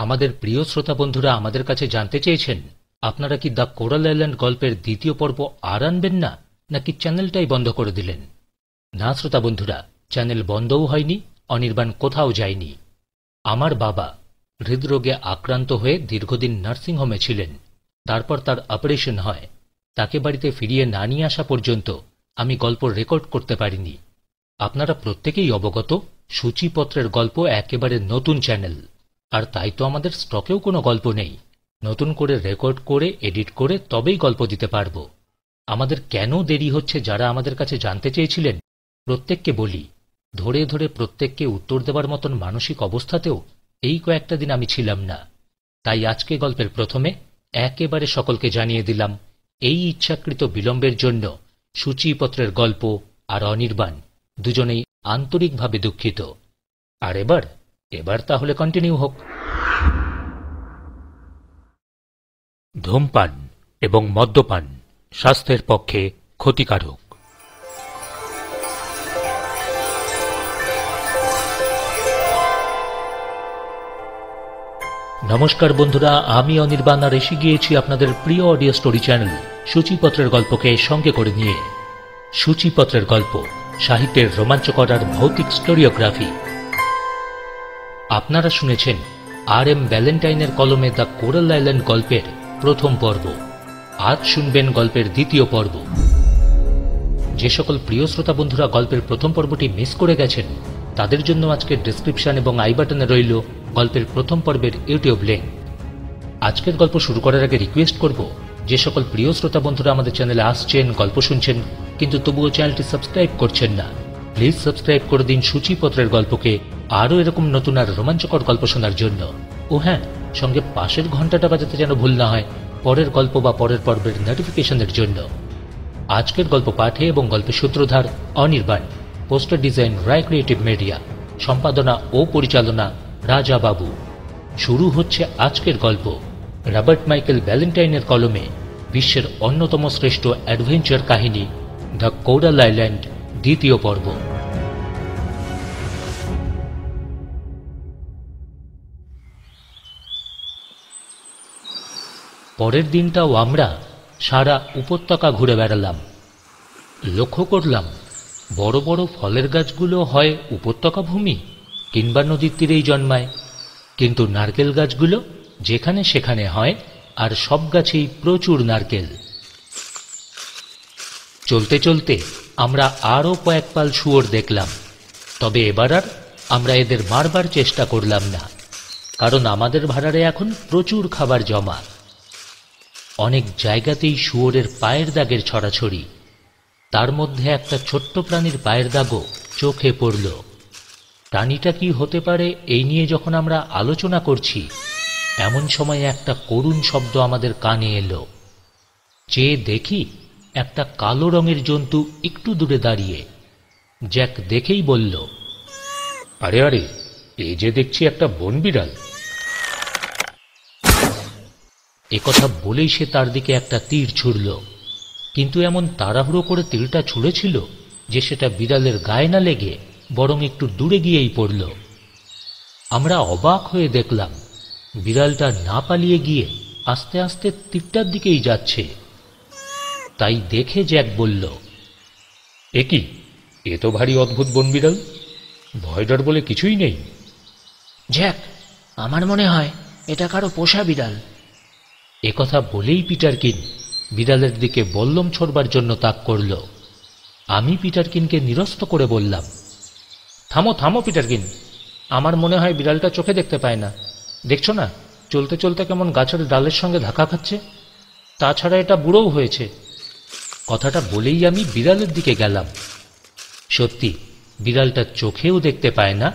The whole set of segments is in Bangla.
আমাদের প্রিয় শ্রোতা বন্ধুরা আমাদের কাছে জানতে চেয়েছেন, আপনারা কি দ্য কোরাল আইল্যান্ড গল্পের দ্বিতীয় পর্ব আর আনবেন না, নাকি চ্যানেলটাই বন্ধ করে দিলেন? না শ্রোতা বন্ধুরা, চ্যানেল বন্ধও হয়নি, অনির্বাণ কোথাও যায়নি। আমার বাবা হৃদরোগে আক্রান্ত হয়ে দীর্ঘদিন নার্সিংহোমে ছিলেন। তারপর তার অপারেশন হয়। তাকে বাড়িতে ফিরিয়ে না নিয়ে আসা পর্যন্ত আমি গল্প রেকর্ড করতে পারিনি। আপনারা প্রত্যেকেই অবগত, সূচিপত্রের গল্প একেবারে নতুন চ্যানেল, আর তাই তো আমাদের স্টকেও কোনো গল্প নেই। নতুন করে রেকর্ড করে এডিট করে তবেই গল্প দিতে পারব। আমাদের কেন দেরি হচ্ছে যারা আমাদের কাছে জানতে চেয়েছিলেন, প্রত্যেককে বলি, ধরে ধরে প্রত্যেককে উত্তর দেওয়ার মতন মানসিক অবস্থাতেও এই কয়েকটা দিন আমি ছিলাম না। তাই আজকে গল্পের প্রথমে একেবারে সকলকে জানিয়ে দিলাম, এই ইচ্ছাকৃত বিলম্বের জন্য সূচিপত্রের গল্প আর অনির্বাণ দুজনেই আন্তরিকভাবে দুঃখিত। আর এবার তাহলে কন্টিনিউ হোক। ধূমপান এবং মদ্যপান স্বাস্থ্যের পক্ষে ক্ষতিকারক। নমস্কার বন্ধুরা, আমি অনির্বাণ আর এসে গিয়েছি আপনাদের প্রিয় অডিও স্টোরি চ্যানেল সূচিপত্রের গল্পকে সঙ্গে করে নিয়ে। সূচিপত্রের গল্প, সাহিত্যের রোমাঞ্চকর আর ভৌতিক স্টোরিওগ্রাফি। আপনারা শুনেছেন আর.এম. ভ্যালেন্টাইনের কলমে দ্য কোরাল আইল্যান্ড গল্পের প্রথম পর্ব। আজ শুনবেন গল্পের দ্বিতীয় পর্ব। যে সকল প্রিয় শ্রোতা বন্ধুরা গল্পের প্রথম পর্বটি মিস করে গেছেন, তাদের জন্য আজকের ডেসক্রিপশন এবং আই বাটনে রইল গল্পের প্রথম পর্বের ইউটিউব লিংক। আজকের গল্প শুরু করার আগে রিকোয়েস্ট করব, যে সকল প্রিয় শ্রোতা বন্ধুরা আমাদের চ্যানেলে আসছেন, গল্প শুনছেন, কিন্তু তবুও চ্যানেলটি সাবস্ক্রাইব করছেন না, প্লিজ সাবস্ক্রাইব করে দিন সূচিপত্রের গল্পকে আরও এরকম নতুন আর রোমাঞ্চকর গল্প শোনার জন্য। ও হ্যাঁ, সঙ্গে পাশের ঘন্টাটা বাজাতে যেন ভুল না হয়, পরের গল্প বা পরের পর্বের নোটিফিকেশনের জন্য। আজকের গল্প পাঠে এবং গল্পের সূত্রধার অনির্বাণ, পোস্টার ডিজাইন রায় ক্রিয়েটিভ মিডিয়া, সম্পাদনা ও পরিচালনা রাজা বাবু। শুরু হচ্ছে আজকের গল্প, রবার্ট মাইকেল ভ্যালেন্টাইনের কলমে বিশ্বের অন্যতম শ্রেষ্ঠ অ্যাডভেঞ্চার কাহিনী দ্য কোরাল আইল্যান্ড দ্বিতীয় পর্ব। পরের দিনটাও আমরা সারা উপত্যকা ঘুরে বেড়ালাম। লক্ষ্য করলাম, বড় বড় ফলের গাছগুলো হয় উপত্যকা ভূমি কিংবা নদীর তীরেই জন্মায়, কিন্তু নারকেল গাছগুলো যেখানে সেখানে হয়, আর সব গাছেই প্রচুর নারকেল। চলতে চলতে আমরা আরও কয়েক পাল শুয়োর দেখলাম, তবে এবার আর আমরা এদের মারবার চেষ্টা করলাম না, কারণ আমাদের ভাড়ারে এখন প্রচুর খাবার জমা। অনেক জায়গাতেই শুয়োরের পায়ের দাগের ছড়াছড়ি, তার মধ্যে একটা ছোট্ট প্রাণীর পায়ের দাগও চোখে পড়ল। প্রাণীটা কি হতে পারে এই নিয়ে যখন আমরা আলোচনা করছি, এমন সময় একটা করুণ শব্দ আমাদের কানে এলো। চেয়ে দেখি, একটা কালো রঙের জন্তু একটু দূরে দাঁড়িয়ে। জ্যাক দেখেই বলল, আরে আরে, এই যে দেখছি একটা বন বিড়াল। একথা বলেই সে তার দিকে একটা তীর ছুড়ল, কিন্তু এমন তাড়াহুড়ো করে তীরটা ছুঁড়েছিল যে সেটা বিড়ালের গায়ে না লেগে বরং একটু দূরে গিয়েই পড়ল। আমরা অবাক হয়ে দেখলাম, বিড়ালটা না পালিয়ে গিয়ে আস্তে আস্তে তীরটার দিকেই যাচ্ছে। তাই দেখে জ্যাক বলল, এ কি, এ তো ভারী অদ্ভুত বন বিড়াল, ভয় ডর বলে কিছুই নেই। জ্যাক, আমার মনে হয় এটা কারো পোষা বিড়াল। একথা বলেই পিটারকিন বিড়ালের দিকে বল্লম ছোড়বার জন্য তাক করল। আমি পিটারকিনকে নিরস্ত করে বললাম, থামো থামো পিটারকিন, আমার মনে হয় বিড়ালটা চোখে দেখতে পায় না। দেখছো না, চলতে চলতে কেমন গাছের ডালের সঙ্গে ধাক্কা খাচ্ছে, তাছাড়া এটা বুড়োও হয়েছে। কথাটা বলেই আমি বিড়ালের দিকে গেলাম। সত্যি, বিড়ালটা চোখেও দেখতে পায় না,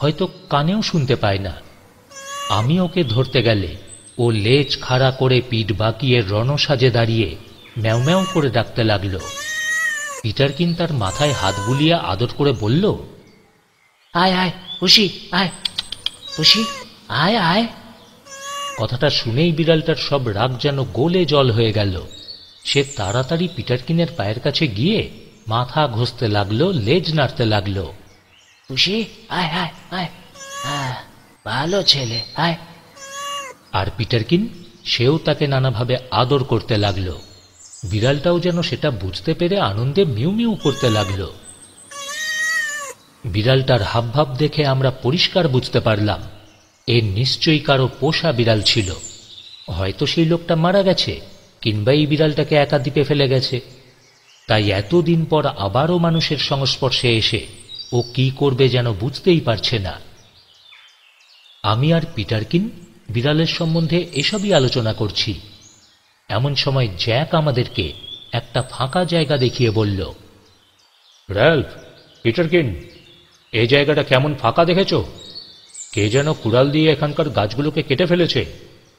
হয়তো কানেও শুনতে পায় না। আমি ওকে ধরতে গেলে ও লেজ খাড়া করে পিঠ বাঁকিয়ে রণসাজে দাঁড়িয়ে ম্যাও ম্যাও করে ডাকতে লাগল। পিটারকিন তার মাথায় হাত বুলিয়ে আদর করে বলল, আয় আয় পুষি, আয় পুষি, আয় আয়। কথাটা শুনেই বিড়ালটার সব রাগ যেন গোলে জল হয়ে গেল। সে তাড়াতাড়ি পিটারকিনের পায়ের কাছে গিয়ে মাথা ঘষতে লাগলো, লেজ নাড়তে লাগলো। পুষি, আয় আয় আয়, ভালো ছেলে, আয় আর পিটারকিন সেও তাকে নানাভাবে আদর করতে লাগল। বিড়ালটাও যেন সেটা বুঝতে পেরে আনন্দে মিউ মিউ করতে লাগল। বিড়ালটার হাবভাব দেখে আমরা পরিষ্কার বুঝতে পারলাম এ নিশ্চয়ই কারো পোষা বিড়াল ছিল। হয়তো সেই লোকটা মারা গেছে, কিংবা এই বিড়ালটাকে একা দ্বীপে ফেলে গেছে। তাই এতদিন পর আবারও মানুষের সংস্পর্শে এসে ও কি করবে যেন বুঝতেই পারছে না। আমি আর পিটারকিন বিড়ালের সম্বন্ধে এসবই আলোচনা করছি। এমন সময় জ্যাক আমাদেরকে একটা ফাঁকা জায়গা দেখিয়ে বলল, র্যালফ, পিটারকিন, এই জায়গাটা কেমন ফাঁকা দেখেছ? কে যেন কুড়াল দিয়ে এখানকার গাছগুলোকে কেটে ফেলেছে।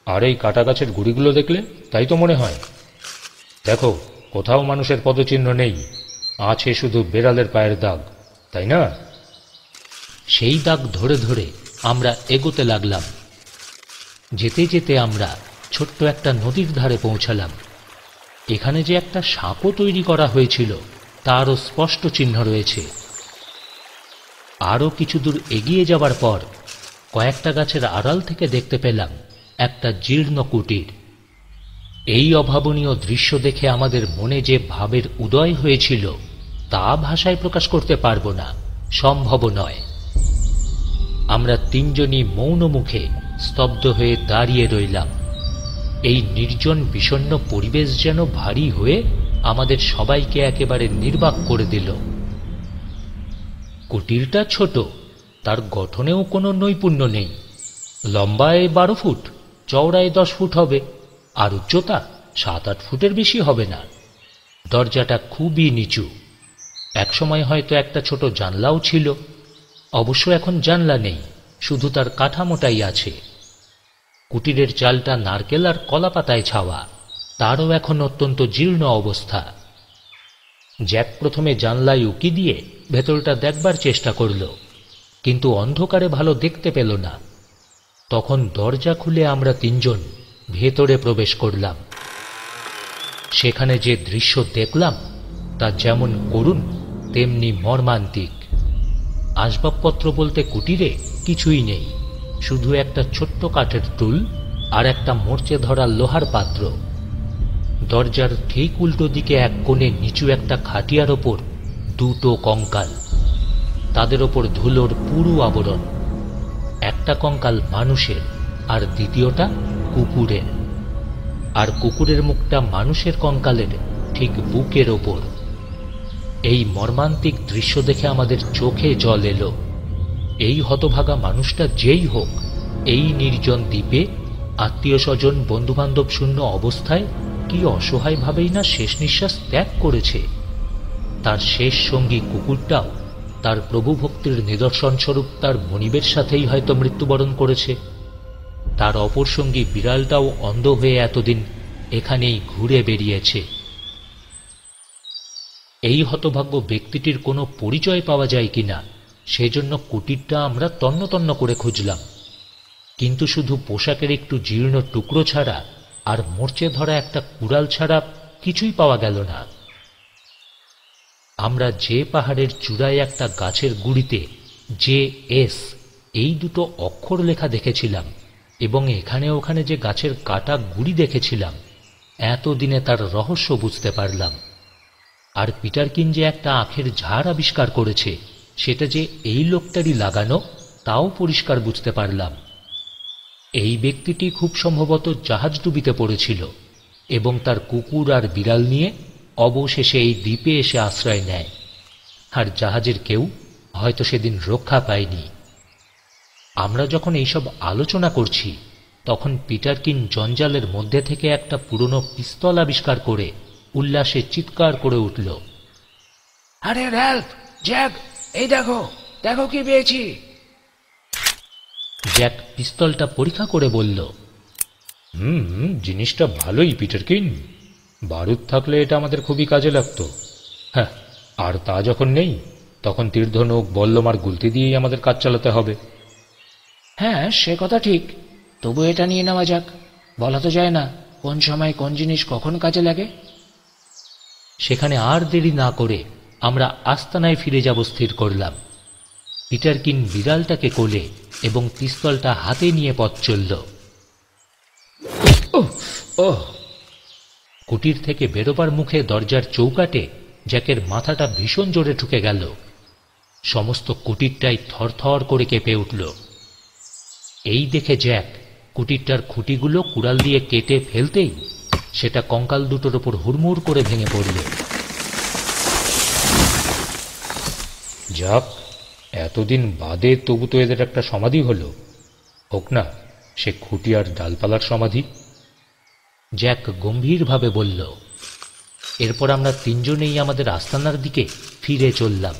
আর এই কাটা গাছের গুড়িগুলো দেখলে তাই তো মনে হয়। দেখো, কোথাও মানুষের পদচিহ্ন নেই, আছে শুধু বেড়ালের পায়ের দাগ, তাই না? সেই দাগ ধরে ধরে আমরা এগোতে লাগলাম। যেতে যেতে আমরা ছোট্ট একটা নদীর ধারে পৌঁছালাম। এখানে যে একটা সাঁকো তৈরি করা হয়েছিল তারও স্পষ্ট চিহ্ন রয়েছে। আরও কিছু দূর এগিয়ে যাবার পর কয়েকটা গাছের আড়াল থেকে দেখতে পেলাম একটা জীর্ণ কুটির। এই অভাবনীয় দৃশ্য দেখে আমাদের মনে যে ভাবের উদয় হয়েছিল তা ভাষায় প্রকাশ করতে পারব না, সম্ভব নয়। আমরা তিনজনই মৌন মুখে স্তব্ধ হয়ে দাঁড়িয়ে রইলাম। এই নির্জন বিষণ্ণ পরিবেশ যেন ভারী হয়ে আমাদের সবাইকে একেবারে নির্বাক করে দিল। কুটিরটা ছোট, তার গঠনেও কোনো নৈপুণ্য নেই। লম্বায় 12 ফুট, চওড়ায় 10 ফুট হবে, আর উচ্চতা 7-8 ফুটের বেশি হবে না। দরজাটা খুবই নিচু। একসময় হয়তো একটা ছোট জানলাও ছিল, অবশ্য এখন জানলা নেই, শুধু তার কাঠামোটাই আছে। কুটিরের চালটা নারকেল আর কলা পাতায় ছাওয়া, তারও এখন অত্যন্ত জীর্ণ অবস্থা। জ্যাক প্রথমে জানলায় উকি দিয়ে ভেতরটা দেখবার চেষ্টা করল, কিন্তু অন্ধকারে ভালো দেখতে পেল না। তখন দরজা খুলে আমরা তিনজন ভেতরে প্রবেশ করলাম। সেখানে যে দৃশ্য দেখলাম তা যেমন করুণ তেমনি মর্মান্তিক। আসবাবপত্র বলতে কুটিরে কিছুই নেই, শুধু একটা ছোট্ট কাঠের টুল আর একটা মরচে ধরা লোহার পাত্র। দরজার ঠিক উল্টো দিকে এক কোণে নিচু একটা খাটিয়ার ওপর 2টো কঙ্কাল, তাদের ওপর ধুলোর পুরু আবরণ। একটা কঙ্কাল মানুষের আর দ্বিতীয়টা কুকুরের, আর কুকুরের মুখটা মানুষের কঙ্কালের ঠিক বুকের ওপর। এই মর্মান্তিক দৃশ্য দেখে আমাদের চোখে জল এলো। এই হতভাগা মানুষটা যেই হোক, এই নির্জন দ্বীপে আত্মীয় স্বজন বন্ধুবান্ধব শূন্য অবস্থায় কি অসহায়ভাবেই না শেষ নিঃশ্বাস ত্যাগ করেছে। তার শেষ সঙ্গী কুকুরটাও তার প্রভুভক্তির নিদর্শনস্বরূপ তার মনিবের সাথেই হয়তো মৃত্যুবরণ করেছে। তার অপর সঙ্গী বিড়ালটাও অন্ধ হয়ে এতদিন এখানেই ঘুরে বেরিয়েছে। এই হতভাগ্য ব্যক্তিটির কোনো পরিচয় পাওয়া যায় কিনা সেজন্য কুটিরটা আমরা তন্ন তন্ন করে খুঁজলাম, কিন্তু শুধু পোশাকের একটু জীর্ণ টুকরো ছাড়া আর মরচে ধরা একটা কুড়াল ছাড়া কিছুই পাওয়া গেল না। আমরা যে পাহাড়ের চূড়ায় একটা গাছের গুড়িতে JS এই 2টো অক্ষর লেখা দেখেছিলাম, এবং এখানে ওখানে যে গাছের কাটা গুড়ি দেখেছিলাম, এতদিনে তার রহস্য বুঝতে পারলাম। আর পিটারকিন যে একটা আখের ঝাড় আবিষ্কার করেছে সেটা যে এই লোকটারই লাগানো তাও পরিষ্কার বুঝতে পারলাম। এই ব্যক্তিটি খুব সম্ভবত জাহাজডুবিতে পড়েছিল এবং তার কুকুর আর বিড়াল নিয়ে অবশেষে এই দ্বীপে এসে আশ্রয় নেয়, আর জাহাজের কেউ হয়তো সেদিন রক্ষা পায়নি। আমরা যখন এইসব আলোচনা করছি তখন পিটারকিন জঞ্জালের মধ্যে থেকে একটা পুরনো পিস্তল আবিষ্কার করে উল্লাসে চিৎকার করে উঠল, আরে র্যালফ, জ্যাক, এই দেখো, দেখো কি পেয়েছি। জ্যাক পিস্তলটা পরীক্ষা করে বলল, জিনিসটা ভালোই পিটারকিন, বারুদ থাকলে এটা আমাদের খুবই কাজে লাগতো। হ্যাঁ, আর তা যখন নেই তখন তীরধনুক, বল্লম আর গুলতি দিয়েই আমাদের কাজ চালাতে হবে। হ্যাঁ, সে কথা ঠিক, তবু এটা নিয়ে নেওয়া যাক। বলা তো যায় না কোন সময় কোন জিনিস কখন কাজে লাগে। সেখানে আর দেরি না করে আমরা আস্তানায় ফিরে যাব স্থির করলাম। পিটারকিন বিড়ালটাকে কোলে এবং পিস্তলটা হাতে নিয়ে পথ চলল। ওহ! কুটির থেকে বেরোবার মুখে দরজার চৌকাটে জ্যাকের মাথাটা ভীষণ জোরে ঠুকে গেল। সমস্ত কুটিরটাই থরথর করে কেঁপে উঠল। এই দেখে জ্যাক কুটিরটার খুঁটিগুলো কুড়াল দিয়ে কেটে ফেলতেই সেটা কঙ্কাল দুটোর ওপর হুড়মুড় করে ভেঙে পড়ল। যাক, এতদিন বাদে তবু তো এদের একটা সমাধি হলো। হোক না সে খুঁটি আর ডালপালার সমাধি। জ্যাক গম্ভীরভাবে বলল। এরপর আমরা তিনজনেই আমাদের আস্তানার দিকে ফিরে চললাম।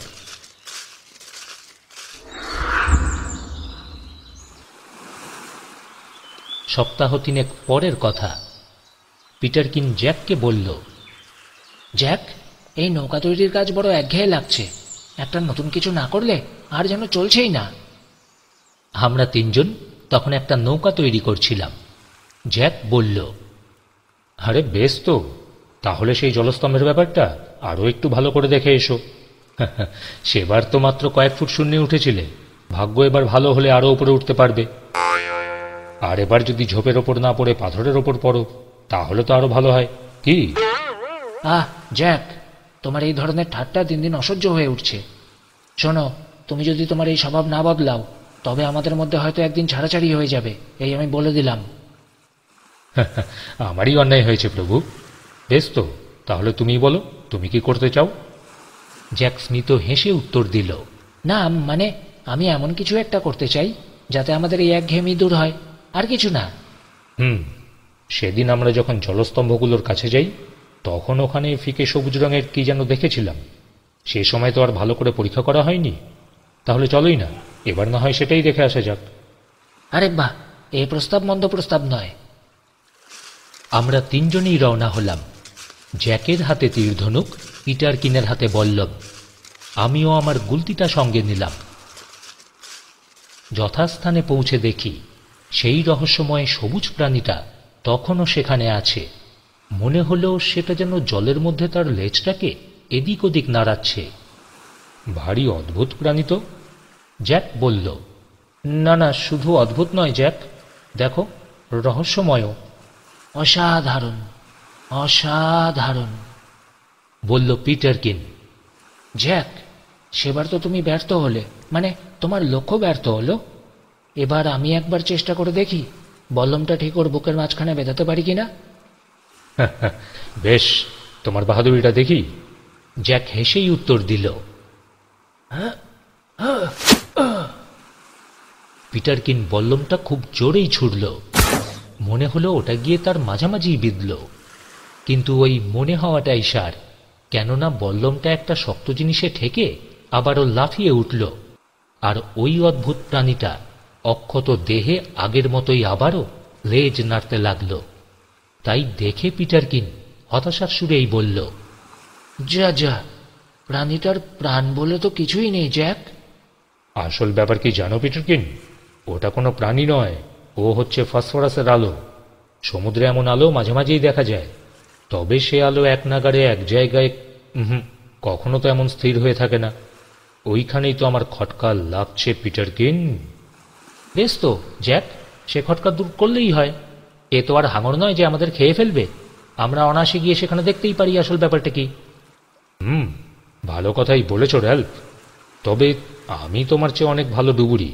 সপ্তাহ তিনেক পরের কথা। পিটারকিন জ্যাককে বলল, জ্যাক, এই নৌকা তৈরির কাজ বড় একঘেয়ে লাগছে। একটা নতুন কিছু না করলে আর যেন চলছেই না। আমরা তিনজন তখন একটা নৌকা তৈরি করছিলাম। জ্যাক বলল, আরে বেশ তো, তাহলে সেই জলস্তম্ভের ব্যাপারটা আরও একটু ভালো করে দেখে এসো। সেবার তো মাত্র কয়েক ফুট শূন্যে উঠেছিলে, ভাগ্য এবার ভালো হলে আরও উপরে উঠতে পারবে। আর এবার যদি ঝোপের ওপর না পড়ে পাথরের ওপর পড়ো তাহলে তো আরো ভালো হয়, কি? জ্যাক, তোমার এই ধরনের ঠাট্টা দিন দিন অসহ্য হয়ে উঠছে। শোনো, তুমি যদি তোমার এই স্বভাব না বদলাও তবে আমাদের মধ্যে হয়তো একদিন ছাড়াছাড়ি হয়ে যাবে, এই আমি বলে দিলাম। আমারই অন্যায় হয়েছে প্রভু। বেশ তো, তাহলে তুমি বলো, তুমি কি করতে চাও? জ্যাক স্মিত হেসে উত্তর দিল, না মানে আমি এমন কিছু একটা করতে চাই যাতে আমাদের এই একঘেয়েমি দূর হয়, আর কিছু না। সেদিন আমরা যখন জলস্তম্ভগুলোর কাছে যাই তখন ওখানে ফিকে সবুজ রঙের কি যেন দেখেছিলাম। সে সময় তো আর ভালো করে পরীক্ষা করা হয়নি। তাহলে চলোই না, এবার না হয় সেটাই দেখে আসা যাক। আরে বাহ, এই প্রস্তাব মন্দ প্রস্তাব নয়। আমরা তিনজনেই রওনা হলাম। জ্যাকের হাতে তীরধনুক, পিটারকিনের হাতে বল্লম। আমিও আমার গুলতিটা সঙ্গে নিলাম। যথাস্থানে পৌঁছে দেখি সেই রহস্যময় সবুজ প্রাণীটা তখনও সেখানে আছে। মনে হলো সেটা যেন জলের মধ্যে তার লেজটাকে এদিক ওদিক নাড়াচ্ছে। ভারী অদ্ভুত প্রাণী তো, জ্যাক বলল। না না, শুধু অদ্ভুত নয় জ্যাক, দেখো রহস্যময়ও। অসাধারণ, অসাধারণ, বলল পিটারকিন। জ্যাক, সেবার তো তুমি ব্যর্থ হলে, মানে তোমার লক্ষ্য ব্যর্থ হলো। এবার আমি একবার চেষ্টা করে দেখি বল্লমটা ঠিক ওর বুকের মাঝখানে বেঁধাতে পারি কিনা। বেশ, তোমার বাহাদুরিটা দেখি। জ্যাক হেসেই উত্তর দিল। পিটারকিন বল্লমটা খুব জোরেই ছুড়ল। মনে হলো ওটা গিয়ে তার মাঝামাঝি বিঁধল। কিন্তু ওই মনে হওয়াটাই সার, কেননা বল্লমটা একটা শক্ত জিনিসে ঠেকে আবারও লাফিয়ে উঠল। আর ওই অদ্ভুত প্রাণীটা অক্ষত দেহে আগের মতোই আবারও লেজ নাড়তে লাগল। তাই দেখে পিটারকিন হতাশার সুরেই বলল, যা যা, প্রাণীটার প্রাণ বলে তো কিছুই নেই জ্যাক। আসল ব্যাপার কি জানো পিটারকিন? ওটা কোনো প্রাণী নয়, ও হচ্ছে ফসফরাসের আলো। সমুদ্রে এমন আলো মাঝে মাঝেই দেখা যায়, তবে সে আলো এক নাগারে এক জায়গায় কখনো তো এমন স্থির হয়ে থাকে না। ওইখানেই তো আমার খটকা লাগছে পিটারকিন। বেশ তো জ্যাক, সে খটকা দূর করলেই হয়। এ তো আর হাঙর নয় যে আমাদের খেয়ে ফেলবে। আমরা অনায়াসে গিয়ে সেখানে দেখতেই পারি আসল ব্যাপারটা কি। ভালো কথাই বলেছ র্যাল্ফ, তবে আমি তোমার চেয়ে অনেক ভালো ডুবুরি,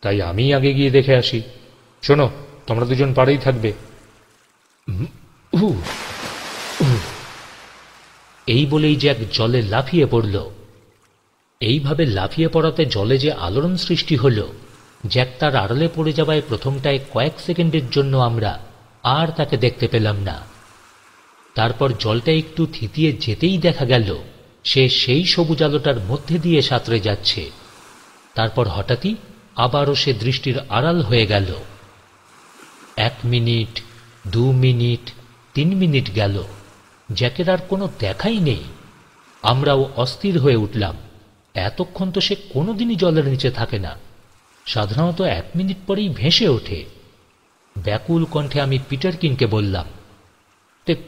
তাই আমি আগে গিয়ে দেখে আসি। শোনো, তোমরা দুজন পাড়েই থাকবে। এই বলেই জ্যাক জলে লাফিয়ে পড়ল। এইভাবে লাফিয়ে পড়াতে জলে যে আলোড়ন সৃষ্টি হল, জ্যাক তার আড়ালে পড়ে যাওয়ায় প্রথমটায় কয়েক সেকেন্ডের জন্য আমরা আর তাকে দেখতে পেলাম না। তারপর জলটা একটু থিতিয়ে যেতেই দেখা গেল সে সেই সবুজ আলোটার মধ্যে দিয়ে সাঁতরে যাচ্ছে। তারপর হঠাৎই আবারও সে দৃষ্টির আড়াল হয়ে গেল। 1 মিনিট, 2 মিনিট, 3 মিনিট গেল, জ্যাকের আর কোনো দেখাই নেই। আমরাও অস্থির হয়ে উঠলাম। এতক্ষণ তো সে কোনোদিনই জলের নিচে থাকে না, সাধারণত 1 মিনিট পরেই ভেসে ওঠে। ব্যাকুল কণ্ঠে আমি পিটারকিনকে বললাম,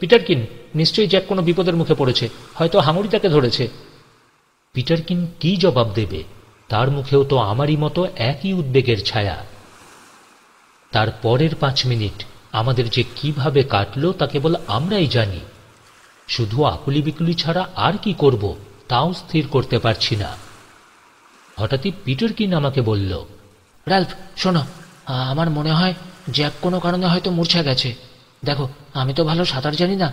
পিটারকিন, নিশ্চয়ই জ্যাক কোনো বিপদের মুখে পড়েছে, হয়তো হাঙড়ি তাকে ধরেছে। পিটারকিন কি জবাব দেবে? তার মুখেও তো আমারই মতো একই উদ্বেগের ছায়া। তার পরের 5 মিনিট আমাদের যে কিভাবে কাটলো তা কেবল আমরাই জানি। শুধু আকুলি বিকুলি ছাড়া আর কি করব তাও স্থির করতে পারছি না। হঠাৎই পিটারকিন আমাকে বলল, রাল্ফ শোনো, আমার মনে হয় জ্যাক কোনো কারণে হয়তো মূর্ছা গেছে। দেখো, আমি তো ভালো সাঁতার জানি না,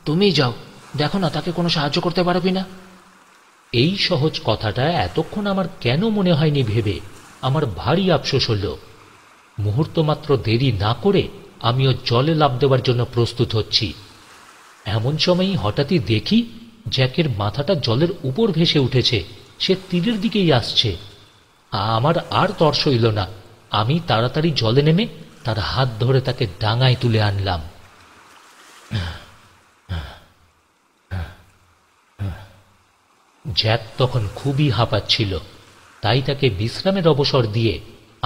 তুমিই যাও, দেখো না তাকে কোনো সাহায্য করতে পারবি না। এই সহজ কথাটা এতক্ষণ আমার কেন মনে হয়নি ভেবে আমার ভারী আফসোস হল। মুহূর্ত মাত্র দেরি না করে আমিও জলে লাফ দেওয়ার জন্য প্রস্তুত হচ্ছি। এমন সময়ই হঠাৎই দেখি জ্যাকের মাথাটা জলের উপর ভেসে উঠেছে, সে তীরের দিকেই আসছে। আমার আর তর সইল না, আমি তাড়াতাড়ি জলে নেমে তার হাত ধরে তাকে ডাঙায় তুলে আনলাম। জ্যাক তখন খুবই হাঁপাচ্ছিল, তাই তাকে বিশ্রামের অবসর দিয়ে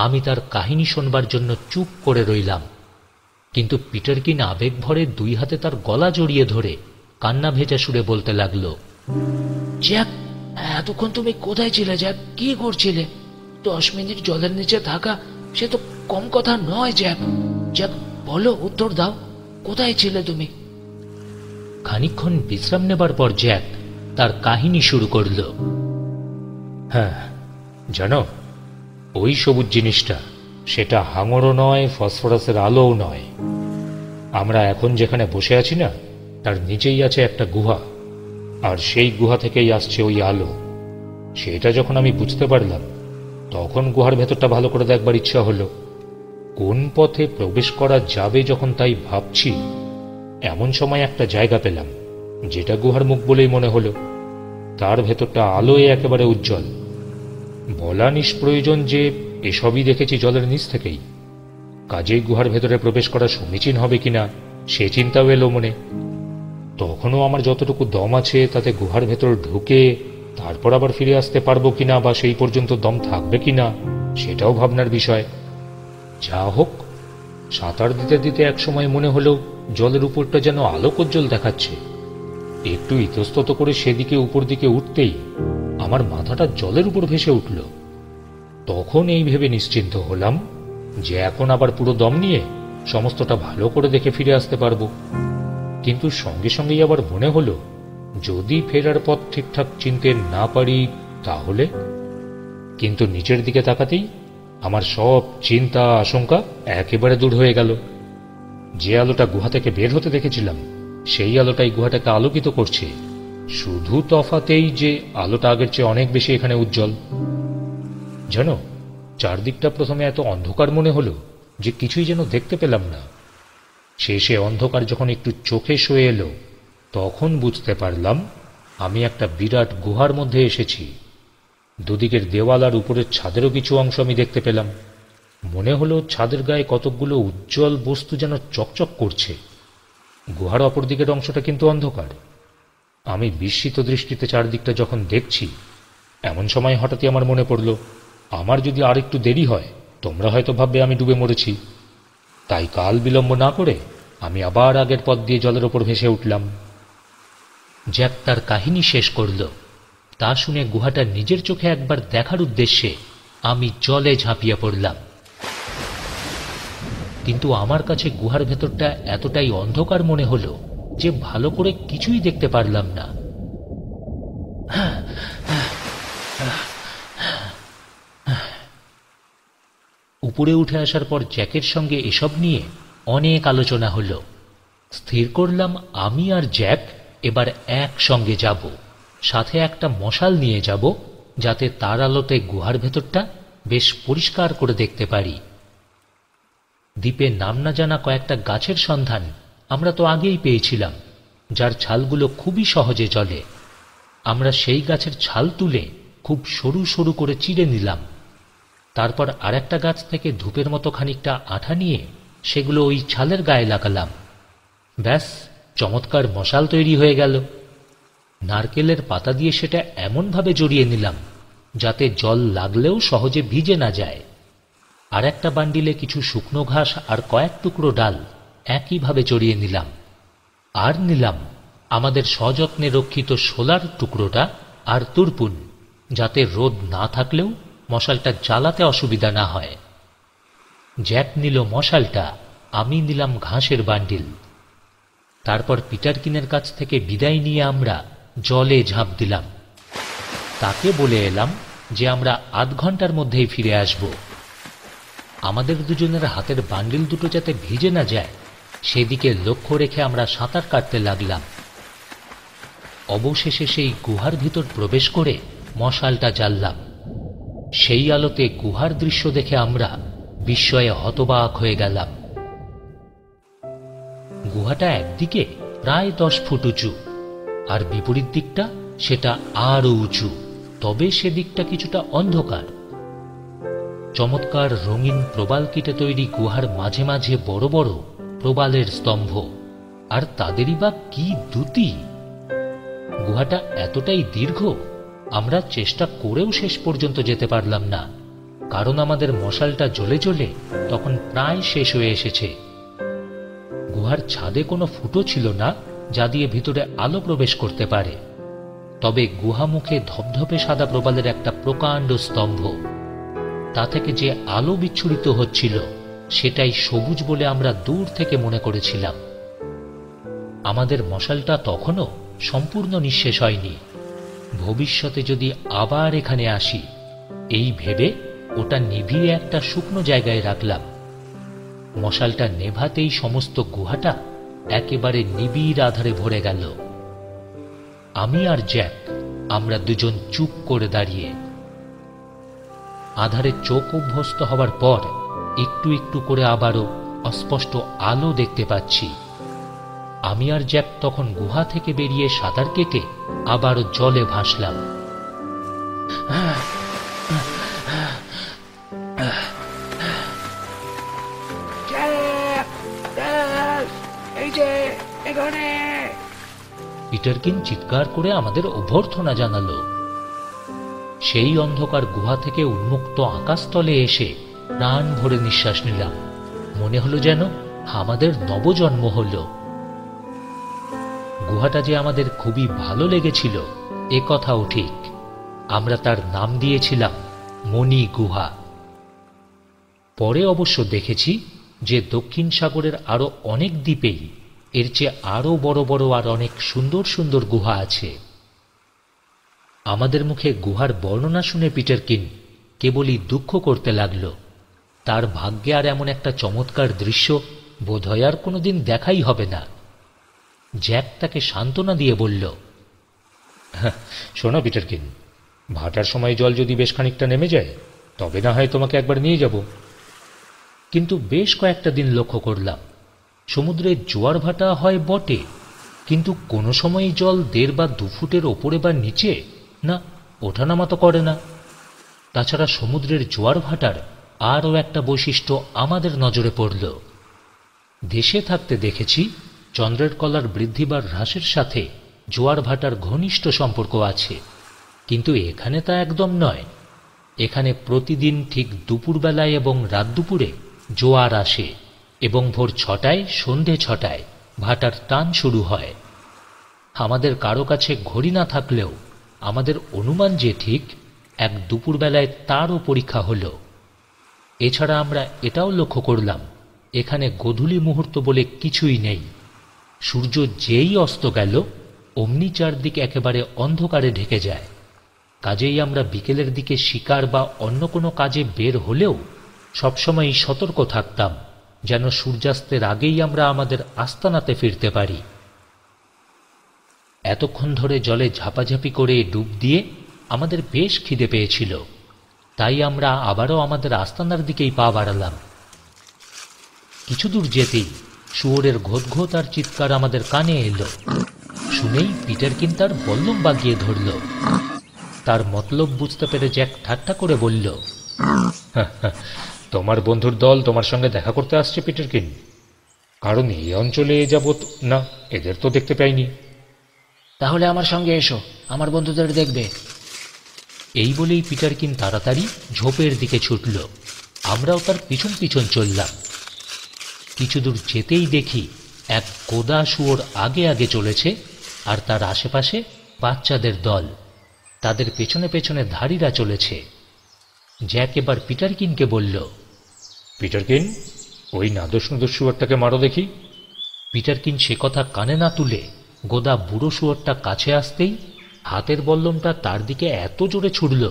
আমি তার কাহিনী শোনবার জন্য চুপ করে রইলাম। কিন্তু পিটারকিন আবেগ ভরে দুই হাতে তার গলা জড়িয়ে ধরে কান্না ভেজা সুরে বলতে লাগলো, জ্যাক, এতক্ষণ তুমি কোথায় ছিলে জ্যাক? কি করছিলে? 10 মিনিট জলের নিচে থাকা সে তো কম কথা নয় জ্যাক। জ্যাক বলো, উত্তর দাও, কোথায় ছিলে তুমি? খানিকক্ষণ বিশ্রাম নেবার পর জ্যাক তার কাহিনী শুরু করল। হ্যাঁ জানো, ওই সবুজ জিনিসটা, সেটা হাঙরও নয়, ফসফরাসের আলোও নয়। আমরা এখন যেখানে বসে আছি না, তার নিচেই আছে একটা গুহা, আর সেই গুহা থেকেই আসছে ওই আলো। সেটা যখন আমি বুঝতে পারলাম, তখন গুহার ভেতরটা ভালো করে দেখবার ইচ্ছা হলো। কোন পথে প্রবেশ করা যাবে যখন তাই ভাবছি, এমন সময় একটা জায়গা পেলাম, যেটা গুহার মুখ বলেই মনে হলো। তার ভেতরটা আলোয় একেবারে উজ্জ্বল। বলা নিষ্প্রয়োজন যে এসবই দেখেছি জলের নিচ থেকেই। কাজেই গুহার ভেতরে প্রবেশ করা সমীচীন হবে কিনা সে চিন্তাও এলো মনে। তখনও আমার যতটুকু দম আছে তাতে গুহার ভেতর ঢুকে তারপর আবার ফিরে আসতে পারবো কিনা, বা সেই পর্যন্ত দম থাকবে কিনা, সেটাও ভাবনার বিষয়। যা হোক, সাঁতার দিতে দিতে একসময় মনে হলো জলের উপরটা যেন আলোকোজ্জ্বল দেখাচ্ছে। একটু ইতস্তত করে সেদিকে উপর দিকে উঠতেই আমার মাথাটা জলের উপর ভেসে উঠল। তখন এই ভেবে নিশ্চিন্ত হলাম যে এখন আবার পুরো দম নিয়ে সমস্তটা ভালো করে দেখে ফিরে আসতে পারবো। কিন্তু সঙ্গে সঙ্গেই আবার মনে হলো, যদি ফেরার পথ ঠিকঠাক চিনতে না পারি তাহলে। কিন্তু নিচের দিকে তাকাতেই আমার সব চিন্তা আশঙ্কা একেবারে দূর হয়ে গেল। যে আলোটা গুহা থেকে বের হতে দেখেছিলাম, সেই আলোটাই গুহাটাকে আলোকিত করছে। শুধু তফাতেই যে আলোটা আগের চেয়ে অনেক বেশি এখানে উজ্জ্বল। জানো, চারদিকটা প্রথমে এত অন্ধকার মনে হলো যে কিছুই যেন দেখতে পেলাম না। শেষে অন্ধকার যখন একটু চোখে সয়ে এলো, তখন বুঝতে পারলাম আমি একটা বিরাট গুহার মধ্যে এসেছি। দুদিকের দেওয়াল আর উপরের ছাদেরও কিছু অংশ আমি দেখতে পেলাম। মনে হলো ছাদের গায়ে কতকগুলো উজ্জ্বল বস্তু যেন চকচক করছে। গুহার অপর দিকের অংশটা কিন্তু অন্ধকার। আমি বিস্মিত দৃষ্টিতে চারদিকটা যখন দেখছি, এমন সময় হঠাৎই আমার মনে পড়ল, আমার যদি আর একটু দেরি হয় তোমরা হয়তো ভাববে আমি ডুবে মরেছি। তাই কাল বিলম্ব না করে আমি আবার আগের পথ দিয়ে জলের ওপর ভেসে উঠলাম। জ্যাক তার কাহিনী শেষ করল। তা শুনে গুহাটা নিজের চোখে একবার দেখার উদ্দেশ্যে আমি জলে ঝাঁপিয়ে পড়লাম। কিন্তু আমার কাছে গুহার ভেতরটা এতটাই অন্ধকার মনে হলো যে ভালো করে কিছুই দেখতে পারলাম না। উপরে উঠে আসার পর জ্যাকের সঙ্গে এসব নিয়ে অনেক আলোচনা হলো। স্থির করলাম আমি আর জ্যাক এবার একসঙ্গে যাব, সাথে একটা মশাল নিয়ে যাব, যাতে তার আলোতে গুহার ভেতরটা বেশ পরিষ্কার করে দেখতে পারি। দ্বীপে নাম না জানা কয়েকটা গাছের সন্ধান আমরা তো আগেই পেয়েছিলাম, যার ছালগুলো খুবই সহজে জ্বলে। আমরা সেই গাছের ছাল তুলে খুব সরু সরু করে চিড়ে নিলাম। তারপর আরেকটা গাছ থেকে ধূপের মতো খানিকটা আঠা নিয়ে সেগুলো ওই ছালের গায়ে লাগালাম। ব্যাস, চমৎকার মশাল তৈরি হয়ে গেল। নারকেলের পাতা দিয়ে সেটা এমনভাবে জড়িয়ে নিলাম যাতে জল লাগলেও সহজে ভিজে না যায়। আর একটা বান্ডিলে কিছু শুকনো ঘাস আর কয়েক টুকরো ডাল একইভাবে জড়িয়ে নিলাম। আর নিলাম আমাদের সযত্নে রক্ষিত শোলার টুকরোটা আর তুরপুন, যাতে রোদ না থাকলেও মশালটা জ্বালাতে অসুবিধা না হয়। জ্যাক নিল মশালটা, আমি নিলাম ঘাসের বান্ডিল। তারপর পিটারকিনের কাছ থেকে বিদায় নিয়ে আমরা জলে ঝাঁপ দিলাম। তাকে বলে এলাম যে আমরা আধ ঘন্টার মধ্যেই ফিরে আসব। আমাদের দুজনের হাতের বান্ডিল দুটো যাতে ভিজে না যায় সেদিকে লক্ষ্য রেখে আমরা সাঁতার কাটতে লাগলাম। অবশেষে সেই গুহার ভিতর প্রবেশ করে মশালটা জ্বাললাম। সেই আলোতে গুহার দৃশ্য দেখে আমরা বিস্ময়ে হতবাক হয়ে গেলাম। গুহাটা একদিকে প্রায় 10 ফুট উঁচু, আর বিপরীত দিকটা সেটা আরও উঁচু, তবে সেদিকটা কিছুটা অন্ধকার। চমৎকার রঙিন প্রবাল কেটে তৈরি গুহার মাঝে মাঝে বড় বড় প্রবালের স্তম্ভ, আর তাদেরই বা কি দ্যুতি! গুহাটা এতটাই দীর্ঘ, আমরা চেষ্টা করেও শেষ পর্যন্ত যেতে পারলাম না, কারণ আমাদের মশালটা জ্বলে জ্বলে তখন প্রায় শেষ হয়ে এসেছে। গুহার ছাদে কোনো ফুটো ছিল না যা দিয়ে ভিতরে আলো প্রবেশ করতে পারে, তবে গুহামুখে ধপধপে সাদা প্রবালের একটা প্রকাণ্ড স্তম্ভ। তা থেকে যে আলো বিচ্ছুরিত হচ্ছিল সেটাই সবুজ বলে আমরা দূর থেকে মনে করেছিলাম। আমাদের মশালটা তখনও সম্পূর্ণ নিঃশেষ হয়নি। ভবিষ্যতে যদি আবার এখানে আসি এই ভেবে ওটা নিভিয়ে একটা শুকনো জায়গায় রাখলাম। মশালটা নেভাতেই সমস্ত গুহাটা একেবারে নিবিড় আধারে ভরে গেল। আমি আর জ্যাক আমরা দুজন চুপ করে দাঁড়িয়ে। আধারে চোখ অভ্যস্ত হওয়ার পর একটু একটু করে আবারও অস্পষ্ট আলো দেখতে পাচ্ছি। আমি আর জ্যাক তখন গুহা থেকে বেরিয়ে সাঁতার কেটে আবারও জলে ভাসলাম। পিটারকিন চিৎকার করে আমাদের অভ্যর্থনা জানালো। সেই অন্ধকার গুহা থেকে উন্মুক্ত আকাশতলে এসে প্রাণ ভরে নিঃশ্বাস নিলাম। মনে হলো যেন আমাদের নবজন্ম হল। গুহাটা যে আমাদের খুবই ভালো লেগেছিল এ কথাও ঠিক। আমরা তার নাম দিয়েছিলাম মণি গুহা। পরে অবশ্য দেখেছি যে দক্ষিণ সাগরের আরো অনেক দ্বীপেই এর চেয়ে আরো বড় বড় আর অনেক সুন্দর সুন্দর গুহা আছে। আমাদের মুখে গুহার বর্ণনা শুনে পিটারকিন কেবলই দুঃখ করতে লাগল। তার ভাগ্যে আর এমন একটা চমৎকার দৃশ্য বোধহয় আর কোনোদিন দেখাই হবে না। জ্যাক তাকে সান্ত্বনা দিয়ে বলল, শোনো পিটারকিন, ভাটার সময় জল যদি বেশ খানিকটা নেমে যায় তবে না হয় তোমাকে একবার নিয়ে যাব। কিন্তু বেশ কয়েকটা দিন লক্ষ্য করলাম সমুদ্রে জোয়ার ভাটা হয় বটে, কিন্তু কোনো সময়ই জল 1.5 বা 2 ফুটের ওপরে বা নিচে না ওঠানামা তো করে না। তাছাড়া সমুদ্রের জোয়ার ভাটার আরও একটা বৈশিষ্ট্য আমাদের নজরে পড়ল। দেশে থাকতে দেখেছি চন্দ্রের কলার বৃদ্ধি বা হ্রাসের সাথে জোয়ার ভাটার ঘনিষ্ঠ সম্পর্ক আছে, কিন্তু এখানে তা একদম নয়। এখানে প্রতিদিন ঠিক দুপুরবেলায় এবং রাত দুপুরে জোয়ার আসে এবং ভোর 6টায় সন্ধে 6টায় ভাটার টান শুরু হয়। আমাদের কারো কাছে ঘড়ি না থাকলেও আমাদের অনুমান যে ঠিক এক দুপুরবেলায় তারও পরীক্ষা হল। এছাড়া আমরা এটাও লক্ষ্য করলাম এখানে গোধূলি মুহূর্ত বলে কিছুই নেই। সূর্য যেই অস্ত গেল অমনি চারদিক একেবারে অন্ধকারে ঢেকে যায়। কাজেই আমরা বিকেলের দিকে শিকার বা অন্য কোনো কাজে বের হলেও সবসময়ই সতর্ক থাকতাম যেন সূর্যাস্তের আগেই আমরা আমাদের আস্তানাতে ফিরতে পারি। এতক্ষণ ধরে জলে ঝাপাঝাপি করে ডুব দিয়ে আমাদের বেশ খিদে পেয়েছিল, তাই আমরা আবারও আমাদের আস্তানার দিকেই পা বাড়ালাম। কিছু দূর যেতেই শুয়োরের ঘোত আর চিৎকার আমাদের কানে এলো। শুনেই পিটারকিন তার বল্লম বাগিয়ে ধরল। তার মতলব বুঝতে পেরে জ্যাক ঠাট্টা করে বলল, তোমার বন্ধুর দল তোমার সঙ্গে দেখা করতে আসছে পিটারকিন, কারণ এই অঞ্চলে এ যাবৎ না এদের তো দেখতে পাইনি। তাহলে আমার সঙ্গে এসো, আমার বন্ধুদের দেখবে। এই বলেই পিটারকিন তাড়াতাড়ি ঝোপের দিকে ছুটল। আমরাও তার পিছন পিছন চললাম। কিছু দূর যেতেই দেখি এক কোদা শুয়োর আগে আগে চলেছে, আর তার আশেপাশে বাচ্চাদের দল। তাদের পেছনে পেছনে ধাড়িরা চলেছে। জ্যাক এবার পিটারকিনকে বলল, পিটারকিন, ওই নাদোষ নুদোষ শুয়োরটাকে মারো দেখি। পিটারকিন সে কথা কানে না তুলে গোদা বুড়ো শুয়োরটা কাছে আসতেই হাতের বল্লমটা তার দিকে এত জোরে ছুড়ল,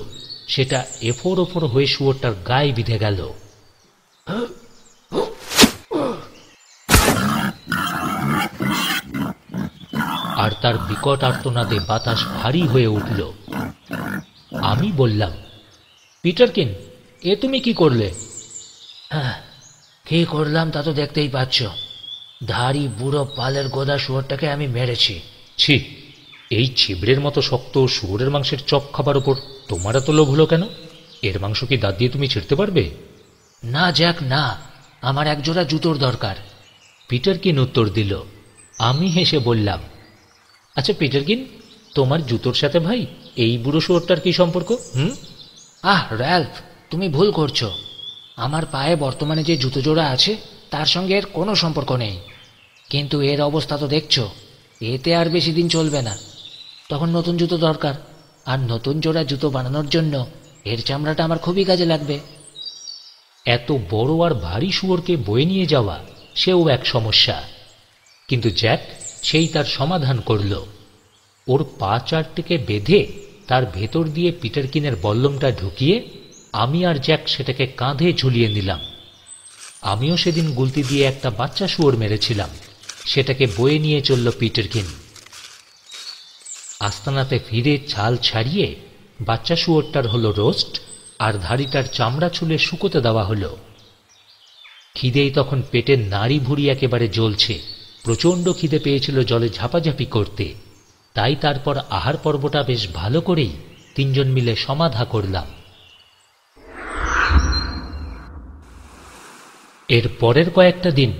সেটা এফোর ওফোর হয়ে শুয়োরটার গায়ে বিঁধে গেল। আর তার বিকট আর্তনাদে বাতাস ভারী হয়ে উঠল। আমি বললাম, পিটারকিন, এ তুমি কি করলে? হ্যাঁ, কি করলাম তা তো দেখতেই পাচ্ছ। ধাড়ি বুড়ো পালের গোদা শুয়োরটাকে আমি মেরেছি। ছি, এই ছিবড়ের মতো শক্ত শুয়োরের মাংসের চপ খাবার ওপর তোমার এত লোভ হলো কেন? এর মাংস কি দাঁত দিয়ে তুমি ছিঁড়তে পারবে? না জ্যাক, না, আমার একজোড়া জুতোর দরকার। পিটারকিন উত্তর দিল। আমি হেসে বললাম, আচ্ছা পিটারকিন, তোমার জুতোর সাথে ভাই এই বুড়ো শুয়োরটার কি সম্পর্ক? র্যালফ, তুমি ভুল করছো। আমার পায়ে বর্তমানে যে জুতো জোড়া আছে তার সঙ্গে এর কোনো সম্পর্ক নেই। কিন্তু এর অবস্থা তো দেখছো, এতে আর বেশি দিন চলবে না। তখন নতুন জুতো দরকার, আর নতুন জোড়া জুতো বানানোর জন্য এর চামড়াটা আমার খুবই কাজে লাগবে। এত বড় আর ভারী শুয়োরকে বয়ে নিয়ে যাওয়া সেও এক সমস্যা। কিন্তু জ্যাক সেই তার সমাধান করল। ওর পা চারটিকে বেঁধে তার ভেতর দিয়ে পিটারকিনের বল্লমটা ঢুকিয়ে আমি আর জ্যাক সেটাকে কাঁধে ঝুলিয়ে নিলাম। আমিও সেদিন গুলতি দিয়ে একটা বাচ্চা শুয়োর মেরেছিলাম, সেটাকে বয়ে নিয়ে চলল পিটারকিন। আস্তানাতে ফিরে ছাল ছাড়িয়ে বাচ্চা শুয়োরটার হলো রোস্ট, আর ধাড়িটার চামড়া ছুলে শুকোতে দেওয়া হলো। খিদেই তখন পেটের নাড়ি ভুড়ি একেবারে জ্বলছে। প্রচণ্ড খিদে পেয়েছিল জলে ঝাপাঝাপি করতে, তাই তারপর আহার পর্বটা বেশ ভালো করেই তিনজন মিলে সমাধা করলাম। এর পরের কয়েকটা দিন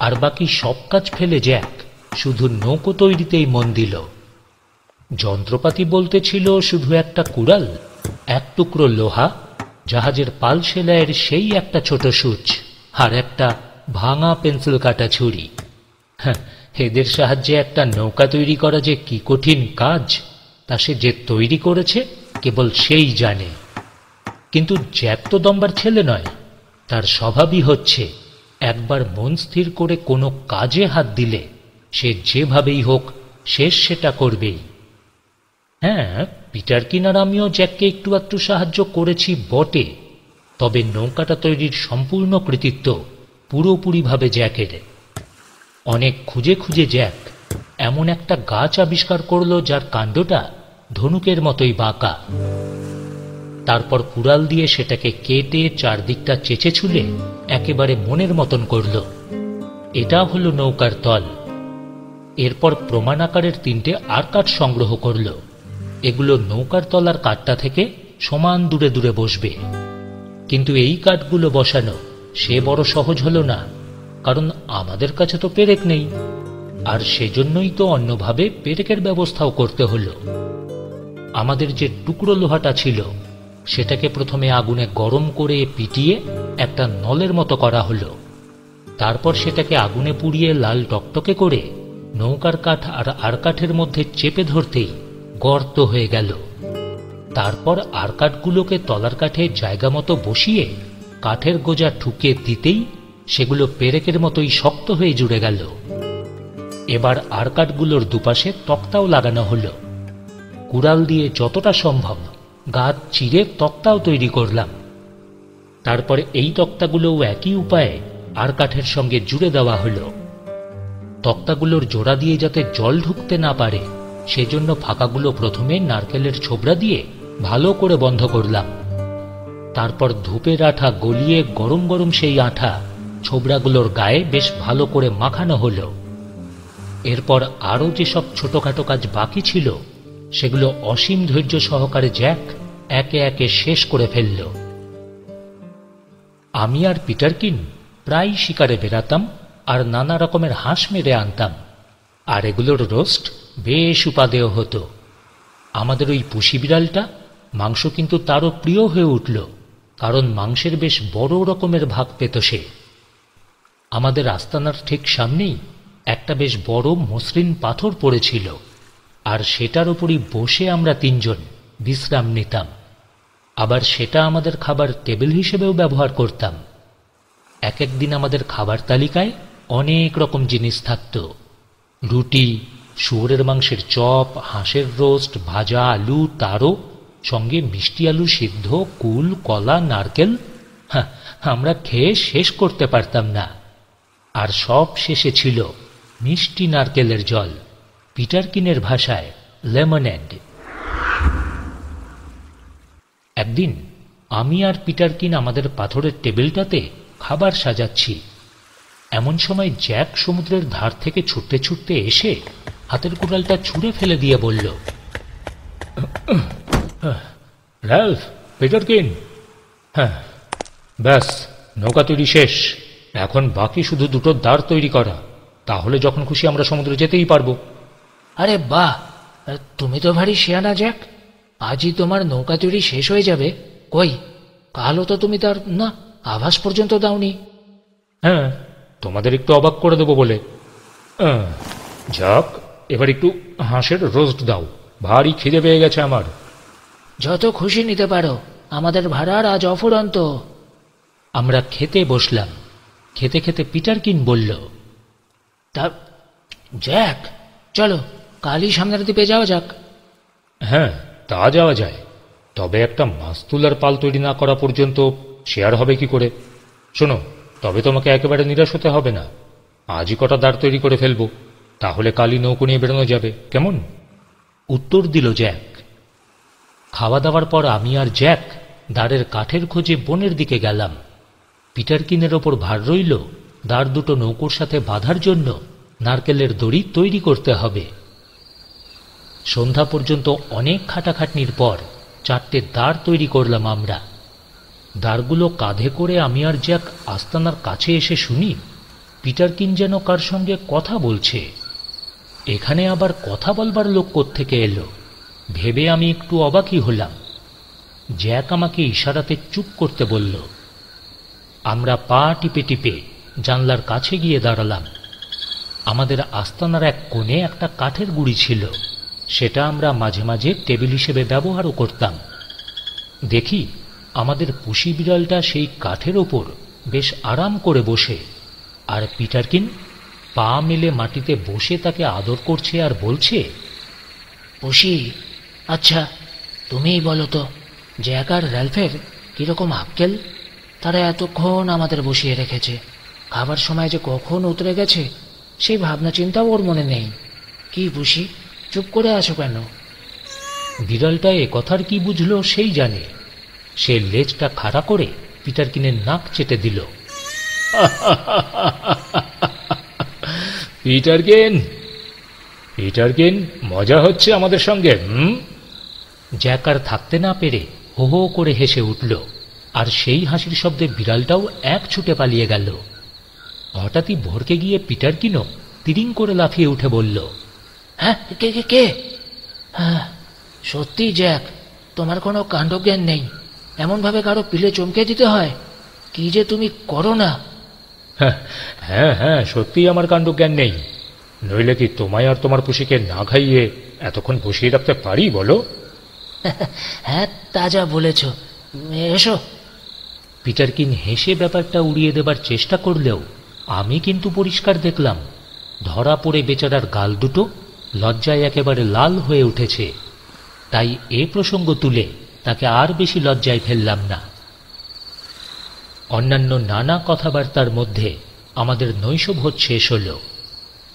আর বাকি সব কাজ ফেলে জ্যাক শুধু নৌকো তৈরিতেই মন দিল। যন্ত্রপাতি বলতে ছিল শুধু একটা কুড়াল, এক টুকরো লোহা, জাহাজের পাল সেলাইয়ের সেই একটা ছোট সূচ, আর একটা ভাঙা পেন্সিল কাটা ছুরি। এদের সাহায্যে একটা নৌকা তৈরি করা যে কি কঠিন কাজ তা সে যে তৈরি করেছে কেবল সেই জানে। কিন্তু জ্যাক তো দম্বার ছেলে নয়, তার স্বভাবই হচ্ছে একবার মন স্থির করে কোনো কাজে হাত দিলে সে যেভাবেই হোক শেষ সেটা করবেই। হ্যাঁ, পিটারকিন আর আমিও জ্যাককে একটু একটু সাহায্য করেছি বটে, তবে নৌকাটা তৈরির সম্পূর্ণ কৃতিত্ব পুরোপুরিভাবে জ্যাকের। অনেক খুঁজে খুঁজে জ্যাক এমন একটা গাছ আবিষ্কার করল যার কাণ্ডটা ধনুকের মতোই বাঁকা। তারপর কুড়াল দিয়ে সেটাকে কেটে চারদিকটা চেঁচে ছুলে একেবারে মনের মতন করল। এটা হলো নৌকার তল। এরপর প্রমাণ আকারের 3টে আরকাঠ সংগ্রহ করল। এগুলো নৌকার তলার কাঠটা থেকে সমান দূরে দূরে বসবে। কিন্তু এই কাঠগুলো বসানো সে বড় সহজ হলো না, কারণ আমাদের কাছে তো পেরেক নেই, আর সেজন্যই তো অন্যভাবে পেরেকের ব্যবস্থাও করতে হলো। আমাদের যে টুকরো লোহাটা ছিল সেটাকে প্রথমে আগুনে গরম করে পিটিয়ে একটা নলের মতো করা হলো। তারপর সেটাকে আগুনে পুড়িয়ে লাল টকটকে করে নৌকার কাঠ আর আরকাঠের মধ্যে চেপে ধরতেই গর্ত হয়ে গেল। তারপর আরকাঠগুলোকে তলার কাঠে জায়গা মতো বসিয়ে কাঠের গোজা ঠুকে দিতেই সেগুলো পেরেকের মতোই শক্ত হয়ে জুড়ে গেল। এবার আরকাঠগুলোর দুপাশে তক্তাও লাগানো হলো। কুড়াল দিয়ে যতটা সম্ভব গাছ চিরে তক্তাও তৈরি করলাম। তারপরে এই তক্তাগুলোও একই উপায়ে আরকাঠের সঙ্গে জুড়ে দেওয়া হলো। তক্তাগুলোর জোড়া দিয়ে যাতে জল ঢুকতে না পারে সেজন্য ফাঁকাগুলো প্রথমে নারকেলের ছোবড়া দিয়ে ভালো করে বন্ধ করলাম। তারপর ধূপের আঠা গলিয়ে গরম গরম সেই আঠা ছোবড়াগুলোর গায়ে বেশ ভালো করে মাখানো হলো। এরপর আরও যেসব ছোটখাটো কাজ বাকি ছিল সেগুলো অসীম ধৈর্য সহকারে জ্যাক একে একে শেষ করে ফেলল। আমি আর পিটারকিন প্রায় শিকারে বেরাতাম আর নানা রকমের হাঁস মেরে আনতাম, আর এগুলোর রোস্ট বেশ উপাদেয় হতো। আমাদের ওই পুষি বিড়ালটা মাংস কিন্তু তারও প্রিয় হয়ে উঠল, কারণ মাংসের বেশ বড় রকমের ভাগ পেত সে। আমাদের আস্তানার ঠিক সামনেই একটা বেশ বড় মসৃণ পাথর পড়েছিল, আর সেটার উপরই বসে আমরা 3 জন বিশ্রাম নিতাম। আবার সেটা আমাদের খাবার টেবিল হিসেবেও ব্যবহার করতাম। এক একদিন আমাদের খাবার তালিকায় অনেক রকম জিনিস থাকত। রুটি, শুয়োরের মাংসের চপ, হাঁসের রোস্ট, ভাজা আলু, তারো, সঙ্গে মিষ্টি আলু সিদ্ধ, কুল, কলা, নারকেল। হ্যাঁ, আমরা খেয়ে শেষ করতে পারতাম না। আর সব শেষে ছিল মিষ্টি নারকেলের জল, পিটারকিনের ভাষায় লেমনেড। একদিন আমি আর পিটারকিন আমাদের পাথরের টেবিলটাতে খাবার সাজাচ্ছি। এমন সময় জ্যাক সমুদ্রের ধার থেকে ছুটতে ছুটতে এসে হাতের কুড়ালটা ছুঁড়ে ফেলে দিয়ে বলল, রাল্ফ, পিটারকিন, হ্যাঁ ব্যাস, নৌকা তৈরি শেষ। এখন বাকি শুধু দুটো দাঁড় তৈরি করা, তাহলে যখন খুশি আমরা সমুদ্রে যেতেই পারবো। আরে বাহ, তুমি তো ভারী শেয়ানা জ্যাক। আজই তোমার নৌকা তৈরি শেষ হয়ে যাবে? কই, কালও তো তুমি তার না আভাস পর্যন্ত দাওনি। হ্যাঁ, তোমাদের একটু অবাক করে দেবো বলে। যাক, এবার একটু হাঁসের রোস্ট দাও, ভারী খিদে পেয়ে গেছে আমার। যত খুশি নিতে পারো, আমাদের ভাড়ার আজ অফুরন্ত। আমরা খেতে বসলাম। খেতে খেতে পিটারকিন বলল, তা জ্যাক, চলো কালই সামনের দ্বীপে যাওয়া যাক। হ্যাঁ, তা যাওয়া যায়, তবে একটা মাছ তুলার পাল তৈরি না করা পর্যন্ত শেয়ার হবে কি করে? শোনো, তবে তোমাকে একেবারে নিরাশ হতে হবে না। আজই কটা দাঁড় তৈরি করে ফেলবো, তাহলে কালই নৌকো নিয়ে বেরোনো যাবে, কেমন? উত্তর দিল জ্যাক। খাওয়া দাওয়ার পর আমি আর জ্যাক দাঁড়ের কাঠের খোঁজে বনের দিকে গেলাম। পিটারকিনের ওপর ভার রইল দাঁড় দুটো নৌকোর সাথে বাঁধার জন্য নারকেলের দড়ি তৈরি করতে হবে। সন্ধ্যা পর্যন্ত অনেক খাটাখাটনির পর 4টে দাঁড় তৈরি করলাম আমরা। দাঁড়গুলো কাঁধে করে আমি আর জ্যাক আস্তানার কাছে এসে শুনি পিটারকিন যেন কার সঙ্গে কথা বলছে। এখানে আবার কথা বলবার লোক কোত্থেকে এলো ভেবে আমি একটু অবাকই হলাম। জ্যাক আমাকে ইশারাতে চুপ করতে বলল। আমরা পা টিপে টিপে জানলার কাছে গিয়ে দাঁড়ালাম। আমাদের আস্তানার এক কোণে একটা কাঠের গুঁড়ি ছিল, সেটা আমরা মাঝে মাঝে টেবিল হিসেবে ব্যবহারও করতাম। দেখি আমাদের পুষি বিড়ালটা সেই কাঠের ওপর বেশ আরাম করে বসে, আর পিটারকিন পা মেলে মাটিতে বসে তাকে আদর করছে আর বলছে, পুষি, আচ্ছা তুমিই বলো তো, জ্যাক আর র্যালফের কিরকম আক্কেল? তারা এতক্ষণ আমাদের বসিয়ে রেখেছে, খাবার সময় যে কখন উতরে গেছে সেই ভাবনা চিন্তাও ওর মনে নেই। কি পুষি, চুপ করে আছো কেন? বিড়ালটা এ কথার কি বুঝলো সেই জানে। সে লেজটা খাড়া করে পিটারকিনের নাক চেটে দিল। পিটারকিন, পিটারকিন, মজা হচ্ছে আমাদের সঙ্গে? জ্যাক আর থাকতে না পেরে হো হো করে হেসে উঠল, আর সেই হাসির শব্দে বিড়ালটাও এক ছুটে পালিয়ে গেল। হঠাৎই ভরকে গিয়ে পিটারকিনও তিরিং করে লাফিয়ে উঠে বলল, হ্যাঁ, কে কে কে? হ্যাঁ সত্যি জ্যাক, তোমার কোনো কাণ্ডজ্ঞান নেই। এমনভাবে কারো পিলে চমকে দিতে হয়? কি যে তুমি করো না। হ্যাঁ হ্যাঁ, সত্যিই আমার কাণ্ডজ্ঞান নেই, নইলে কি তোমায় আর তোমার পুষিকে না খাইয়ে এতক্ষণ বসিয়ে রাখতে পারি বলো? হ্যাঁ, তা যা বলেছ। এসো। পিটারকিন হেসে ব্যাপারটা উড়িয়ে দেবার চেষ্টা করলেও আমি কিন্তু পরিষ্কার দেখলাম ধরা পড়ে বেচারার গাল দুটো লজ্জায় একেবারে লাল হয়ে উঠেছে। তাই এ প্রসঙ্গ তুলে তাকে আর বেশি লজ্জায় ফেললাম না। অন্যান্য নানা কথাবার্তার মধ্যে আমাদের নৈশভোজ শেষ হল।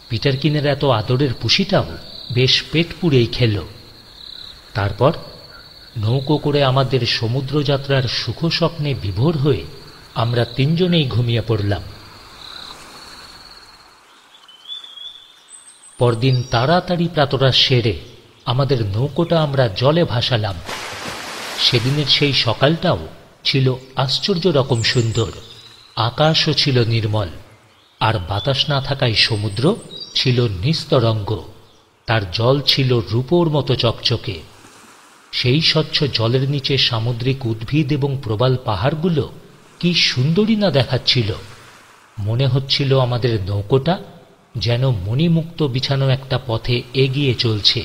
পিটারকিনের এত আদরের পুষিটাও বেশ পেট পুড়েই খেল। তারপর নৌকো করে আমাদের সমুদ্রযাত্রার সুখ স্বপ্নে বিভোর হয়ে আমরা তিনজনেই ঘুমিয়ে পড়লাম। পরদিন তাড়াতাড়ি প্রাতরাশ সেরে আমাদের নৌকোটা আমরা জলে ভাসালাম। সেদিনের সেই সকালটাও ছিল আশ্চর্য রকম সুন্দর। আকাশও ছিল নির্মল, আর বাতাস না থাকায় সমুদ্র ছিল নিস্তরঙ্গ। তার জল ছিল রূপোর মতো চকচকে। সেই স্বচ্ছ জলের নিচে সামুদ্রিক উদ্ভিদ এবং প্রবাল পাহাড়গুলো কি সুন্দরী না দেখাচ্ছিল। মনে হচ্ছিল আমাদের নৌকোটা যেন মণিমুক্ত বিছানো একটা পথে এগিয়ে চলছে।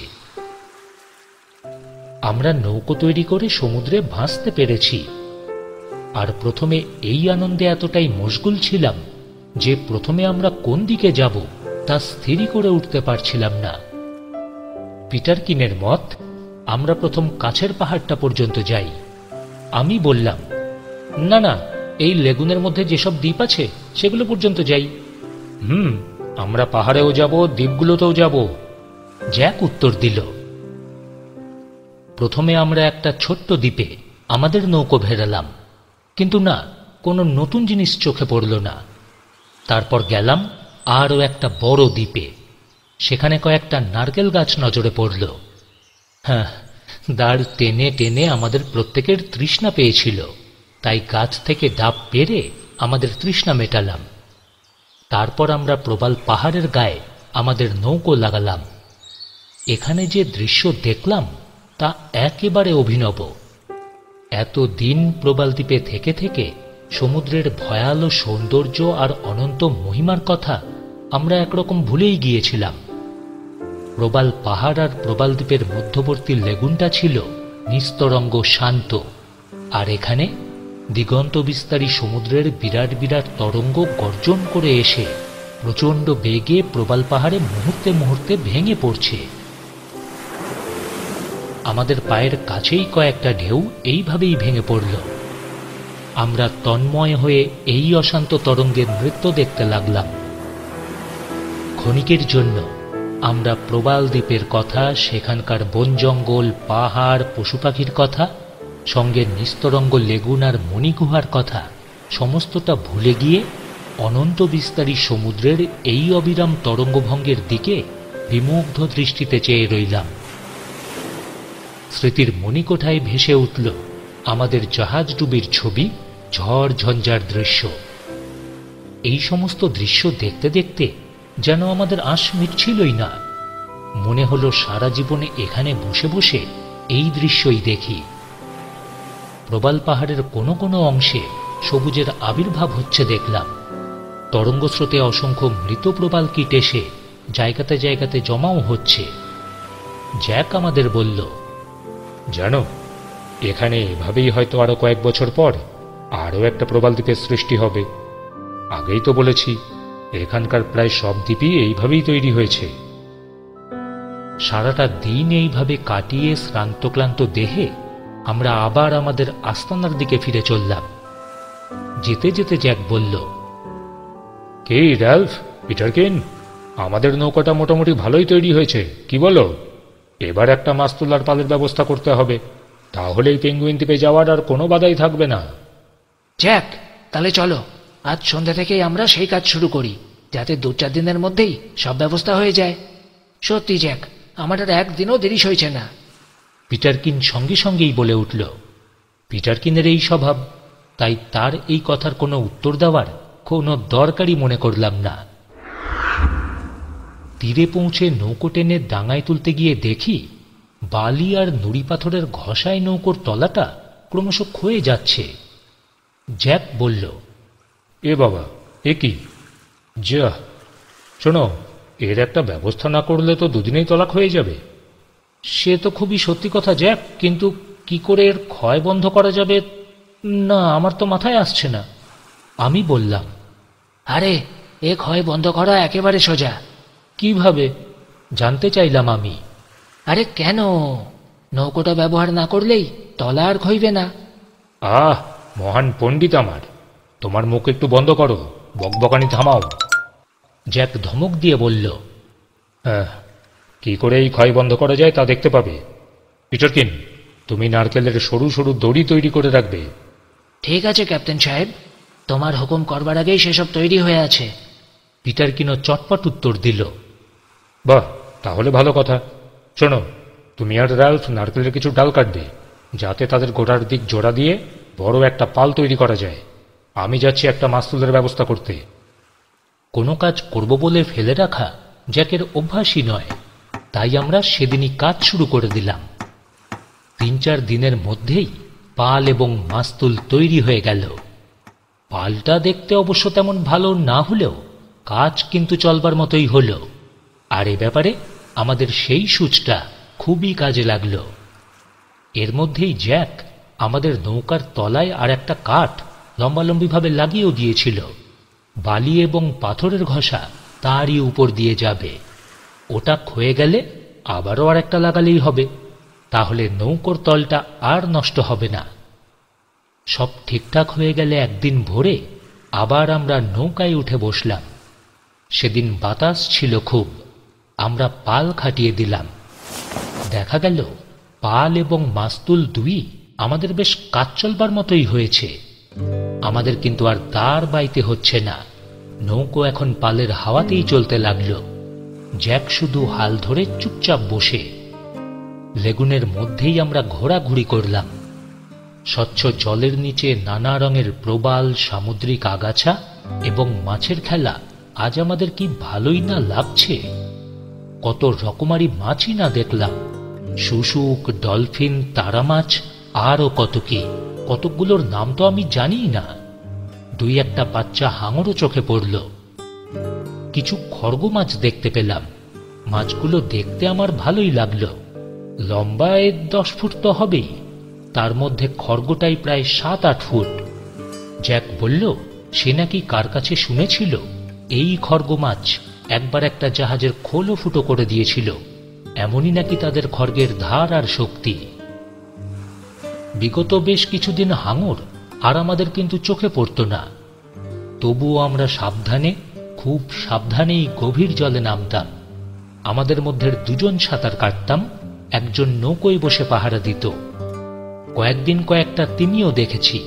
আমরা নৌকো তৈরি করে সমুদ্রে ভাসতে পেরেছি। আর প্রথমে এই আনন্দে এতটাই মশগুল ছিলাম যে প্রথমে আমরা কোন দিকে যাব তা স্থিরই করে উঠতে পারছিলাম না। পিটারকিনের মত, আমরা প্রথম কাছের পাহাড়টা পর্যন্ত যাই। আমি বললাম, না না, এই লেগুনের মধ্যে যেসব দ্বীপ আছে সেগুলো পর্যন্ত যাই। আমরা পাহাড়েও যাব, দ্বীপগুলোতেও যাব, জ্যাক উত্তর দিল। প্রথমে আমরা একটা ছোট্ট দ্বীপে আমাদের নৌকো ভেড়ালাম, কিন্তু না, কোনো নতুন জিনিস চোখে পড়ল না। তারপর গেলাম আরও একটা বড় দ্বীপে, সেখানে কয়েকটা নারকেল গাছ নজরে পড়ল। হ্যাঁ, দাঁড় টেনে টেনে আমাদের প্রত্যেকের তৃষ্ণা পেয়েছিল, তাই গাছ থেকে ডাব পেরে আমাদের তৃষ্ণা মেটালাম। তারপর আমরা প্রবাল পাহাড়ের গায়ে আমাদের নৌকো লাগালাম। এখানে যে দৃশ্য দেখলাম তা একেবারে অভিনব। এতদিন প্রবাল দ্বীপে থেকে থেকে সমুদ্রের ভয়ালো সৌন্দর্য আর অনন্ত মহিমার কথা আমরা একরকম ভুলেই গিয়েছিলাম। প্রবাল পাহাড় আর প্রবাল দ্বীপের মধ্যবর্তী লেগুনটা ছিল নিস্তরঙ্গ শান্ত, আর এখানে দিগন্ত বিস্তারী সমুদ্রের বিরাট বিরাট তরঙ্গ গর্জন করে এসে প্রচণ্ড বেগে প্রবাল পাহাড়ে মুহূর্তে মুহূর্তে ভেঙে পড়ছে। আমাদের পায়ের কাছেই কয়েকটা ঢেউ এইভাবেই ভেঙে পড়ল। আমরা তন্ময় হয়ে এই অশান্ত তরঙ্গের নৃত্য দেখতে লাগলাম। ক্ষণিকের জন্য আমরা প্রবাল দ্বীপের কথা, সেখানকার বন জঙ্গল, পাহাড়, পশু পাখির কথা, সঙ্গে নিস্তরঙ্গ লেগুন আর মণিগুহার কথা সমস্তটা ভুলে গিয়ে অনন্ত বিস্তারী সমুদ্রের এই অবিরাম তরঙ্গভঙ্গের দিকে বিমুগ্ধ দৃষ্টিতে চেয়ে রইলাম। স্মৃতির মণিকোঠায় ভেসে উঠল আমাদের জাহাজ ডুবির ছবি, ঝড় ঝঞ্ঝার দৃশ্য। এই সমস্ত দৃশ্য দেখতে দেখতে যেন আমাদের আঁশ মিটছিলই না। মনে হলো সারা জীবনে এখানে বসে বসে এই দৃশ্যই দেখি। প্রবাল পাহাড়ের কোনো কোনো অংশে সবুজের আবির্ভাব হচ্ছে দেখলাম। তরঙ্গস্রোতে অসংখ্য মৃত প্রবাল কীট এসে জায়গাতে জায়গাতে জমাও হচ্ছে। জ্যাক আমাদের বলল, জানো, এখানে এভাবেই হয়তো আরো কয়েক বছর পর আরও একটা প্রবাল দ্বীপের সৃষ্টি হবে। আগেই তো বলেছি, এখানকার প্রায় সব দ্বীপই এইভাবেই তৈরি হয়েছে। সারাটা দিন এইভাবে কাটিয়ে শ্রান্ত ক্লান্ত দেহে আমরা আবার আমাদের আস্তানার দিকে ফিরে চললাম। যেতে যেতে জ্যাক বলল, কে র্যালফ, পিটারকিন, আমাদের নৌকাটা মোটামুটি ভালোই তৈরি হয়েছে, কি বলো? এবার একটা মাছ তোলার পালের ব্যবস্থা করতে হবে, তাহলেই পেঙ্গুইন দ্বীপে যাওয়ার আর কোনো বাধাই থাকবে না। জ্যাক, তাহলে চলো, আজ সন্ধ্যা থেকেই আমরা সেই কাজ শুরু করি, যাতে 2-4 দিনের মধ্যেই সব ব্যবস্থা হয়ে যায়। সত্যি জ্যাক, আমার আর একদিনও দেরি হয়েছে না। পিটারকিন সঙ্গে সঙ্গেই বলে উঠল। পিটারকিনের এই স্বভাব, তাই তার এই কথার কোনো উত্তর দেওয়ার কোনো দরকারই মনে করলাম না। তীরে পৌঁছে নৌকো টেনে ডাঙায় তুলতে গিয়ে দেখি বালি আর নুড়ি পাথরের ঘষায় নৌকোর তলাটা ক্রমশ ক্ষয়ে যাচ্ছে। জ্যাক বলল, এ বাবা, এ কি? যা, শোনো, এর একটা ব্যবস্থা না করলে তো দুদিনেই তলা হয়ে যাবে। সে তো খুবই সত্যি কথা জ্যাক, কিন্তু কি করে এর ক্ষয় বন্ধ করা যাবে না আমার তো মাথায় আসছে না। আমি বললাম, আরে, এ ক্ষয় বন্ধ করা একেবারে সোজা। কিভাবে জানতে চাইলাম আমি। আরে কেন, নৌকোটা ব্যবহার না করলেই তলা আর ক্ষইবে না। আহ, মহান পণ্ডিত আমার, তোমার মুখ একটু বন্ধ করো, বকবকানি থামাও। জ্যাক ধমক দিয়ে বলল, হ্যাঁ, কি করে এই ক্ষয় বন্ধ করা যায় তা দেখতে পাবে। পিটারকিন, তুমি নারকেলের সরু সরু দড়ি তৈরি করে রাখবে। ঠিক আছে ক্যাপ্টেন সাহেব, তোমার হুকুম করবার আগেই সেসব তৈরি হয়ে আছে। পিটারকিনও চটপট উত্তর দিল। বাহ, তাহলে ভালো কথা। শোনো, তুমি আর র্যালফ নারকেলের কিছু ডাল কাটবে, যাতে তাদের গোড়ার দিক জোড়া দিয়ে বড় একটা পাল তৈরি করা যায়। আমি যাচ্ছি একটা মাছ তোলার ব্যবস্থা করতে। কোনো কাজ করব বলে ফেলে রাখা জ্যাকের অভ্যাসই নয়, তাই আমরা সেদিনই কাজ শুরু করে দিলাম। 3-4 দিনের মধ্যেই পাল এবং মাস্তুল তৈরি হয়ে গেল। পালটা দেখতে অবশ্য তেমন ভালো না হলেও কাজ কিন্তু চলবার মতোই হল। আর এ ব্যাপারে আমাদের সেই সূচটা খুবই কাজে লাগল। এর মধ্যেই জ্যাক আমাদের নৌকার তলায় আর একটা কাঠ লম্বালম্বিভাবে লাগিয়েও দিয়েছিল। বালি এবং পাথরের ঘষা তারই উপর দিয়ে যাবে। ওটা ক্ষয়ে গেলে আবারও আর একটা লাগালেই হবে, তাহলে নৌকোর তলটা আর নষ্ট হবে না। সব ঠিকঠাক হয়ে গেলে একদিন ভোরে আবার আমরা নৌকায় উঠে বসলাম। সেদিন বাতাস ছিল খুব। আমরা পাল খাটিয়ে দিলাম। দেখা গেল পাল এবং মাস্তুল দুই আমাদের বেশ কাজ চলবার মতোই হয়েছে। আমাদের কিন্তু আর দাঁড় বাইতে হচ্ছে না। নৌকো এখন পালের হাওয়াতেই চলতে লাগল। জ্যাক শুধু হাল ধরে চুপচাপ বসে। লেগুনের মধ্যেই আমরা ঘোরাঘুরি করলাম। স্বচ্ছ জলের নিচে নানা রঙের প্রবাল, সামুদ্রিক আগাছা এবং মাছের খেলা আজ আমাদের কি ভালোই না লাগছে। কত রকমারি মাছই না দেখলাম, শুশুক, ডলফিন, তারা মাছ, আরও কত কি। কতকগুলোর নাম তো আমি জানিই না। দুই একটা বাচ্চা হাঙরও চোখে পড়ল। কিছু খর্গ মাছ দেখতে পেলাম। মাছগুলো দেখতে আমার ভালোই লাগলো। লম্বায় 10 ফুট তো হবেই, তার মধ্যে খর্গটাই প্রায় 7-8 ফুট। জ্যাক বলল সে নাকি কার কাছে শুনেছিল এই খর্গ মাছ একবার একটা জাহাজের খোলও ফুটো করে দিয়েছিল। এমনই নাকি তাদের খড়গের ধার আর শক্তি। বিগত বেশ কিছুদিন হাঙর আর আমাদের কিন্তু চোখে পড়ত না। তবুও আমরা সাবধানে, খুব সাবধানেই গভীর জলে নামতাম। আমাদের মধ্যে 2জন সাঁতার কাটতাম, একজন নৌকোয় বসে পাহারা দিত। কয়েকদিন কয়েকটা তিমিও দেখেছি,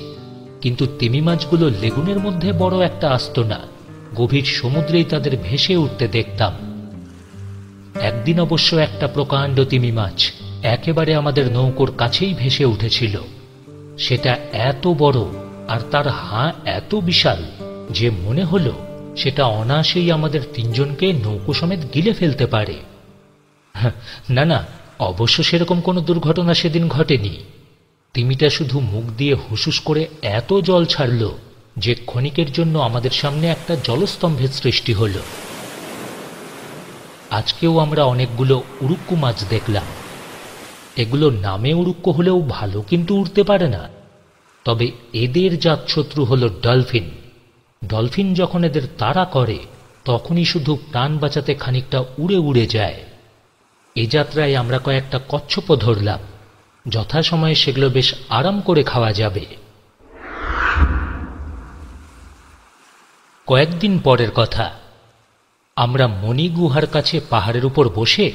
কিন্তু তিমি মাছগুলো লেগুনের মধ্যে বড় একটা আসত না। গভীর সমুদ্রেই তাদের ভেসে উঠতে দেখতাম। একদিন অবশ্য একটা প্রকাণ্ড তিমি মাছ একেবারে আমাদের নৌকোর কাছেই ভেসে উঠেছিল। সেটা এত বড় আর তার হাঁ এত বিশাল যে মনে হলো সেটা অনায়াসেই আমাদের 3জনকে নৌকো সমেত গিলে ফেলতে পারে। না না, অবশ্য সেরকম কোনো দুর্ঘটনা সেদিন ঘটেনি। তিমিটা শুধু মুখ দিয়ে হুসুস করে এত জল ছাড়ল যে ক্ষণিকের জন্য আমাদের সামনে একটা জলস্তম্ভের সৃষ্টি হল। আজকেও আমরা অনেকগুলো উড়ুক্কু মাছ দেখলাম। এগুলো নামে উড়ুক্কু হলেও ভালো কিন্তু উড়তে পারে না। তবে এদের জাতশত্রু হল ডলফিন। ডলফিন যখন এদের তাড়া করে তখনই শুধু প্রাণ বাঁচাতে খানিকটা উড়ে উড়ে যায়। এ যাত্রায় আমরা কয়েকটা কচ্ছপও ধরলাম। যথাসময়ে সেগুলো বেশ আরাম করে খাওয়া যাবে। কয়েকদিন পরের কথা, আমরা মণি গুহার কাছে পাহাড়ের উপর বসে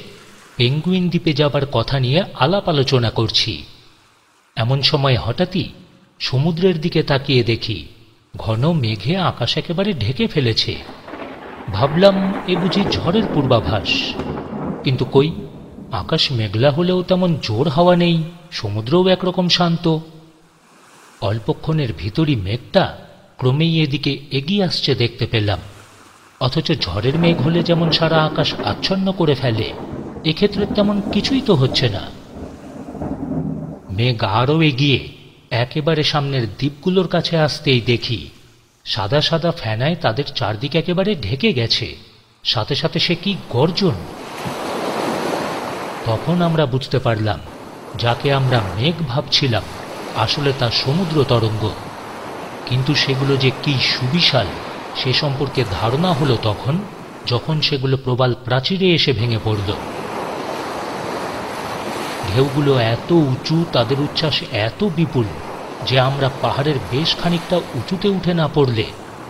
পেঙ্গুইন দ্বীপে যাবার কথা নিয়ে আলাপ আলোচনা করছি। এমন সময় হঠাৎই সমুদ্রের দিকে তাকিয়ে দেখি ঘন মেঘে আকাশ একেবারে ঢেকে ফেলেছে। ভাবলাম এ বুঝি ঝড়ের পূর্বাভাস। কিন্তু কই, আকাশ মেঘলা হলেও তেমন জোর হাওয়া নেই, সমুদ্রও একরকম শান্ত। অল্পক্ষণের ভিতরই মেঘটা ক্রমেই এদিকে এগিয়ে আসছে দেখতে পেলাম। অথচ ঝড়ের মেঘ হলে যেমন সারা আকাশ আচ্ছন্ন করে ফেলে, এক্ষেত্রে তেমন কিছুই তো হচ্ছে না। মেঘ আরও এগিয়ে একেবারে সামনের দ্বীপগুলোর কাছে আসতেই দেখি সাদা সাদা ফেনায় তাদের চারদিকে একেবারে ঢেকে গেছে। সাথে সাথে সে কি গর্জন! তখন আমরা বুঝতে পারলাম যাকে আমরা মেঘ ভাবছিলাম আসলে তা সমুদ্র তরঙ্গ। কিন্তু সেগুলো যে কি সুবিশাল সে সম্পর্কে ধারণা হলো তখন, যখন সেগুলো প্রবাল প্রাচীরে এসে ভেঙে পড়ল। ঢেউগুলো এত উঁচু, তাদের উচ্ছ্বাস এত বিপুল যে আমরা পাহাড়ের বেশ খানিকটা উঁচুতে উঠে না পড়লে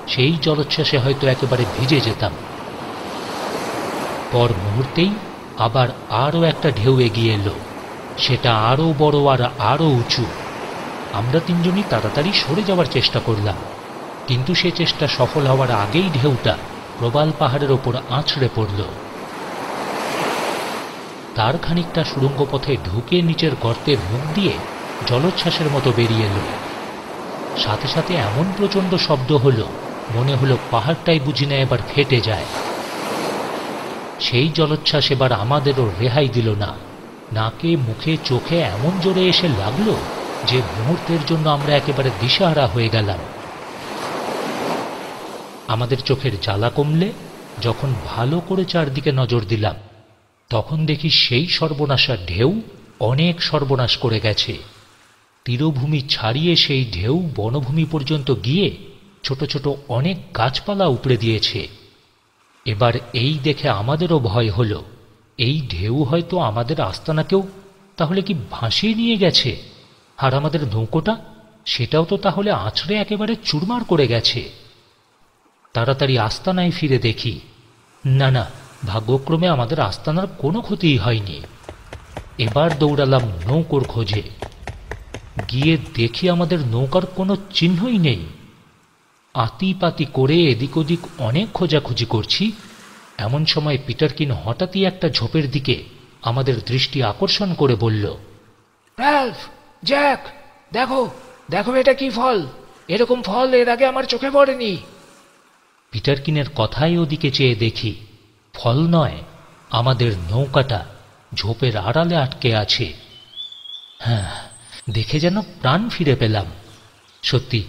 সেই জলোচ্ছ্বাসে হয়তো একেবারে ভিজে যেতাম। পর মুহূর্তেই আবার আরও একটা ঢেউ এগিয়ে এলো। সেটা আরও বড় আর আরও উঁচু। আমরা 3জনই তাড়াতাড়ি সরে যাওয়ার চেষ্টা করলাম, কিন্তু সে চেষ্টা সফল হওয়ার আগেই ঢেউটা প্রবাল পাহাড়ের ওপর আছড়ে পড়ল। তার খানিকটা সুড়ঙ্গ পথে ঢুকে নিচের গর্তের মুখ দিয়ে জলোচ্ছ্বাসের মতো বেরিয়ে এলো। সাথে সাথে এমন প্রচণ্ড শব্দ হলো, মনে হলো পাহাড়টাই বুঝি না এবার ফেটে যায়। সেই জলোচ্ছ্বাস এবার আমাদেরও রেহাই দিল না। নাকে, মুখে, চোখে এমন জোরে এসে লাগলো যে মুহূর্তের জন্য আমরা একেবারে দিশাহারা হয়ে গেলাম। আমাদের চোখের জ্বালা কমলে যখন ভালো করে চারদিকে নজর দিলাম, তখন দেখি সেই সর্বনাশা ঢেউ অনেক সর্বনাশ করে গেছে। তীরভূমি ছাড়িয়ে সেই ঢেউ বনভূমি পর্যন্ত গিয়ে ছোট ছোট অনেক গাছপালা উপড়ে দিয়েছে। এবার এই দেখে আমাদেরও ভয় হল, এই ঢেউ হয়তো আমাদের আস্তানাকেও তাহলে কি ভাসিয়ে নিয়ে গেছে, আর আমাদের নৌকোটা সেটাও তো তাহলে আছড়ে একেবারে চুরমার করে গেছে। তাড়াতাড়ি আস্তানায় ফিরে দেখি, না না, ভাগ্যক্রমে আমাদের আস্তানার কোনো ক্ষতিই হয়নি। এবার দৌড়ালাম নৌকোর খোঁজে। গিয়ে দেখি আমাদের নৌকার কোনো চিহ্নই নেই। আতিপাতি করে এদিক ওদিক অনেক খোঁজাখুঁজি করছি, এমন সময় পিটারকিন হঠাৎই একটা ঝোপের দিকে আমাদের দৃষ্টি আকর্ষণ করে বলল, রাল্ফ, জ্যাক, দেখো দেখো, এটা কি ফল! এরকম ফল এর আগে আমার চোখে পড়েনি। পিটারকিনের কথায় ওদিকে চেয়ে দেখি, ফল নয়, আমাদের নৌকাটা ঝোপের আড়ালে আটকে আছে। হ্যাঁ, দেখে যেন প্রাণ ফিরে পেলাম। সত্যি,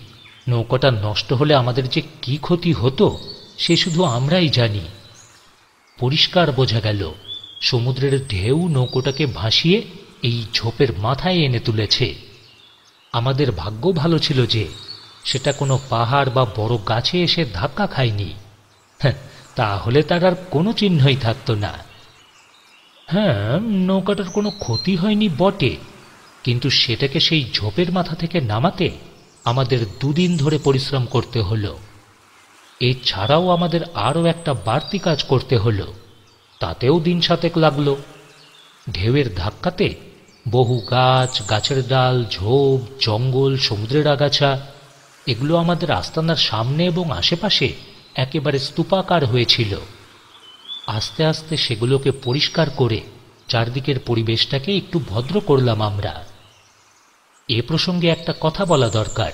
নৌকাটা নষ্ট হলে আমাদের যে কি ক্ষতি হতো সে শুধু আমরাই জানি। পরিষ্কার বোঝা গেল সমুদ্রের ঢেউ নৌকোটাকে ভাসিয়ে এই ঝোপের মাথায় এনে তুলেছে। আমাদের ভাগ্য ভালো ছিল যে সেটা কোনো পাহাড় বা বড় গাছে এসে ধাক্কা খায়নি, তাহলে তার আর কোনো চিহ্নই থাকত না। হ্যাঁ, নৌকাটার কোনো ক্ষতি হয়নি বটে, কিন্তু সেটাকে সেই ঝোপের মাথা থেকে নামাতে আমাদের 2 দিন ধরে পরিশ্রম করতে হলো। এছাড়াও আমাদের আরও একটা বাড়তি কাজ করতে হলো, তাতেও দিন 7 লাগলো। ঢেউয়ের ধাক্কাতে বহু গাছ, গাছের ডাল, ঝোপ, জঙ্গল, সমুদ্রের আগাছা এগুলো আমাদের আস্তানার সামনে এবং আশেপাশে একেবারে স্তূপাকার হয়েছিল। আস্তে আস্তে সেগুলোকে পরিষ্কার করে চারদিকের পরিবেশটাকে একটু ভদ্র করলাম আমরা। এ প্রসঙ্গে একটা কথা বলা দরকার,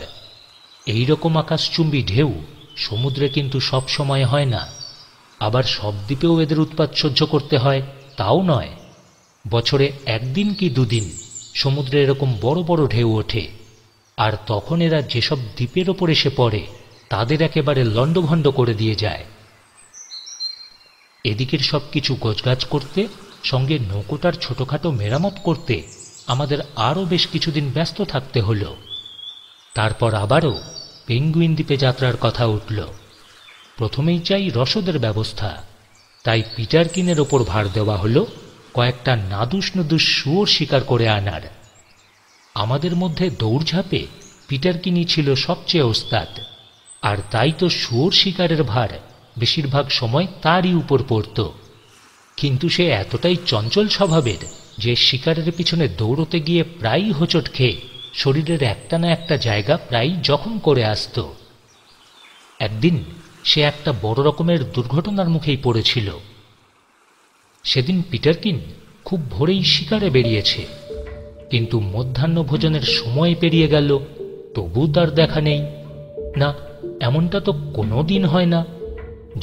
এই রকম আকাশচুম্বী ঢেউ সমুদ্রে কিন্তু সব সময় হয় না, আবার সব দ্বীপেও এদের উৎপাত সহ্য করতে হয় তাও নয়। বছরে 1 দিন কি 2 দিন সমুদ্রে এরকম বড় বড় ঢেউ ওঠে, আর তখন এরা যেসব দ্বীপের ওপর এসে পড়ে তাদের একেবারে লণ্ডভণ্ড করে দিয়ে যায়। এদিকের সব কিছু গোছগাছ করতে, সঙ্গে নৌকোটার ছোটখাটো মেরামত করতে আমাদের আরও বেশ কিছুদিন ব্যস্ত থাকতে হলো। তারপর আবারও পেঙ্গুইন দ্বীপে যাত্রার কথা উঠল। প্রথমেই চাই রসদের ব্যবস্থা, তাই পিটারকিনের ওপর ভার দেওয়া হলো কয়েকটা নাদুস নুদুস শুয়োর শিকার করে আনার। আমাদের মধ্যে দৌড়ঝাঁপে পিটারকিনই ছিল সবচেয়ে ওস্তাদ, আর তাই তো শুয়োর শিকারের ভার বেশিরভাগ সময় তারই উপর পড়ত। কিন্তু সে এতটাই চঞ্চল স্বভাবের যে শিকারের পিছনে দৌড়তে গিয়ে প্রায়ই হোঁচট খেয়ে শরীরের একটা না একটা জায়গা প্রায়ই জখম করে আসত। একদিন সে একটা বড় রকমের দুর্ঘটনার মুখেই পড়েছিল। সেদিন পিটারকিন খুব ভোরেই শিকারে বেরিয়েছে, কিন্তু মধ্যাহ্ন ভোজনের সময় পেরিয়ে গেল, তবু তার দেখা নেই। না, এমনটা তো কোনো দিন হয় না।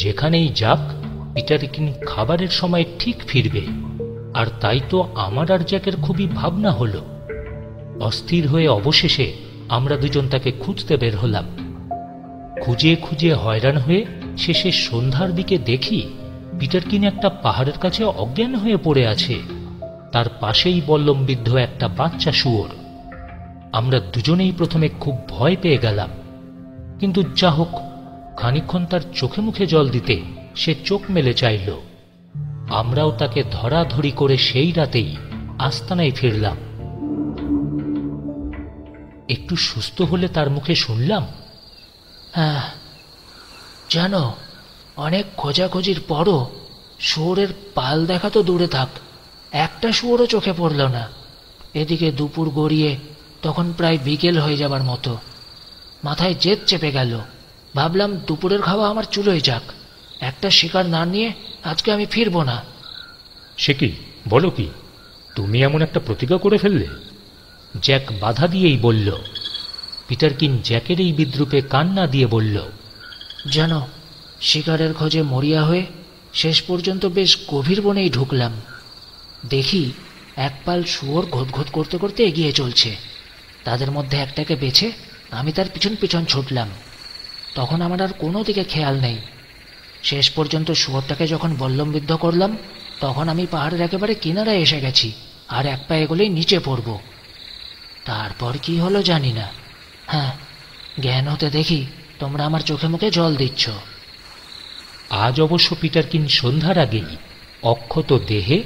যেখানেই যাক পিটারকিন খাবারের সময় ঠিক ফিরবে, আর তাই তো আমার আর জ্যাকের খুবই ভাবনা হলো। অস্থির হয়ে অবশেষে আমরা দুজন তাকে খুঁজতে বের হলাম। খুঁজে খুঁজে হয়রান হয়ে শেষে সন্ধ্যার দিকে দেখি পিটারকিন একটা পাহাড়ের কাছে অজ্ঞান হয়ে পড়ে আছে, তার পাশেই বল্লমবিদ্ধ একটা বাচ্চা শুয়োর। আমরা দুজনেই প্রথমে খুব ভয় পেয়ে গেলাম, কিন্তু যা হোক, খানিকক্ষণ তার চোখে মুখে জল দিতে সে চোখ মেলে চাইল। আমরাও তাকে ধরাধরি করে সেই রাতেই আস্তানায় ফিরলাম। একটু সুস্থ হলে তার মুখে শুনলাম, জানো, অনেক খোঁজাখুঁজির পরও শুয়োরের পাল দেখা তো দূরে থাক, একটা শুয়োরও চোখে পড়ল না। এদিকে দুপুর গড়িয়ে তখন প্রায় বিকেল হয়ে যাবার মতো। মাথায় জেদ চেপে গেল, ভাবলাম দুপুরের খাওয়া আমার চুলোয় যাক, একটা শিকার না নিয়ে আজকে আমি ফিরব না। সে কি বলো, কি তুমি এমন একটা প্রতিজ্ঞা করে ফেললে? জ্যাক বাধা দিয়েই বলল। পিটারকিন জ্যাকের এই বিদ্রূপে কান্না দিয়ে বলল, জানো, শিকারের খোঁজে মরিয়া হয়ে শেষ পর্যন্ত বেশ গভীর বনেই ঢুকলাম। দেখি এক পাল শুয়োর ঘোঁত করতে করতে এগিয়ে চলছে। তাদের মধ্যে একটাকে বেছে আমি তার পিছন পিছন ছুটলাম। তখন আমার আর কোনো দিকে খেয়াল নেই। শেষ পর্যন্ত শুয়োরটাকে যখন বল্লমবিদ্ধ করলাম, তখন আমি পাহাড়ের একেবারে কিনারায় এসে গেছি, আর এক পা এগোলেই নিচে পড়ব। তারপর কি হলো জানি না। হ্যাঁ, জ্ঞান হতে দেখি তোমরা আমার চোখে মুখে জল দিচ্ছ। আজ অবশ্য পিটারকিন সন্ধ্যার আগেই অক্ষত দেহে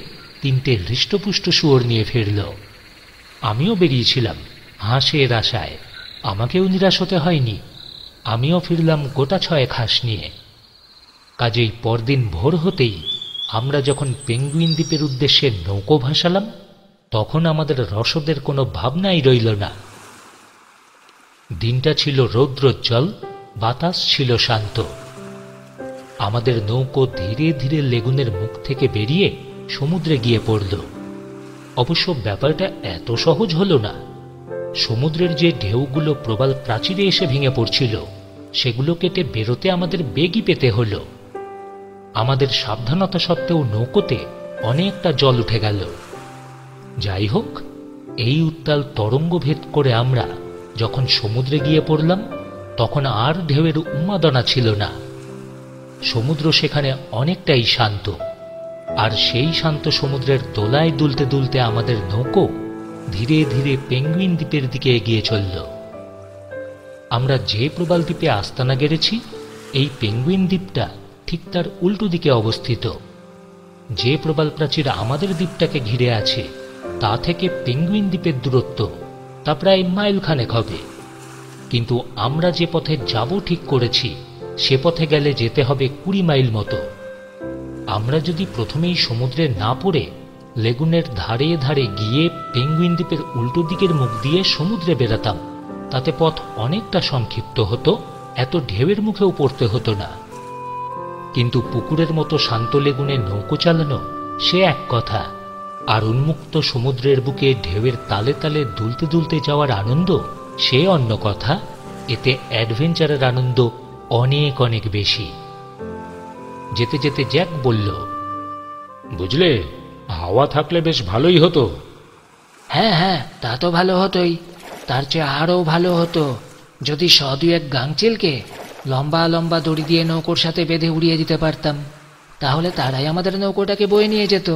3টে হৃষ্টপুষ্ট শুয়োর নিয়ে ফিরল। আমিও বেরিয়েছিলাম হাঁসের আশায়, আমাকেও নিরাশ হতে হয়নি। আমিও ফিরলাম গোটা 6 হাঁস নিয়ে। কাজেই পরদিন ভোর হতেই আমরা যখন পেঙ্গুইন দ্বীপের উদ্দেশ্যে নৌকো ভাসালাম, তখন আমাদের রসদের কোনো ভাবনাই রইল না। দিনটা ছিল রৌদ্রোজ্জ্বল, বাতাস ছিল শান্ত। আমাদের নৌকো ধীরে ধীরে লেগুনের মুখ থেকে বেরিয়ে সমুদ্রে গিয়ে পড়ল। অবশ্য ব্যাপারটা এত সহজ হল না। সমুদ্রের যে ঢেউগুলো প্রবাল প্রাচীরে এসে ভেঙে পড়ছিল, সেগুলো কেটে বেরোতে আমাদের বেগই পেতে হল। আমাদের সাবধানতা সত্ত্বেও নৌকোতে অনেকটা জল উঠে গেল। যাই হোক, এই উত্তাল তরঙ্গ ভেদ করে আমরা যখন সমুদ্রে গিয়ে পড়লাম, তখন আর ঢেউয়ের উন্মাদনা ছিল না। সমুদ্র সেখানে অনেকটাই শান্ত, আর সেই শান্ত সমুদ্রের দোলায় দুলতে দুলতে আমাদের নৌকো ধীরে ধীরে পেঙ্গুইন দ্বীপের দিকে এগিয়ে চলল। আমরা যে প্রবাল দ্বীপে আস্তানা গেড়েছি, এই পেঙ্গুইন দ্বীপটা ঠিক তার উল্টো দিকে অবস্থিত। যে প্রবাল প্রাচীর আমাদের দ্বীপটাকে ঘিরে আছে, তা থেকে পেঙ্গুইন দ্বীপের দূরত্ব তা প্রায় মাইলখানেক হবে। কিন্তু আমরা যে পথে যাব ঠিক করেছি, সে পথে গেলে যেতে হবে 20 মাইল মতো। আমরা যদি প্রথমেই সমুদ্রে না পড়ে লেগুনের ধারে ধারে গিয়ে পেঙ্গুইন দ্বীপের উল্টো দিকের মুখ দিয়ে সমুদ্রে বেরাতাম, তাতে পথ অনেকটা সংক্ষিপ্ত হতো, এত ঢেউয়ের মুখেও পড়তে হতো না। কিন্তু পুকুরের মতো শান্ত লেগুনে নৌকো চালানো সে এক কথা, আর উন্মুক্ত সমুদ্রের বুকে ঢেউয়ের তালে তালে দুলতে দুলতে যাওয়ার আনন্দ সে অন্য কথা। এতে অ্যাডভেঞ্চারের আনন্দ অনেক অনেক বেশি। যেতে যেতে জ্যাক বলল, বুঝলে, হাওয়া থাকলে বেশ ভালোই হতো। হ্যাঁ হ্যাঁ, তা তো ভালো হতোই। তার চেয়ে আরও ভালো হতো যদি 100-2 গাংচিলকে লম্বা লম্বা দড়ি দিয়ে নৌকোর সাথে বেঁধে উড়িয়ে দিতে পারতাম। তাহলে তারাই আমাদের নৌকোটাকে বয়ে নিয়ে যেত।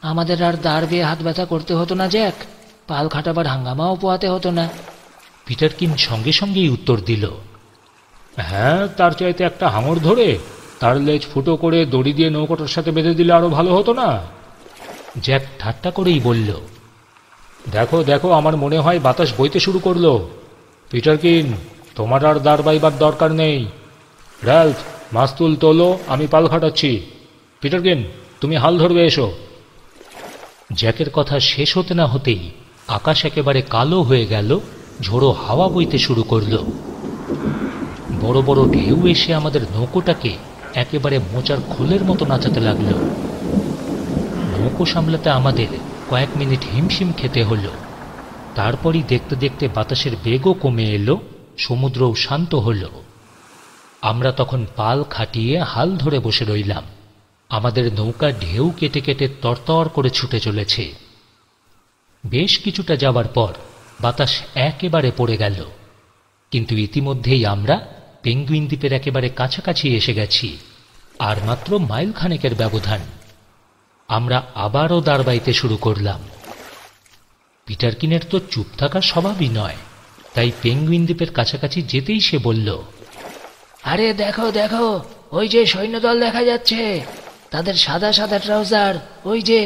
আমাদের আর দাঁড় বেয়ে হাত ব্যথা করতে হতো না জ্যাক, পাল খাটাবার হাঙ্গামাও পোয়াতে হতো না। পিটারকিন সঙ্গে সঙ্গেই উত্তর দিল, হ্যাঁ, তার চাইতে একটা হাঙর ধরে তার লেজ ফুটো করে দড়ি দিয়ে নৌকোটার সাথে বেঁধে দিলে আরো ভালো হতো না? জ্যাক ঠাট্টা করেই বলল, দেখো দেখো, আমার মনে হয় বাতাস বইতে শুরু করলো। পিটারকিন, তোমার আর দাঁড় বাইবার দরকার নেই। র্যালফ, মাস্তুল তোলো, আমি পাল খাটাচ্ছি। পিটারকিন, তুমি হাল ধরবে, এসো। জ্যাকের কথা শেষ হতে না হতেই আকাশ একেবারে কালো হয়ে গেল, ঝোড়ো হাওয়া বইতে শুরু করল। বড় বড় ঢেউ এসে আমাদের নৌকোটাকে একেবারে মোচার খোলের মতো নাচাতে লাগলো। নৌকো সামলাতে আমাদের কয়েক মিনিট হিমশিম খেতে হলো। তারপরই দেখতে দেখতে বাতাসের বেগও কমে এলো, সমুদ্রও শান্ত হল। আমরা তখন পাল খাটিয়ে হাল ধরে বসে রইলাম। আমাদের নৌকা ঢেউ কেটে কেটে তরতর করে ছুটে চলেছে। বেশ কিছুটা যাবার পর বাতাস একেবারে পড়ে গেল, কিন্তু ইতিমধ্যেই আমরা পেঙ্গুইন দ্বীপের একেবারে কাছাকাছি এসে গেছি। আর মাত্র মাইল খানেকের ব্যবধান। আমরা আবারও দাঁড় বাইতে শুরু করলাম। পিটারকিনের তো চুপ থাকার স্বভাবই নয়, তাই পেঙ্গুইন দ্বীপের কাছাকাছি যেতেই সে বলল, আরে দেখো দেখো, ওই যে সৈন্যদল দেখা যাচ্ছে, তাদের সাদা সাদা ট্রাউজার, ওই যে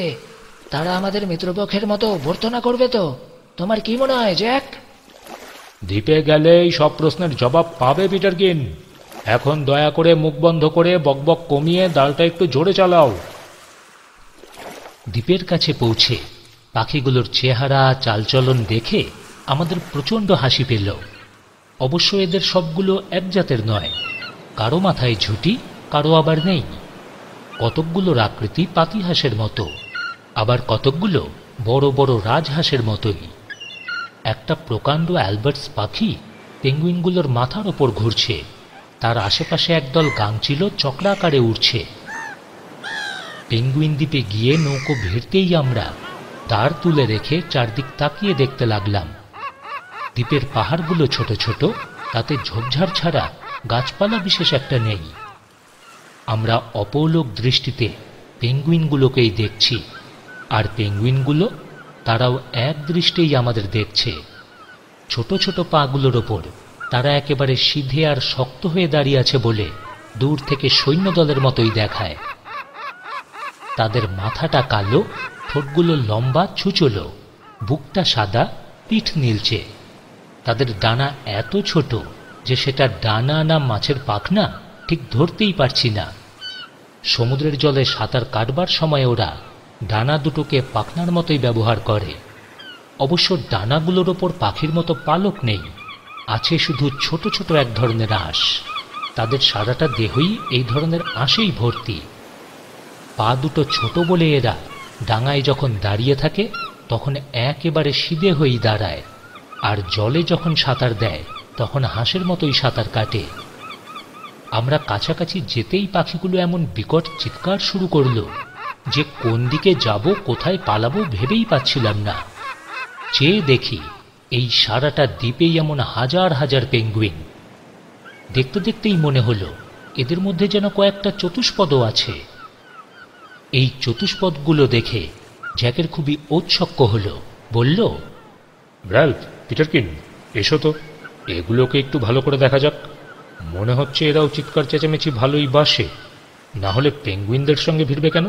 তারা আমাদের মিত্রপক্ষের মতো অভ্যর্থনা করবে তো? তোমার কি মনে হয় জ্যাক? দ্বীপে গেলেই সব প্রশ্নের জবাব পাবে পিটারকিন। এখন দয়া করে মুখ বন্ধ করে বকবক কমিয়ে দালটা একটু জোরে চালাও। দ্বীপের কাছে পৌঁছে পাখিগুলোর চেহারা চালচলন দেখে আমাদের প্রচণ্ড হাসি পেল। অবশ্য এদের সবগুলো এক জাতের নয়, কারো মাথায় ঝুঁটি, কারো আবার নেই। কতকগুলোর আকৃতি পাতিহাঁসের মতো, আবার কতকগুলো বড় বড় রাজহাঁসের মতোই। একটা প্রকাণ্ড অ্যালবার্টস পাখি পেঙ্গুইনগুলোর মাথার ওপর ঘুরছে, তার আশেপাশে একদল গাংচিল চক্রাকারে উড়ছে। পেঙ্গুইন দ্বীপে গিয়ে নৌকো ভিড়তেই আমরা দাঁড় তুলে রেখে চারদিক তাকিয়ে দেখতে লাগলাম। দ্বীপের পাহাড়গুলো ছোট ছোট, তাতে ঝোপঝাড় ছাড়া গাছপালা বিশেষ একটা নেই। আমরা অপলক দৃষ্টিতে পেঙ্গুইনগুলোকেই দেখছি, আর পেঙ্গুইনগুলো তারাও এক দৃষ্টেই আমাদের দেখছে। ছোট ছোট পাগুলোর ওপর তারা একেবারে সিধে আর শক্ত হয়ে দাঁড়িয়ে আছে বলে দূর থেকে সৈন্যদলের মতোই দেখায়। তাদের মাথাটা কালো, ঠোঁটগুলো লম্বা ছুচলো, বুকটা সাদা, পিঠ নীলচে। তাদের ডানা এত ছোট যে সেটা ডানা না মাছের পাখনা ঠিক ধরতেই পারছি না। সমুদ্রের জলে সাঁতার কাটবার সময় ওরা ডানা দুটোকে পাখনার মতোই ব্যবহার করে। অবশ্য ডানাগুলোর ওপর পাখির মতো পালক নেই, আছে শুধু ছোট ছোট এক ধরনের আঁশ। তাদের সারাটা দেহই এই ধরনের আঁশেই ভর্তি। পা দুটো ছোট বলে এরা ডাঙায় যখন দাঁড়িয়ে থাকে তখন একেবারে সিধে হয়েই দাঁড়ায়, আর জলে যখন সাঁতার দেয় তখন হাঁসের মতোই সাঁতার কাটে। আমরা কাছাকাছি যেতেই পাখিগুলো এমন বিকট চিৎকার শুরু করলো যে কোন দিকে যাব, কোথায় পালাবো ভেবেই পাচ্ছিলাম না। চেয়ে দেখি এই সারাটা দ্বীপেই এমন হাজার হাজার পেঙ্গুইন। দেখতে দেখতেই মনে হলো এদের মধ্যে যেন কয়েকটা চতুষ্পদও আছে। এই চতুষ্পদগুলো দেখে জ্যাকের খুবই ঔৎসুক্য হলো, বলল, রাল্ফ, পিটারকিন, এসো তো, এগুলোকে একটু ভালো করে দেখা যাক। মনে হচ্ছে এরাও চিৎকার চেঁচামেচি ভালোই বাসে, না হলে পেঙ্গুইনদের সঙ্গে ভিড়বে কেন?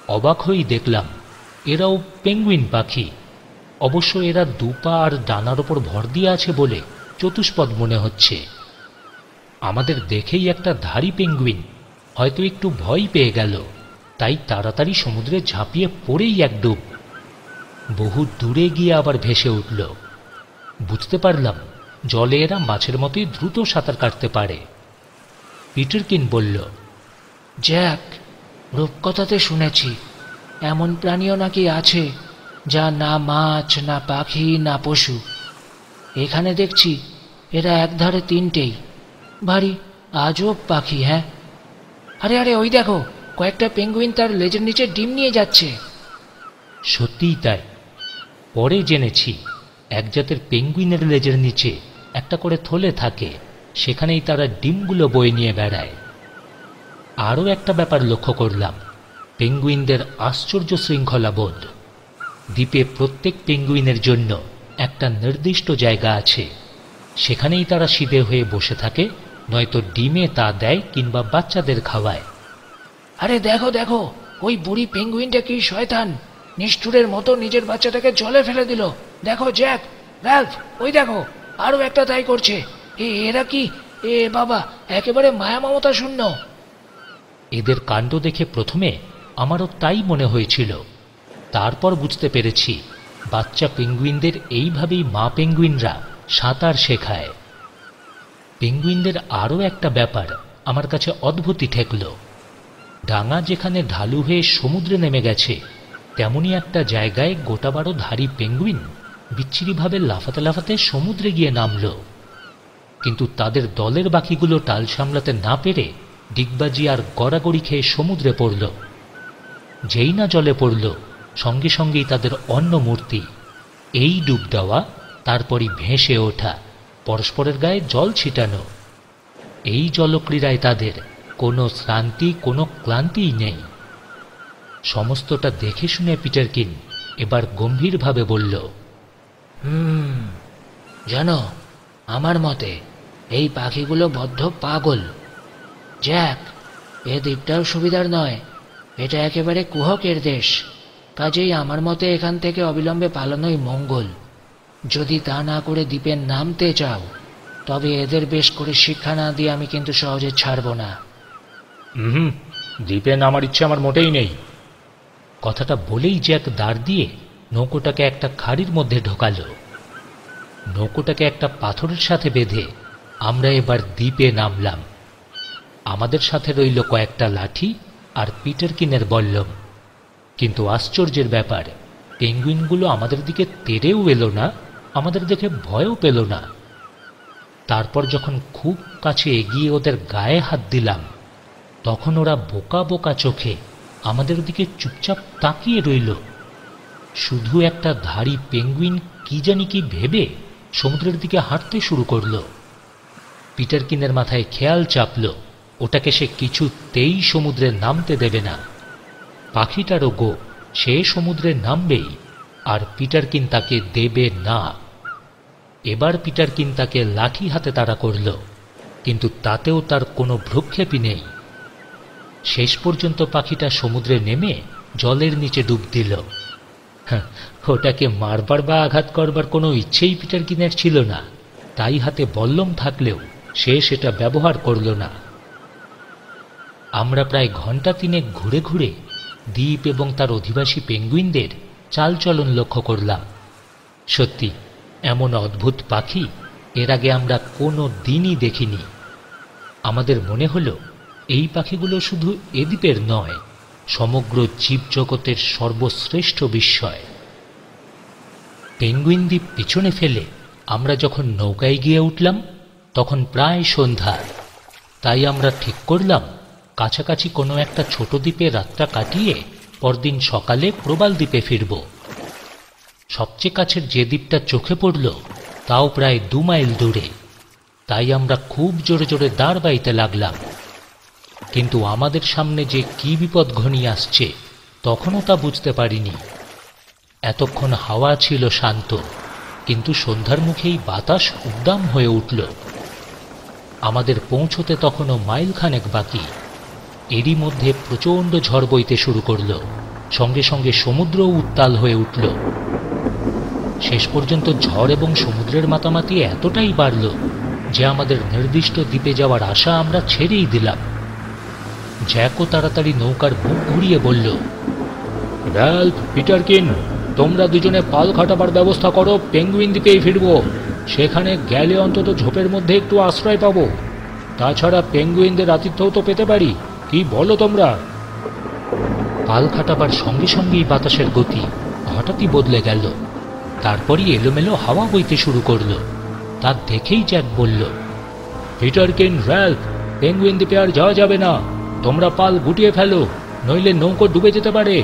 অবাক হয়েই দেখলাম এরাও পেঙ্গুইন পাখি। অবশ্য এরা দুপা আর ডানার ওপর ভর দিয়ে আছে বলে চতুষ্পদ মনে হচ্ছে। আমাদের দেখেই একটা ধাড়ি পেঙ্গুইন হয়তো একটু ভয় পেয়ে গেল, তাই তাড়াতাড়ি সমুদ্রে ঝাঁপিয়ে পড়েই এক ডুব। বহু দূরে গিয়ে আবার ভেসে উঠল। বুঝতে পারলাম জলে এরা মাছের মতোই দ্রুত সাঁতার কাটতে পারে। পিটারকিন বলল, জ্যাক, রূপকথাতে শুনেছি এমন প্রাণীও নাকি আছে যা না মাছ, না পাখি, না পশু। এখানে দেখছি এরা একধারে তিনটেই। ভারী আজব পাখি। হ্যাঁ, আরে আরে ওই দেখো, কয়েকটা পেঙ্গুইন তার লেজের নিচে ডিম নিয়ে যাচ্ছে। সত্যিই তাই। পরে জেনেছি এক জাতের পেঙ্গুইনের লেজের নিচে একটা করে থলে থাকে, সেখানেই তারা ডিমগুলো বয়ে নিয়ে বেড়ায়। আরও একটা ব্যাপার লক্ষ্য করলাম, পেঙ্গুইনদের আশ্চর্য শৃঙ্খলাবোধ। দ্বীপে প্রত্যেক পেঙ্গুইনের জন্য একটা নির্দিষ্ট জায়গা আছে, সেখানেই তারা সিধে হয়ে বসে থাকে, নয়তো ডিমে তা দেয় কিংবা বাচ্চাদের খাওয়ায়। আরে দেখো দেখো, ওই বুড়ি পেঙ্গুইনটা কি শয়তান, নিষ্ঠুরের মতো নিজের বাচ্চাটাকে জলে ফেলে দিল। দেখো জ্যাক, রাল্ফ, ওই দেখো আরো একটা তাই করছে। এরা কি, এ বাবা, একেবারে মায়া মমতা শূন্য। এদের কাণ্ড দেখে প্রথমে আমারও তাই মনে হয়েছিল, তারপর বুঝতে পেরেছি বাচ্চা পেঙ্গুইনদের এইভাবেই মা পেঙ্গুইনরা সাঁতার শেখায়। পেঙ্গুইনদের আরও একটা ব্যাপার আমার কাছে অদ্ভুতই ঠেকল। ডাঙা যেখানে ঢালু হয়ে সমুদ্রে নেমে গেছে, তেমনই একটা জায়গায় গোটা 12 ধারী পেঙ্গুইন বিচ্ছিরিভাবে লাফাতে লাফাতে সমুদ্রে গিয়ে নামল। কিন্তু তাদের দলের বাকিগুলো টাল সামলাতে না পেরে ডিগবাজি আর গড়াগড়ি খেয়ে সমুদ্রে পড়ল। যেই না জলে পড়ল, সঙ্গে সঙ্গেই তাদের অন্য মূর্তি, এই ডুব দেওয়া, তারপরই ভেসে ওঠা, পরস্পরের গায়ে জল ছিটানো। এই জলক্রীড়ায় তাদের কোনো শ্রান্তি, কোনো ক্লান্তিই নেই। সমস্তটা দেখে শুনে পিটারকিন এবার গম্ভীরভাবে বলল, জানো, আমার মতে এই পাখিগুলো বদ্ধ পাগল। জ্যাক, এ দ্বীপটাও সুবিধার নয়, এটা একেবারে কুহকের দেশ। কাজেই আমার মতে এখান থেকে অবিলম্বে পালানোই মঙ্গল। যদি তা না করে দ্বীপে নামতে চাও, তবে এদের বেশ করে শিক্ষা না দিয়ে আমি কিন্তু সহজে ছাড়ব না। দ্বীপে নামার ইচ্ছে আমার মোটেই নেই। কথাটা বলেই জ্যাক দাঁড় দিয়ে নৌকোটাকে একটা খাড়ির মধ্যে ঢোকাল। নৌকোটাকে একটা পাথরের সাথে বেঁধে আমরা এবার দ্বীপে নামলাম। আমাদের সাথে রইল কয়েকটা লাঠি আর পিটারকিনের বল্লম। কিন্তু আশ্চর্যের ব্যাপার, পেঙ্গুইনগুলো আমাদের দিকে তেড়েও এলো না, আমাদের দেখে ভয়ও পেল না। তারপর যখন খুব কাছে এগিয়ে ওদের গায়ে হাত দিলাম, তখন ওরা বোকা বোকা চোখে আমাদের দিকে চুপচাপ তাকিয়ে রইল। শুধু একটা ধাড়ি পেঙ্গুইন কি জানি কি ভেবে সমুদ্রের দিকে হাঁটতে শুরু করল। পিটারকিনের মাথায় খেয়াল চাপল ওটাকে সে কিছুতেই সমুদ্রে নামতে দেবে না। পাখিটারও গো, সে সমুদ্রে নামবেই, আর পিটারকিন তাকে দেবে না। এবার পিটারকিন তাকে লাঠি হাতে তাড়া করল, কিন্তু তাতেও তার কোনো ভ্রুক্ষেপই নেই। শেষ পর্যন্ত পাখিটা সমুদ্রে নেমে জলের নিচে ডুব দিল। ওটাকে মারবার বা আঘাত করবার কোনো ইচ্ছেই পিটারকিনের ছিল না, তাই হাতে বল্লম থাকলেও সে সেটা ব্যবহার করল না। আমরা প্রায় ঘণ্টা তিনেক ঘুরে ঘুরে দ্বীপ এবং তার অধিবাসী পেঙ্গুইনদের চালচলন লক্ষ্য করলাম। সত্যি, এমন অদ্ভুত পাখি এর আগে আমরা কোনো দিনই দেখিনি। আমাদের মনে হলো এই পাখিগুলো শুধু এ দ্বীপের নয়, সমগ্র জীবজগতের সর্বশ্রেষ্ঠ বিস্ময়। পেঙ্গুইন দ্বীপ পিছনে ফেলে আমরা যখন নৌকায় গিয়ে উঠলাম তখন প্রায় সন্ধ্যা। তাই আমরা ঠিক করলাম কাছাকাছি কোনো একটা ছোট দ্বীপে রাতটা কাটিয়ে পরদিন সকালে প্রবাল দ্বীপে ফিরব। সবচেয়ে কাছের যে দ্বীপটা চোখে পড়ল তাও প্রায় 2 মাইল দূরে। তাই আমরা খুব জোরে জোরে দাঁড় বাইতে লাগলাম। কিন্তু আমাদের সামনে যে কি বিপদ ঘনিয়ে আসছে তখনও তা বুঝতে পারিনি। এতক্ষণ হাওয়া ছিল শান্ত, কিন্তু সন্ধ্যার মুখেই বাতাস উদ্দাম হয়ে উঠল। আমাদের পৌঁছতে তখনও মাইলখানেক বাকি। এরই মধ্যে প্রচণ্ড ঝড় বইতে শুরু করল, সঙ্গে সঙ্গে সমুদ্রও উত্তাল হয়ে উঠল। শেষ পর্যন্ত ঝড় এবং সমুদ্রের মাতামাতি এতটাই বাড়ল যে আমাদের নির্দিষ্ট দ্বীপে যাওয়ার আশা আমরা ছেড়েই দিলাম। জ্যাকও তাড়াতাড়ি নৌকার মুখ ঘুরিয়ে বলল, র্যালফ, পিটারকিন, তোমরা দুজনে পাল খাটাবার ব্যবস্থা করো, পেঙ্গুইন দ্বীপেই ফিরব। সেখানে গেলে অন্তত ঝোপের মধ্যে একটু আশ্রয় পাব। তাছাড়া পেঙ্গুইনদের আতিথ্যও তো পেতে পারি। কি বলো তোমরা? পাল খাটাবার সঙ্গে সঙ্গেই বাতাসের গতি হঠাৎই বদলে গেল। তারপরই এলোমেলো হাওয়া বইতে শুরু করল। তা দেখেই জ্যাক বলল, পিটারকিন, র্যালফ, পেঙ্গুইন দ্বীপে আর যাওয়া যাবে না। তোমরা পাল গুটিয়ে ফেলো, নইলে নৌকো ডুবে যেতে পারে।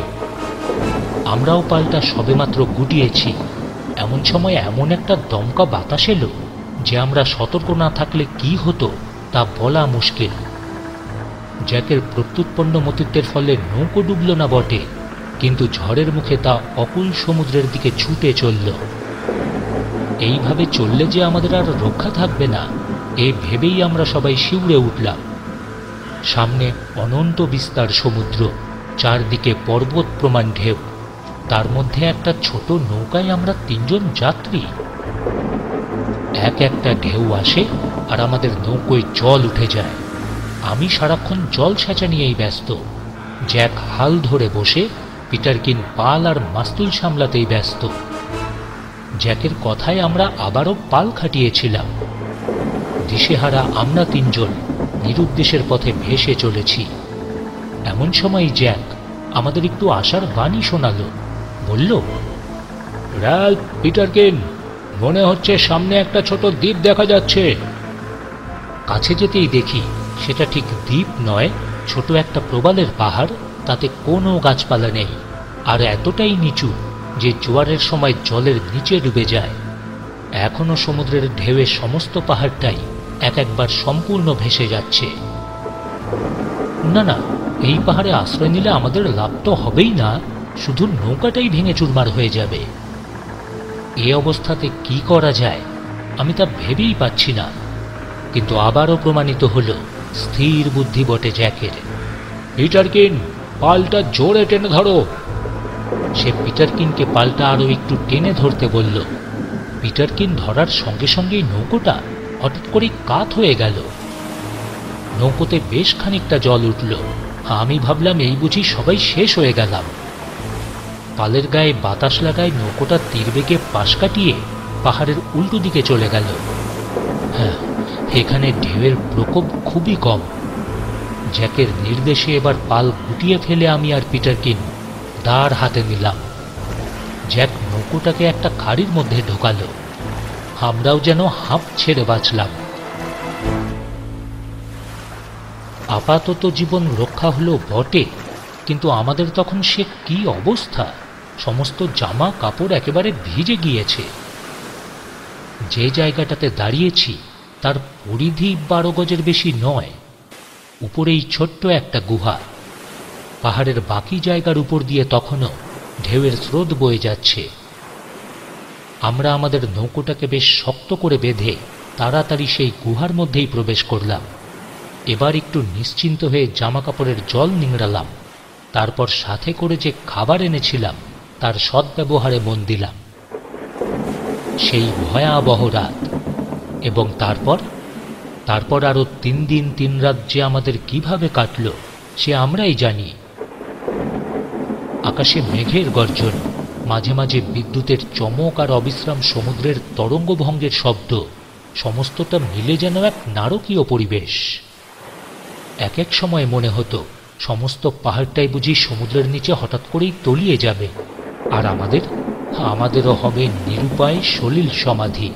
আমরাও পালটা সবেমাত্র গুটিয়েছি, এমন সময় এমন একটা দমকা বাতাস এলো যে আমরা সতর্ক না থাকলে কি হতো তা বলা মুশকিল। জ্যাকের প্রত্যুৎপন্ন মতিত্বের ফলে নৌকো ডুবল না বটে, কিন্তু ঝড়ের মুখে তা অকুল সমুদ্রের দিকে ছুটে চলল। এইভাবে চললে যে আমাদের আর রক্ষা থাকবে না, এ ভেবেই আমরা সবাই শিউরে উঠলাম। সামনে অনন্ত বিস্তার সমুদ্র, চারদিকে পর্বত প্রমাণ ঢেউ, তার মধ্যে একটা ছোট নৌকায় আমরা 3 জন যাত্রী। এক একটা ঢেউ আসে আর আমাদের নৌকোয় জল উঠে যায়। আমি সারাক্ষণ জল সেচা নিয়েই ব্যস্ত। জ্যাক হাল ধরে বসে, পিটারকিন পাল আর মাস্তুল সামলাতেই ব্যস্ত। জ্যাকের কথায় আমরা আবারও পাল খাটিয়েছিলাম। দিশেহারা আমরা 3 জন নিরুদ্দেশের পথে ভেসে চলেছি। এমন সময় জ্যাক আমাদের একটু আশার বাণী শোনালো। বলল, র্যালফ, পিটারকিন, মনে হচ্ছে সামনে একটা ছোট দ্বীপ দেখা যাচ্ছে। কাছে যেতেই দেখি সেটা ঠিক দ্বীপ নয়, ছোট একটা প্রবালের পাহাড়। তাতে কোনো গাছপালা নেই, আর এতটাই নিচু যে জোয়ারের সময় জলের নিচে ডুবে যায়। এখনো সমুদ্রের ঢেউয়ে সমস্ত পাহাড়টাই এক একবার সম্পূর্ণ ভেসে যাচ্ছে। না না, এই পাহাড়ে আশ্রয় নিলে আমাদের লাভ তো হবেই না, শুধু নৌকাটাই ভেঙে চুরমার হয়ে যাবে। এ অবস্থাতে কি করা যায় আমি তা ভেবেই পাচ্ছি না। কিন্তু আবারও প্রমাণিত হলো স্থির বুদ্ধি বটে জ্যাকের। পিটারকিন, পালটা জোরে টেনে ধরো। সে পিটারকিনকে পালটা আরো একটু টেনে ধরতে বলল। পিটারকিন ধরার সঙ্গে সঙ্গেই নৌকোটা হঠাৎ করে কাত হয়ে গেল। নৌকোতে বেশ খানিকটা জল উঠল। আমি ভাবলাম এই বুঝি সবাই শেষ হয়ে গেলাম। পালের গায়ে বাতাস লাগায় নৌকোটা তীরবেগে পাশ কাটিয়ে পাহাড়ের উল্টো দিকে চলে গেল। হ্যাঁ, এখানে ঢেউয়ের প্রকোপ খুবই কম। জ্যাকের নির্দেশে এবার পাল গুটিয়ে ফেলে আমি আর পিটারকিন দাঁড় হাতে নিলাম। জ্যাক নৌকোটাকে একটা খাড়ির মধ্যে ঢোকালো। আমরাও যেন হাঁপ ছেড়ে বাঁচলাম। আপাতত জীবন রক্ষা হলো বটে, কিন্তু আমাদের তখন সে কি অবস্থা! সমস্ত জামা কাপড় একেবারে ভিজে গিয়েছে। যে জায়গাটাতে দাঁড়িয়েছি তার পরিধি 12 গজের বেশি নয়। উপরেই ছোট্ট একটা গুহা। পাহাড়ের বাকি জায়গার উপর দিয়ে তখনও ঢেউয়ের স্রোত বয়ে যাচ্ছে, আমরা আমাদের নৌকোটাকে বেশ শক্ত করে বেঁধে তাড়াতাড়ি সেই গুহার মধ্যেই প্রবেশ করলাম। এবার একটু নিশ্চিন্ত হয়ে জামাকাপড়ের জল নিংড়ালাম। তারপর সাথে করে যে খাবার এনেছিলাম তার সদ্ব্যবহারে মন দিলাম। সেই ভয়াবহ রাত এবং তারপর আরো 3 দিন 3 রাত যে আমাদের কিভাবে কাটল সে আমরাই জানি। আকাশে মেঘের গর্জন, মাঝে মাঝে বিদ্যুতের চমক আর অবিশ্রাম সমুদ্রের তরঙ্গভঙ্গের শব্দ, সমস্তটা মিলে যেন এক নারকীয় পরিবেশ। এক এক সময় মনে হতো সমস্ত পাহাড়টাই বুঝি সমুদ্রের নিচে হঠাৎ করেই তলিয়ে যাবে, আর আমাদেরও হবে নিরুপায় সলিল সমাধি।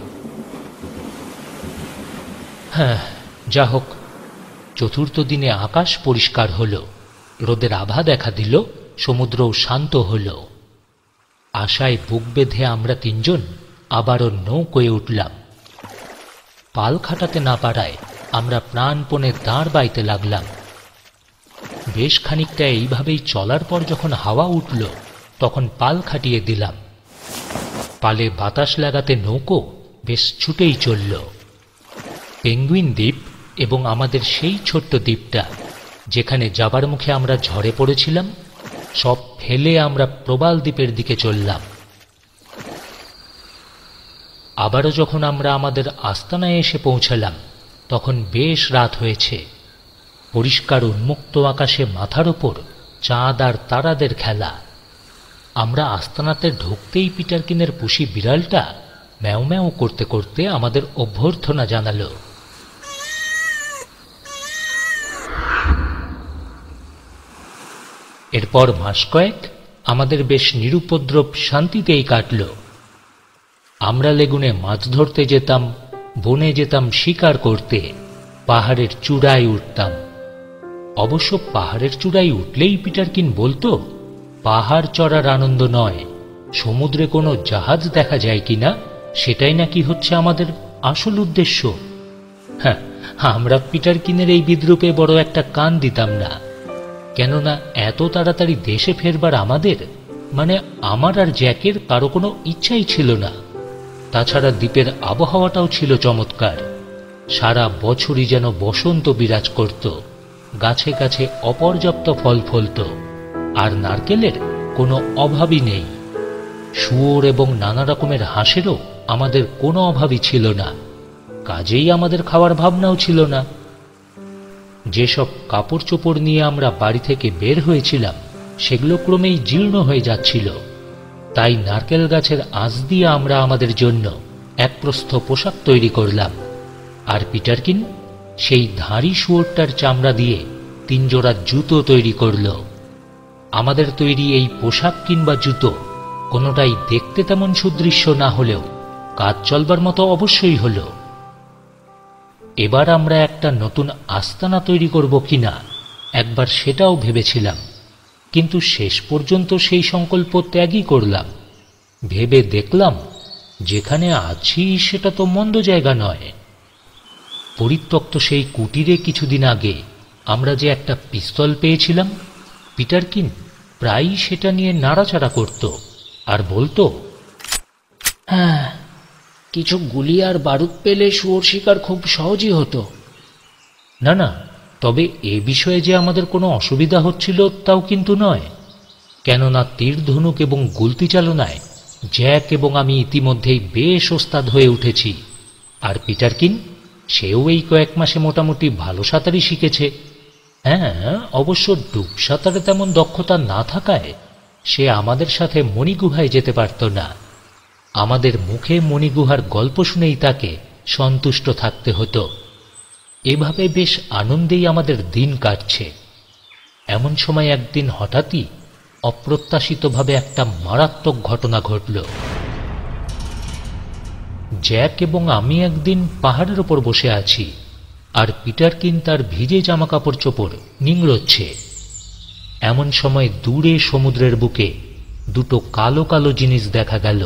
হ্যাঁ, যা হোক, চতুর্থ দিনে আকাশ পরিষ্কার হল, রোদের আভা দেখা দিল, সমুদ্রও শান্ত হল। আশায় বুক বেঁধে আমরা 3 জন আবারও নৌকোয় উঠলাম। পাল খাটাতে না পারায় আমরা প্রাণপণে দাঁড় বাইতে লাগলাম। বেশ খানিকটা এইভাবেই চলার পর যখন হাওয়া উঠল তখন পাল খাটিয়ে দিলাম। পালে বাতাস লাগাতে নৌকো বেশ ছুটেই চলল। পেঙ্গুইন দ্বীপ এবং আমাদের সেই ছোট্ট দ্বীপটা যেখানে যাবার মুখে আমরা ঝড়ে পড়েছিলাম সব ফেলে আমরা প্রবাল দ্বীপের দিকে চললাম। আবারও যখন আমরা আমাদের আস্তানায় এসে পৌঁছালাম তখন বেশ রাত হয়েছে। পরিষ্কার উন্মুক্ত আকাশে মাথার ওপর চাঁদ আর তারাদের খেলা। আমরা আস্তানাতে ঢুকতেই পিটারকিনের পুষি বিড়ালটা ম্যাও ম্যাও করতে করতে আমাদের অভ্যর্থনা জানালো। এরপর মাস কয়েক আমাদের বেশ নিরুপদ্রব শান্তিতেই কাটল। আমরা লেগুনে মাছ ধরতে যেতাম, বনে যেতাম শিকার করতে, পাহাড়ের চূড়ায় উঠতাম। অবশ্য পাহাড়ের চূড়ায় উঠলেই পিটারকিন বলতো পাহাড় চড়ার আনন্দ নয়, সমুদ্রে কোনো জাহাজ দেখা যায় কিনা সেটাই নাকি হচ্ছে আমাদের আসল উদ্দেশ্য। হ্যাঁ, আমরা পিটারকিনের এই বিদ্রূপে বড় একটা কান দিতাম না, কেননা এত তাড়াতাড়ি দেশে ফেরবার আমার আর জ্যাকের কারো কোনো ইচ্ছাই ছিল না। তাছাড়া দ্বীপের আবহাওয়াটাও ছিল চমৎকার। সারা বছরই যেন বসন্ত বিরাজ করত, গাছে গাছে অপর্যাপ্ত ফল ফলত, আর নারকেলের কোনো অভাবই নেই। শুয়োর এবং নানা রকমের হাঁসেরও আমাদের কোনো অভাবই ছিল না, কাজেই আমাদের খাওয়ার ভাবনাও ছিল না। যেসব কাপড় চোপড় নিয়ে আমরা বাড়ি থেকে বের হয়েছিলাম সেগুলো ক্রমেই জীর্ণ হয়ে যাচ্ছিল, তাই নারকেল গাছের আঁশ দিয়ে আমরা আমাদের জন্য এক প্রস্থ পোশাক তৈরি করলাম। আর পিটারকিন সেই ধাড়ি শুয়োরটার চামড়া দিয়ে 3 জোড়া জুতো তৈরি করল। আমাদের তৈরি এই পোশাক কিংবা জুতো কোনোটাই দেখতে তেমন সুদৃশ্য না হলেও কাজ চলবার মতো অবশ্যই হল। এবার আমরা একটা নতুন আস্তানা তৈরি করব কিনা একবার সেটাও ভেবেছিলাম, কিন্তু শেষ পর্যন্ত সেই সংকল্প ত্যাগই করলাম। ভেবে দেখলাম যেখানে আছি সেটা তো মন্দ জায়গা নয়। পরিত্যক্ত সেই কুটিরে কিছুদিন আগে আমরা যে একটা পিস্তল পেয়েছিলাম, পিটারকিন প্রায়ই সেটা নিয়ে নাড়াচাড়া করত আর বলতো, হ্যাঁ, কিছু গুলি আর বারুদ পেলে শুয়োর শিকার খুব সহজই হতো। না, তবে এ বিষয়ে যে আমাদের কোনো অসুবিধা হচ্ছিল তাও কিন্তু নয়, কেননা তীর ধনুক এবং গুলতি চালনায় জ্যাক এবং আমি ইতিমধ্যেই বেশ ওস্তাদ হয়ে উঠেছি। আর পিটারকিন সেও এই কয়েক মাসে মোটামুটি ভালো সাঁতারই শিখেছে। হ্যাঁ, অবশ্য ডুব সাঁতারে তেমন দক্ষতা না থাকায় সে আমাদের সাথে মণিগুহায় যেতে পারত না। আমাদের মুখে মণিগুহার গল্প শুনেই তাকে সন্তুষ্ট থাকতে হতো। এভাবে বেশ আনন্দেই আমাদের দিন কাটছে। এমন সময় একদিন হঠাৎই অপ্রত্যাশিতভাবে একটা মারাত্মক ঘটনা ঘটল। জ্যাক এবং আমি একদিন পাহাড়ের ওপর বসে আছি, আর পিটারকিন তার ভিজে জামাকাপড় চোপড় নিংড়োচ্ছে। এমন সময় দূরে সমুদ্রের বুকে 2টো কালো কালো জিনিস দেখা গেল।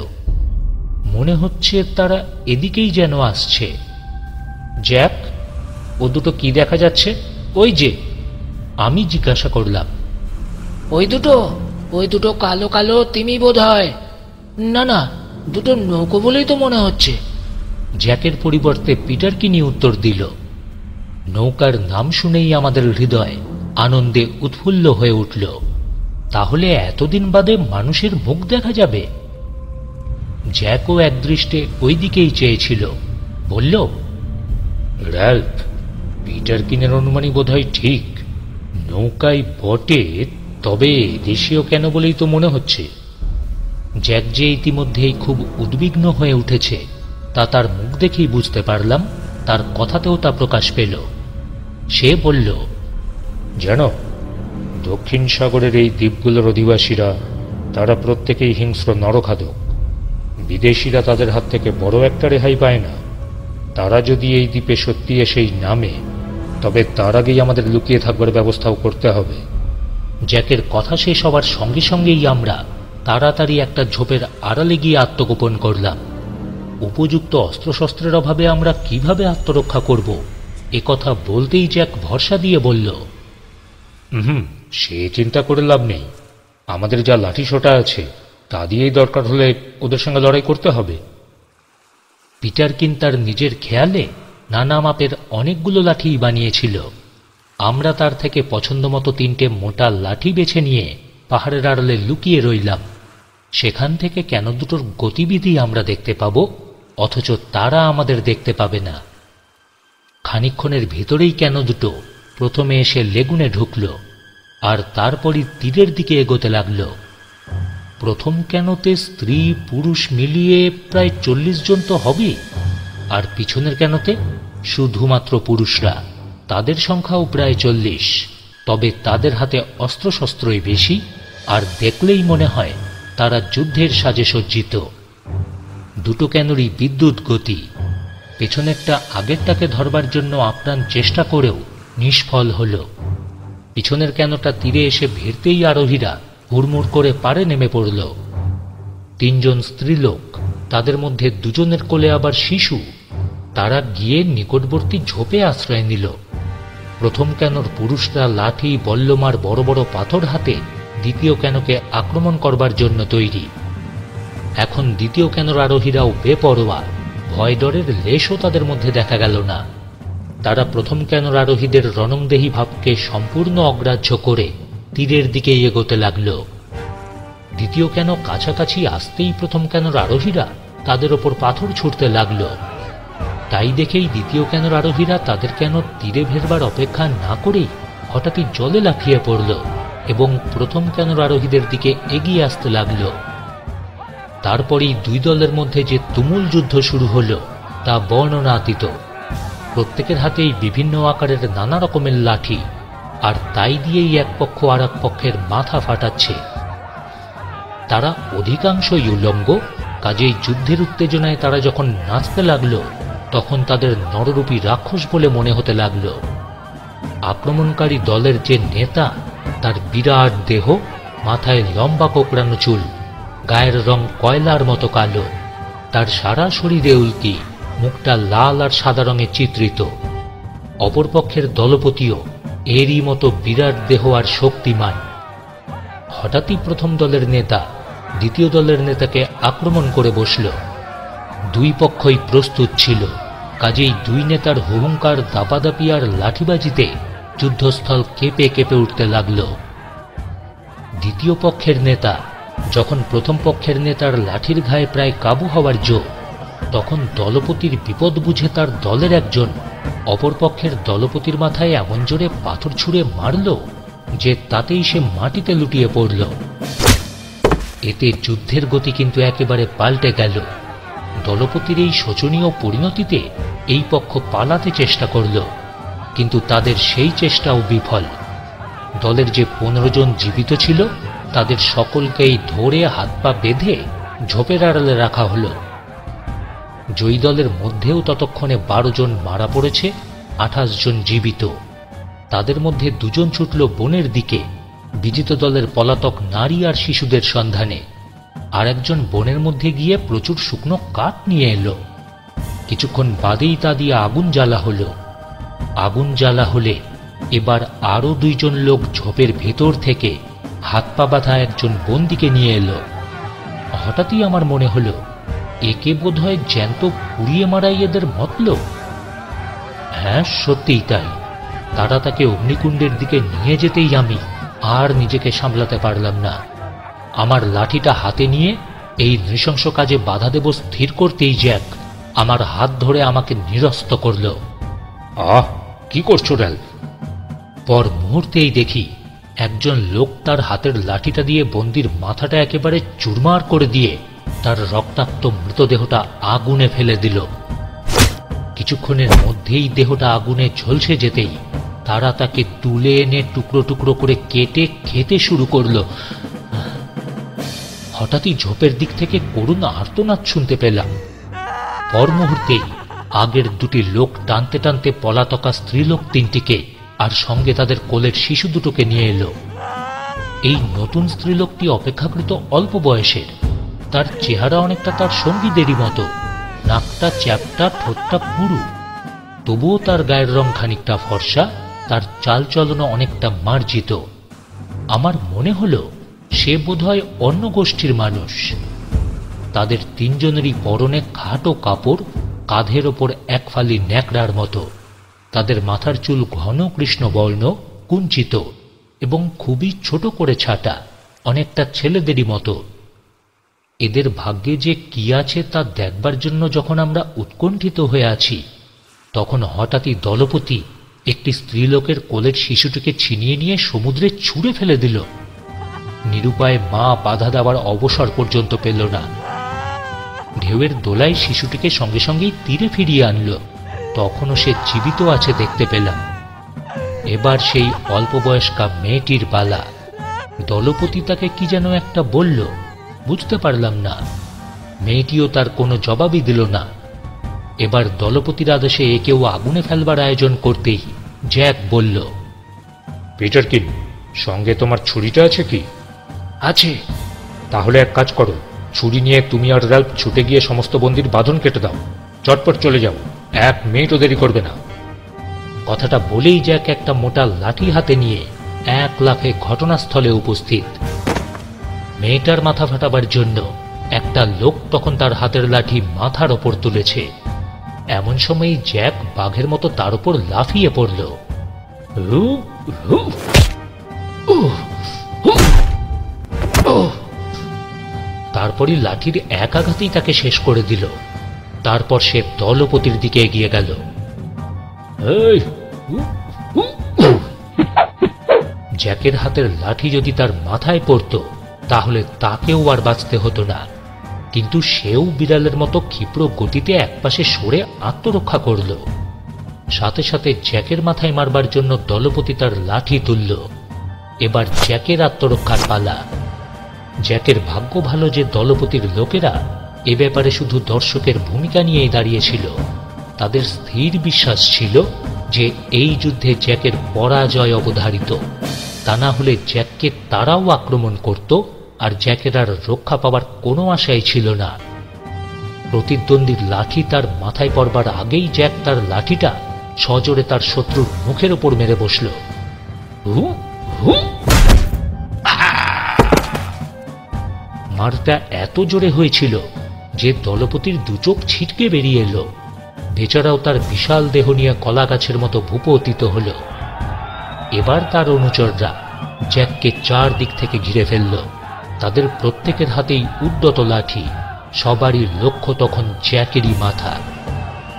মনে হচ্ছে তারা এদিকেই যেন আসছে। জ্যাক, ও দুটো কি দেখা যাচ্ছে? ওই যে, আমি জিজ্ঞাসা করলাম। ওই দুটো কালো কালো তিমি বোধ হয়। না, দুটো নৌকো বলেই তো মনে হচ্ছে। জ্যাকের পরিবর্তে পিটারকিনি উত্তর দিল। নৌকার নাম শুনেই আমাদের হৃদয় আনন্দে উৎফুল্ল হয়ে উঠল। তাহলে এতদিন বাদে মানুষের মুখ দেখা যাবে। জ্যাকও একদৃষ্টে ওই দিকেই চেয়েছিল, বলল, র্যাল্ফ, পিটারকিনের অনুমানই বোধহয় ঠিক। নৌকায় বটে, তবে দেশীয় কেন বলেই তো মনে হচ্ছে। জ্যাক যে ইতিমধ্যেই খুব উদ্বিগ্ন হয়ে উঠেছে তা তার মুখ দেখেই বুঝতে পারলাম, তার কথাতেও তা প্রকাশ পেল। সে বলল, জানো, দক্ষিণ সাগরের এই দ্বীপগুলোর অধিবাসীরা তারা প্রত্যেকেই হিংস্র নরখাদক। বিদেশিরা তাদের হাত থেকে বড় একটা রেহাই পায় না। তারা যদি এই দ্বীপে সত্যি এসেই নামে, তবে তার আগেই আমাদের লুকিয়ে থাকবার ব্যবস্থাও করতে হবে। জ্যাকের কথা শেষ হবার সঙ্গে সঙ্গেই আমরা তাড়াতাড়ি একটা ঝোপের আড়ালে গিয়ে আত্মগোপন করলাম। উপযুক্ত অস্ত্রশস্ত্রের অভাবে আমরা কিভাবে আত্মরক্ষা করব, একথা বলতেই জ্যাক ভরসা দিয়ে বলল, সে চিন্তা করে লাভ নেই। আমাদের যা লাঠি সোটা আছে তা দিয়েই দরকার হলে ওদের সঙ্গে লড়াই করতে হবে। পিটারকিন তার নিজের খেয়ালে নানা মাপের অনেকগুলো লাঠি বানিয়েছিল। আমরা তার থেকে পছন্দমতো 3টে মোটা লাঠি বেছে নিয়ে পাহাড়ের আড়ালে লুকিয়ে রইলাম। সেখান থেকে কেন দুটোর গতিবিধি আমরা দেখতে পাব, অথচ তারা আমাদের দেখতে পাবে না। খানিকক্ষণের ভেতরেই কেন দুটো প্রথমে এসে লেগুনে ঢুকল, আর তারপরই তীরের দিকে এগোতে লাগল। প্রথম ক্যানোতে স্ত্রী পুরুষ মিলিয়ে প্রায় 40 জন তো হবেই, আর পিছনের ক্যানোতে শুধুমাত্র পুরুষরা, তাদের সংখ্যাও প্রায় 40। তবে তাদের হাতে অস্ত্রশস্ত্রই বেশি, আর দেখলেই মনে হয় তারা যুদ্ধের সাজে সজ্জিত। দুটো ক্যানোরই বিদ্যুৎ গতি। পেছনেরটা আগেরটাকে ধরবার জন্য আপ্রাণ চেষ্টা করেও নিষ্ফল হল। পিছনের ক্যানোটা তীরে এসে ভিড়তেই আরোহীরা হুড়মুড় করে পাড়ে নেমে পড়ল। 3 জন স্ত্রীলোক, তাদের মধ্যে 2 জনের কোলে আবার শিশু, তারা গিয়ে নিকটবর্তী ঝোপে আশ্রয় নিল। প্রথম ক্যানোর পুরুষরা লাঠি বল্লমার বড় বড় পাথর হাতে দ্বিতীয় ক্যানোকে আক্রমণ করবার জন্য তৈরি। এখন দ্বিতীয় ক্যানোর আরোহীরাও বেপরোয়া, ভয় ডরের লেশও তাদের মধ্যে দেখা গেল না। তারা প্রথম ক্যানোর আরোহীদের রণংদেহী ভাবকে সম্পূর্ণ অগ্রাহ্য করে তীরের দিকে এগোতে লাগল। দ্বিতীয় ক্যানো কাছাকাছি আসতেই প্রথম ক্যানোর আরোহীরা তাদের ওপর পাথর ছুঁড়তে লাগল। তাই দেখেই দ্বিতীয় ক্যানোর আরোহীরা তাদের ক্যানো তীরে ভেরবার অপেক্ষা না করেই হঠাৎই জলে লাফিয়ে পড়ল এবং প্রথম ক্যানোর আরোহীদের দিকে এগিয়ে আসতে লাগল। তারপরেই 2 দলের মধ্যে যে তুমুল যুদ্ধ শুরু হল তা বর্ণনাতীত। প্রত্যেকের হাতেই বিভিন্ন আকারের নানা রকমের লাঠি, আর তাই দিয়েই এক পক্ষ আর এক পক্ষের মাথা ফাটাচ্ছে। তারা অধিকাংশই উলঙ্গ, কাজেই যুদ্ধের উত্তেজনায় তারা যখন নাচতে লাগল তখন তাদের নররূপী রাক্ষস বলে মনে হতে লাগল। আক্রমণকারী দলের যে নেতা, তার বিরাট দেহ, মাথায় লম্বা কোকড়ানো চুল, গায়ের রং কয়লার মতো কালো, তার সারা শরীরে উল্কি, মুখটা লাল আর সাদা রঙে চিত্রিত। অপরপক্ষের দলপতিও এরই মতো বিরাট দেহ আর শক্তিমান। হঠাৎই প্রথম দলের নেতা দ্বিতীয় দলের নেতাকে আক্রমণ করে বসল। 2 পক্ষই প্রস্তুত ছিল, কাজেই 2 নেতার হুহুঙ্কার, দাপাদাপি আর লাঠিবাজিতে যুদ্ধস্থল কেঁপে কেঁপে উঠতে লাগল। দ্বিতীয় পক্ষের নেতা যখন প্রথম পক্ষের নেতার লাঠির ঘায়ে প্রায় কাবু হওয়ার জো, তখন দলপতির বিপদ বুঝে তার দলের একজন অপর পক্ষের দলপতির মাথায় এমন জোরে পাথর ছুঁড়ে মারল যে তাতেই সে মাটিতে লুটিয়ে পড়ল। এতে যুদ্ধের গতি কিন্তু একেবারে পাল্টে গেল। দলপতির এই শোচনীয় পরিণতিতে এই পক্ষ পালাতে চেষ্টা করল, কিন্তু তাদের সেই চেষ্টাও বিফল। দলের যে 15 জন জীবিত ছিল তাদের সকলকেই ধরে হাত পা বেঁধে ঝোপের আড়ালে রাখা হলো। জয়ী দলের মধ্যেও ততক্ষণে 12 জন মারা পড়েছে, 28 জন জীবিত। তাদের মধ্যে 2 জন ছুটল বনের দিকে বিজিত দলের পলাতক নারী আর শিশুদের সন্ধানে, আর একজন বনের মধ্যে গিয়ে প্রচুর শুকনো কাঠ নিয়ে এলো। কিছুক্ষণ বাদেই তা দিয়ে আগুন জ্বালা হলো। আগুন জ্বালা হলে এবার আরো 2 জন লোক ঝোপের ভেতর থেকে হাত পা বাঁধা একজন বন্দীকে নিয়ে এলো। হঠাৎই আমার মনে হলো একে বোধহয় জ্যান্ত পুড়িয়ে মারাই এদের মতলব। হ্যাঁ, সত্যিই তাই। তারা তাকে অগ্নিকুণ্ডের দিকে নিয়ে যেতেই আমি আর নিজেকে সামলাতে পারলাম না। আমার লাঠিটা হাতে নিয়ে এই নৃশংস কাজে বাধা দেব স্থির করতেই জ্যাক আমার হাত ধরে আমাকে নিরস্ত করল। আহ, কি করছো র্যালফ? পর মুহূর্তেই দেখি একজন লোক তার হাতের লাঠিটা দিয়ে বন্দির মাথাটা একেবারে চুরমার করে দিয়ে তার রক্তাক্ত মৃতদেহটা আগুনে ফেলে দিল। কিছুক্ষণের মধ্যেই দেহটা আগুনে ঝলসে যেতেই তারা তাকে তুলে এনে টুকরো টুকরো করে কেটে খেতে শুরু করল। হঠাৎই ঝোপের দিক থেকে করুণ আর্তনাদ শুনতে পেলাম। পর মুহূর্তেই আগের দুটি লোক টানতে টানতে পলাতকা স্ত্রীলোক তিনটিকে আর সঙ্গে তাদের কোলের শিশু দুটোকে নিয়ে এলো। এই নতুন স্ত্রীলোকটি অপেক্ষাকৃত অল্প বয়সের। তার চেহারা অনেকটা তার সঙ্গীদেরই মতো, নাকটা চ্যাপ্টা, ঠোঁটটা পুরু। তবুও তার গায়ের রং খানিকটা ফর্সা, তার চালচলনও অনেকটা মার্জিত। আমার মনে হলো সে বোধহয় অন্য গোষ্ঠীর মানুষ। তাদের তিনজনেরই পরনে খাটো কাপড়, কাঁধের ওপর এক ফালি ন্যাকড়ার মতো। তাদের মাথার চুল ঘন কৃষ্ণবর্ণ, কুঞ্চিত এবং খুবই ছোট করে ছাটা, অনেকটা ছেলেদেরই মতো। এদের ভাগ্যে যে কি আছে তা দেখবার জন্য যখন আমরা উৎকণ্ঠিত হয়ে আছি, তখন হঠাৎই দলপতি একটি স্ত্রীলোকের কোলের শিশুটিকে ছিনিয়ে নিয়ে সমুদ্রে ছুঁড়ে ফেলে দিল। নিরুপায় মা বাধা দেওয়ার অবসর পর্যন্ত পেল না। ঢেউয়ের দোলায় শিশুটিকে সঙ্গে সঙ্গেই তীরে ফিরিয়ে আনল। তখনও সে জীবিত আছে দেখতে পেলাম। এবার সেই অল্প বয়স্কা মেয়েটির পালা। দলপতি তাকে কি যেন একটা বলল, বুঝতে পারলাম না। মেয়েটিও তার কোনো জবাবই দিল না। এবার দলপতির আদেশে একেও আগুনে ফেলবার আয়োজন করতেই জ্যাক বলল, পিটারকিন, সঙ্গে তোমার ছুরিটা আছে কি? আছে। তাহলে এক কাজ করো, ছুরি নিয়ে তুমি আর র্যালফ ছুটে গিয়ে সমস্ত বন্দির বাঁধন কেটে দাও। চটপট চলে যাও, 1 মিনিটও দেরি করবে না। কথাটা বলেই জ্যাক একটা মোটা লাঠি হাতে নিয়ে এক লাফে ঘটনাস্থলে উপস্থিত। মেয়েটার মাথা ফাটাবার জন্য একটা লোক তখন তার হাতের লাঠি মাথার ওপর তুলেছে। এমন সময়ই জ্যাক বাঘের মতো তার উপর লাফিয়ে পড়ল। তারপরই লাঠির এক আঘাতেই তাকে শেষ করে দিল। তারপর সে দলপতির দিকে এগিয়ে গেল। জ্যাকের হাতের লাঠি যদি তার মাথায় পড়ত তাহলে তাকেও আর বাঁচতে হতো না। কিন্তু সেও বিড়ালের মতো ক্ষিপ্র গতিতে একপাশে সরে আত্মরক্ষা করল। সাথে সাথে জ্যাকের মাথায় মারবার জন্য দলপতি তার লাঠি তুলল। এবার জ্যাকের আত্মরক্ষার পালা। জ্যাকের ভাগ্য ভালো যে দলপতির লোকেরা এ ব্যাপারে শুধু দর্শকের ভূমিকা নিয়েই দাঁড়িয়েছিল। তাদের স্থির বিশ্বাস ছিল যে এই যুদ্ধে জ্যাকের পরাজয় অবধারিত। তা না হলে জ্যাককে তারাও আক্রমণ করত, আর জ্যাকের আর রক্ষা পাবার কোনো আশাই ছিল না। প্রতিদ্বন্দ্বীর লাঠি তার মাথায় পড়বার আগেই জ্যাক তার লাঠিটা সজোরে তার শত্রুর মুখের ওপর মেরে বসল। মারটা এত জোরে হয়েছিল যে দলপতির দুচোখ ছিটকে বেরিয়ে এলো। বেচারাও তার বিশাল দেহ নিয়ে কলা গাছের মতো ভূপতিত হল। এবার তার অনুচররা জ্যাককে 4 দিক থেকে ঘিরে ফেলল। তাদের প্রত্যেকের হাতেই উদ্যত লাঠি। সবারই লক্ষ্য তখন জ্যাকেরই মাথা।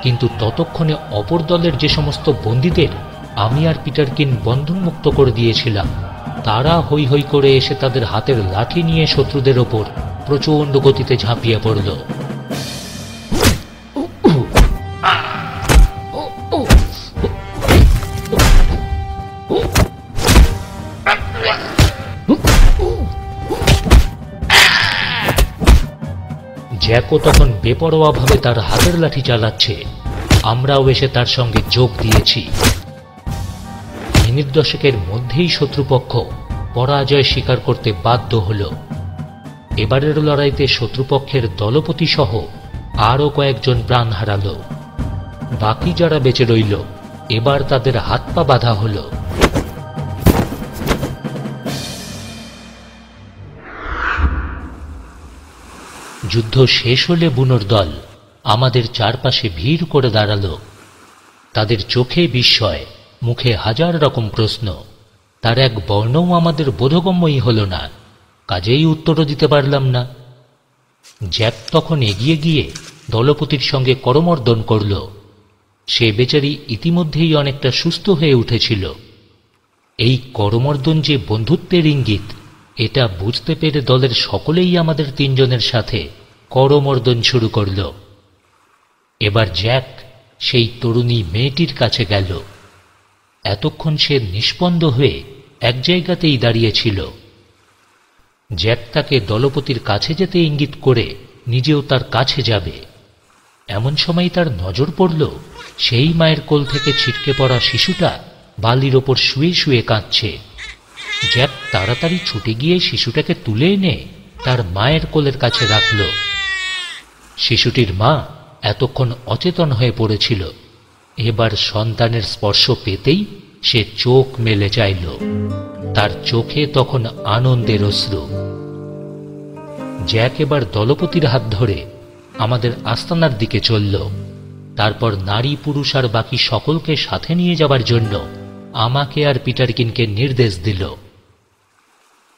কিন্তু ততক্ষণে অপর দলের যে সমস্ত বন্দীদের আমি আর পিটারকিন বন্ধনমুক্ত করে দিয়েছিলাম, তারা হৈ হৈ করে এসে তাদের হাতের লাঠি নিয়ে শত্রুদের ওপর প্রচণ্ড গতিতে ঝাঁপিয়ে পড়ল। জ্যাকও তখন বেপরোয়াভাবে তার হাতের লাঠি চালাচ্ছে। আমরাও এসে তার সঙ্গে যোগ দিয়েছি। মিনিট 10 মধ্যেই শত্রুপক্ষ পরাজয় স্বীকার করতে বাধ্য হল। এবারের লড়াইতে শত্রুপক্ষের দলপতি সহ আরও কয়েকজন প্রাণ হারাল। বাকি যারা বেঁচে রইল এবার তাদের হাত পা বাঁধা হল। যুদ্ধ শেষ হলে বুনোর দল আমাদের চারপাশে ভিড় করে দাঁড়াল। তাদের চোখে বিস্ময়, মুখে হাজার রকম প্রশ্ন। তার এক বর্ণও আমাদের বোধগম্যই হল না, কাজেই উত্তরও দিতে পারলাম না। জ্যাক তখন এগিয়ে গিয়ে দলপতির সঙ্গে করমর্দন করল। সে বেচারি ইতিমধ্যেই অনেকটা সুস্থ হয়ে উঠেছিল। এই করমর্দন যে বন্ধুত্বের ইঙ্গিত, এটা বুঝতে পেরে দলের সকলেই আমাদের তিনজনের সাথে করমর্দন শুরু করল। এবার জ্যাক সেই তরুণী মেয়েটির কাছে গেল। এতক্ষণ সে নিষ্পন্দ হয়ে এক জায়গাতেই দাঁড়িয়েছিল। জ্যাক তাকে দলপতির কাছে যেতে ইঙ্গিত করে নিজেও তার কাছে যাবে। এমন সময় তার নজর পড়ল সেই মায়ের কোল থেকে ছিটকে পড়া শিশুটা বালির ওপর শুয়ে শুয়ে কাঁদছে। জ্যাক তাড়াতাড়ি ছুটে গিয়ে শিশুটাকে তুলে এনে তার মায়ের কোলের কাছে রাখল। শিশুটির মা এতক্ষণ অচেতন হয়ে পড়েছিল। এবার সন্তানের স্পর্শ পেতেই সে চোখ মেলে চাইল। তার চোখে তখন আনন্দের অশ্রু। জ্যাক এবার দলপতির হাত ধরে আমাদের আস্তানার দিকে চলল। তারপর নারী পুরুষ আর বাকি সকলকে সাথে নিয়ে যাবার জন্য আমাকে আর পিটারকিনকে নির্দেশ দিল।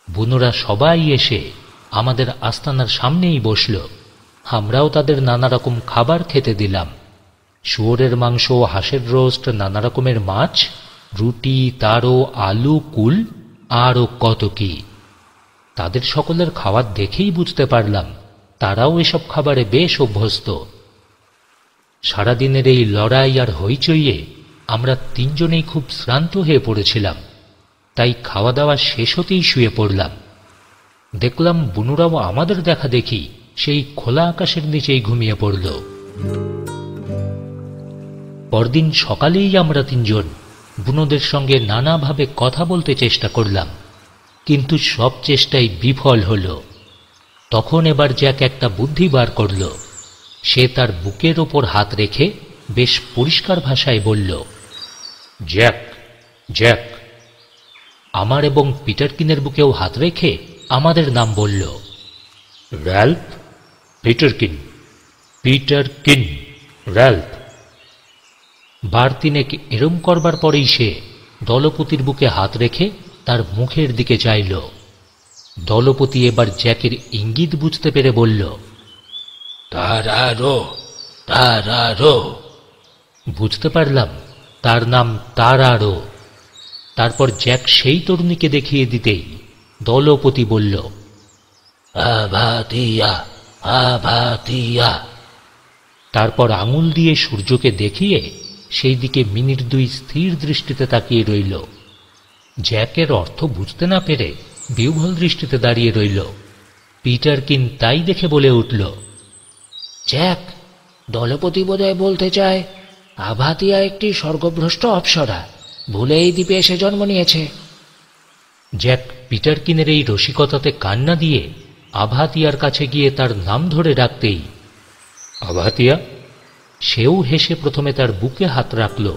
বুনোরা সবাই এসে আমাদের আস্তানার সামনেই বসল। আমরাও তাদের নানা রকম খাবার খেতে দিলাম। শুয়োরের মাংস, হাঁসের রোস্ট, নানা রকমের মাছ, রুটি, তারো, আলু, কুল, আরও কত কি। তাদের সকলের খাবার দেখেই বুঝতে পারলাম তারাও এসব খাবারে বেশ অভ্যস্ত। সারাদিনের এই লড়াই আর হইচইয়ে আমরা তিনজনেই খুব শ্রান্ত হয়ে পড়েছিলাম। তাই খাওয়া দাওয়া শেষ হতেই শুয়ে পড়লাম। দেখলাম বুনোরাও আমাদের দেখা দেখি সেই খোলা আকাশের নিচেই ঘুমিয়ে পড়ল। পরদিন সকালেই আমরা তিনজন বুনোদের সঙ্গে নানাভাবে কথা বলতে চেষ্টা করলাম, কিন্তু সব চেষ্টাই বিফল হল। তখন এবার জ্যাক একটা বুদ্ধি বার করল। সে তার বুকের ওপর হাত রেখে বেশ পরিষ্কার ভাষায় বলল, জ্যাক, জ্যাক। আমার এবং পিটারকিনের বুকেও হাত রেখে আমাদের নাম বলল। Ralph, পিটারকিন, পিটারকিন, Ralph. বার তিনেক এরম করবার পরেই সে দলপতির বুকে হাত রেখে তার মুখের দিকে চাইল। দলপতি এবার জ্যাকের ইঙ্গিত বুঝতে পেরে বলল, তারারো, তারারো। বুঝতে পারলাম তার নাম তারারো। তারপর জ্যাক সেই তরুণীকে দেখিয়ে দিতেই দলপতি বলল, আভাতিয়া, আভাতিয়া। তারপর আঙুল দিয়ে সূর্যকে দেখিয়ে সেই দিকে মিনিট দুই স্থির দৃষ্টিতে তাকিয়ে রইল। জ্যাকের অর্থ বুঝতে না পেরে বিহ্বল দৃষ্টিতে দাঁড়িয়ে রইল। পিটারকিন তাই দেখে বলে উঠল, জ্যাক, দলপতি বোধহয় বলতে চায় আভাতিয়া একটি স্বর্গভ্রষ্ট অপ্সরা, ভুলে এই দ্বীপে এসে জন্ম নিয়েছে। জ্যাক পিটারকিনের এই রসিকতাতে কান্না দিয়ে আভাতিয়ার কাছে গিয়ে তার নাম ধরে ডাকতেই আভাতিয়া? সেও হেসে প্রথমে তার বুকে হাত রাখল,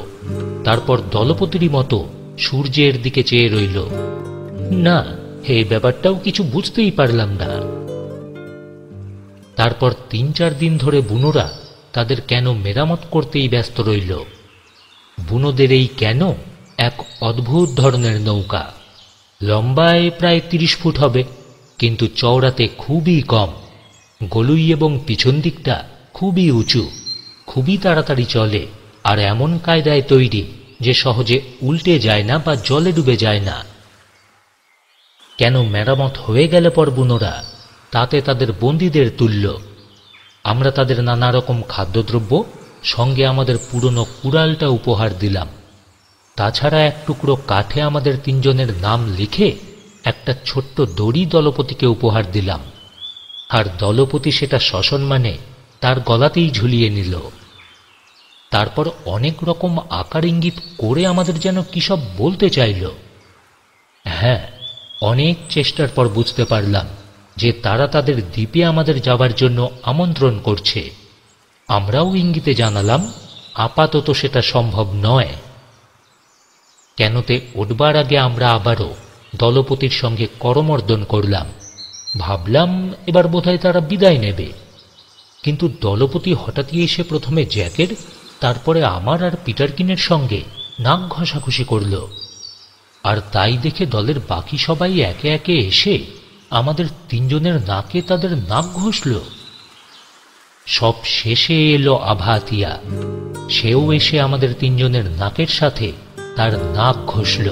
তারপর দলপতিরই মতো সূর্যের দিকে চেয়ে রইল। না, এই ব্যাপারটাও কিছু বুঝতেই পারলাম না। তারপর ৩-৪ দিন ধরে বুনোরা তাদের কেন মেরামত করতেই ব্যস্ত রইল। বুনোদের এই কেন এক অদ্ভুত ধরনের নৌকা। লম্বায় প্রায় ৩০ ফুট হবে, কিন্তু চওড়াতে খুবই কম। গলুই এবং পিছন দিকটা খুবই উঁচু, খুবই তাড়াতাড়ি চলে, আর এমন কায়দায় তৈরি যে সহজে উল্টে যায় না বা জলে ডুবে যায় না। কেন মেরামত হয়ে গেলে পর বুনোরা তাতে তাদের বন্দীদের তুলল। আমরা তাদের নানা রকম খাদ্যদ্রব্য সঙ্গে আমাদের পুরনো কুড়ালটা উপহার দিলাম। তাছাড়া এক টুকরো কাঠে আমাদের তিনজনের নাম লিখে একটা ছোট্ট দড়ি দলপতিকে উপহার দিলাম, আর দলপতি সেটা সসম্মানে তার গলাতেই ঝুলিয়ে নিল। তারপর অনেক রকম আকার ইঙ্গিত করে আমাদের যেন কি সব বলতে চাইল। হ্যাঁ, অনেক চেষ্টার পর বুঝতে পারলাম যে তারা তাদের দ্বীপে আমাদের যাবার জন্য আমন্ত্রণ করছে। আমরাও ইঙ্গিতে জানালাম আপাতত সেটা সম্ভব নয়। কেনতে উঠবার আগে আমরা আবারও দলপতির সঙ্গে করমর্দন করলাম। ভাবলাম এবার বোধহয় তারা বিদায় নেবে, কিন্তু দলপতি হঠাৎই এসে প্রথমে জ্যাকের, তারপরে আমার আর পিটারকিনের সঙ্গে নাক ঘষাঘষি করল। আর তাই দেখে দলের বাকি সবাই একে একে এসে আমাদের তিনজনের নাকে তাদের নাক ঘষল। সব শেষে এলো আভাতিয়া, সেও এসে আমাদের তিনজনের নাকের সাথে তার নাক ঘষল।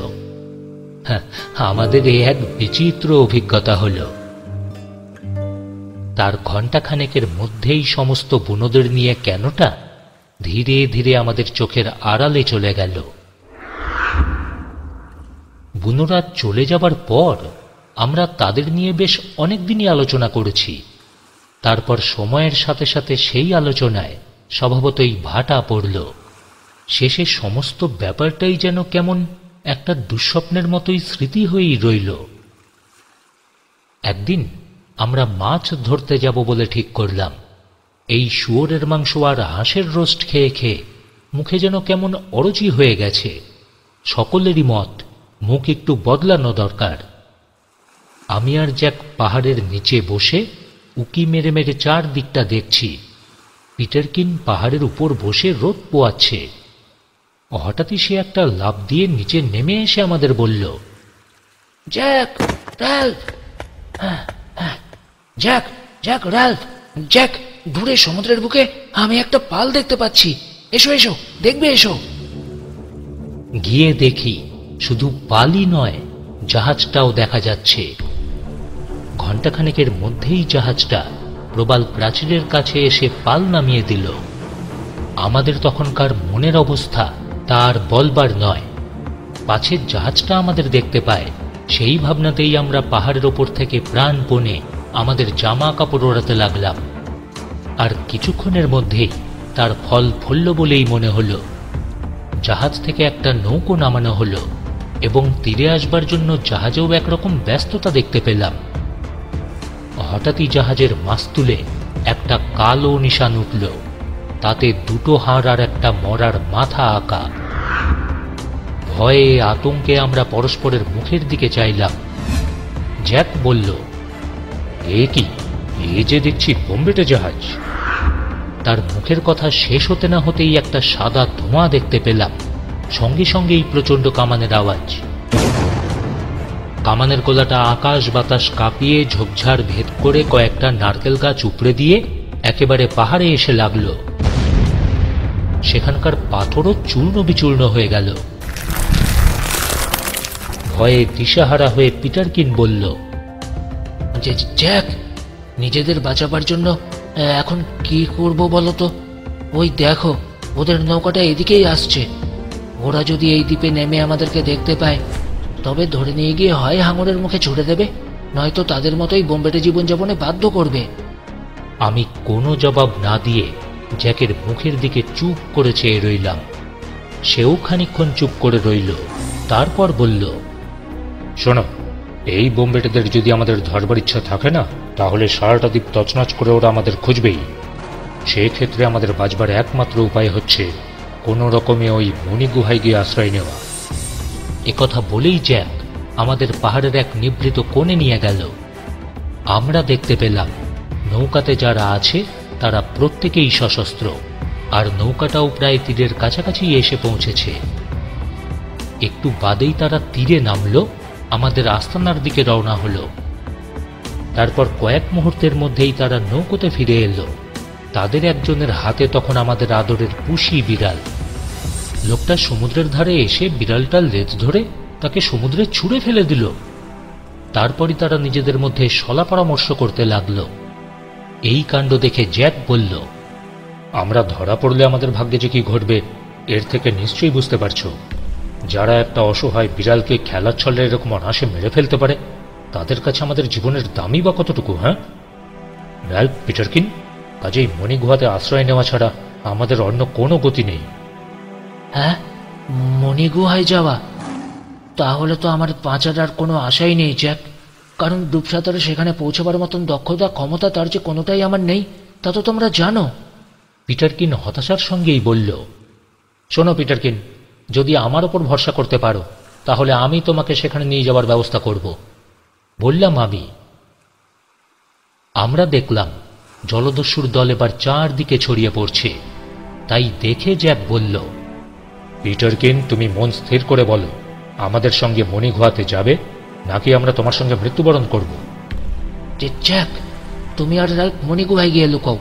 হ্যাঁ, আমাদের এই এক বিচিত্র অভিজ্ঞতা হল। তার ঘণ্টাখানেকের মধ্যেই সমস্ত বুনোদের নিয়ে কেনটা ধীরে ধীরে আমাদের চোখের আড়ালে চলে গেল। বুনোরা চলে যাবার পর আমরা তাদের নিয়ে বেশ অনেকদিনই আলোচনা করেছি। তারপর সময়ের সাথে সাথে সেই আলোচনায় স্বভাবতই ভাটা পড়ল। শেষে সমস্ত ব্যাপারটাই যেন কেমন একটা দুঃস্বপ্নের মতোই স্মৃতি হয়েই রইল। একদিন আমরা মাছ ধরতে যাব বলে ঠিক করলাম। এই শুয়োরের মাংস আর হাঁসের রোস্ট খেয়ে খেয়ে মুখে যেন কেমন অরুচি হয়ে গেছে। সকলেরই মত মুখ একটু বদলানো দরকার। আমি আর জ্যাক পাহাড়ের নিচে বসে উকি মেরে মেরে চারদিকটা দেখছি। পিটারকিন পাহাড়ের উপর বসে রোদ পোয়াচ্ছে। হঠাৎই সে একটা লাফ দিয়ে নিচে নেমে এসে আমাদের বলল, Jack, Ralph, Jack, Jack, Ralph, Jack, দূরে সমুদ্রের বুকে আমি একটা পাল দেখতে পাচ্ছি। এসো এসো, দেখবে এসো। গিয়ে দেখি শুধু পালই নয়, জাহাজটাও দেখা যাচ্ছে। ঘণ্টাখানেকের মধ্যেই জাহাজটা প্রবাল প্রাচীরের কাছে এসে পাল নামিয়ে দিল। আমাদের তখনকার মনের অবস্থা তার বলবার নয়। পাছে জাহাজটা আমাদের দেখতে পায়, সেই ভাবনাতেই আমরা পাহাড়ের ওপর থেকে প্রাণপণে আমাদের জামা কাপড় ওড়াতে লাগলাম। আর কিছুক্ষণের মধ্যেই তার ফল ফলল বলেই মনে হলো। জাহাজ থেকে একটা নৌকো নামানো হলো এবং তীরে আসবার জন্য জাহাজেও একরকম ব্যস্ততা দেখতে পেলাম। হঠাৎই জাহাজের মাস্তুলে একটা কালো নিশান উঠল, তাতে দুটো হাড় আর একটা মরার মাথা আঁকা। ভয়ে আতঙ্কে আমরা পরস্পরের মুখের দিকে চাইলাম। জ্যাক বলল, এ কি, এ যে দেখছি বোম্বেটে জাহাজ। তার মুখের কথা শেষ হতে না হতেই একটা সাদা ধোঁয়া দেখতে পেলাম, সঙ্গে সঙ্গেই প্রচণ্ড কামানের আওয়াজ। কামানের গোলাটা আকাশ বাতাস কাঁপিয়ে ঝোপঝাড় ভেদ করে কয়েকটা নারকেল গাছ উপড়ে দিয়ে একেবারে পাহাড়ে এসে লাগল। সেখানকার পাথরও চূর্ণ বিচূর্ণ হয়ে গেল। ভয়ে দিশাহারা হয়ে পিটারকিন বলল, জ্যাক, নিজেদের বাঁচাবার জন্য এখন কি করব বলো তো? ওই দেখো, ওদের নৌকাটা এদিকেই আসছে। ওরা যদি এই দ্বীপে নেমে আমাদেরকে দেখতে পায়, তবে ধরে নিয়ে গিয়ে হয় হাঙরের মুখে ছুড়ে দেবে, নয়তো তাদের মতোই বোম্বেটে জীবনযাপনে বাধ্য করবে। আমি কোনো জবাব না দিয়ে জ্যাকের মুখের দিকে চুপ করে চেয়ে রইলাম। সেও খানিকক্ষণ চুপ করে রইল, তারপর বলল, শোনো, এই বোম্বেটেদের যদি আমাদের ধরবার ইচ্ছা থাকে না, তাহলে সারাটা দ্বীপ তছনছ করে ওরা আমাদের খুঁজবেই। সেক্ষেত্রে আমাদের বাঁচবার একমাত্র উপায় হচ্ছে কোনো রকমে ওই মণিগুহায় গিয়ে আশ্রয় নেওয়া। একথা বলেই জ্যাক আমাদের পাহাড়ের এক নিভৃত কোণে নিয়ে গেল। আমরা দেখতে পেলাম নৌকাতে যারা আছে তারা প্রত্যেকেই সশস্ত্র, আর নৌকাটাও প্রায় তীরের কাছাকাছি এসে পৌঁছেছে। একটু বাদেই তারা তীরে নামল, আমাদের আস্তানার দিকে রওনা হলো। তারপর কয়েক মুহূর্তের মধ্যেই তারা নৌকোতে ফিরে এলো। তাদের একজনের হাতে তখন আমাদের আদরের পুষি বিড়াল। লোকটা সমুদ্রের ধারে এসে বিড়ালটার লেজ ধরে তাকে সমুদ্রে ছুঁড়ে ফেলে দিল। তারপরই তারা নিজেদের মধ্যে সলা পরামর্শ করতে লাগল। এই কাণ্ড দেখে জ্যাক বলল, আমরা ধরা পড়লে আমাদের ভাগ্যে যে কি ঘটবে এর থেকে নিশ্চয়ই বুঝতে পারছো। যারা একটা অসহায় বিড়ালকে খেলার ছলে এরকম অনায়াসে মেরে ফেলতে পারে, তাদের কাছে আমাদের জীবনের দামই বা কতটুকু? হ্যাঁ রাল্ফ, পিটারকিন, কাজেই মণিগুহাতে আশ্রয় নেওয়া ছাড়া আমাদের অন্য কোনো গতি নেই। হ্যাঁ, মণিগুহায় যাওয়া? তাহলে তো আমার বাঁচার আর কোনো আশাই নেই জ্যাক, কারণ ডুবসাঁতারে সেখানে পৌঁছবার মতন দক্ষতা ক্ষমতা তার যে কোনোটাই আমার নেই, তা তো তোমরা জানো। পিটারকিন হতাশার সঙ্গেই বলল, শোনো পিটারকিন, যদি আমার ওপর ভরসা করতে পারো তাহলে আমি তোমাকে সেখানে নিয়ে যাওয়ার ব্যবস্থা করব, বললাম আমি। আমরা দেখলাম জলদস্যুর দল এবার চারদিকে ছড়িয়ে পড়ছে। তাই দেখে জ্যাক বলল, পিটারকিন, তুমি মন স্থির করে বলো, আমাদের সঙ্গে মণি ঘোয়াতে যাবে নাকি আমরা তোমার সঙ্গে মৃত্যুবরণ করব? যে জ্যাক, তুমি আর রাল্ফ মণিগুহায় গিয়ে লুকাও,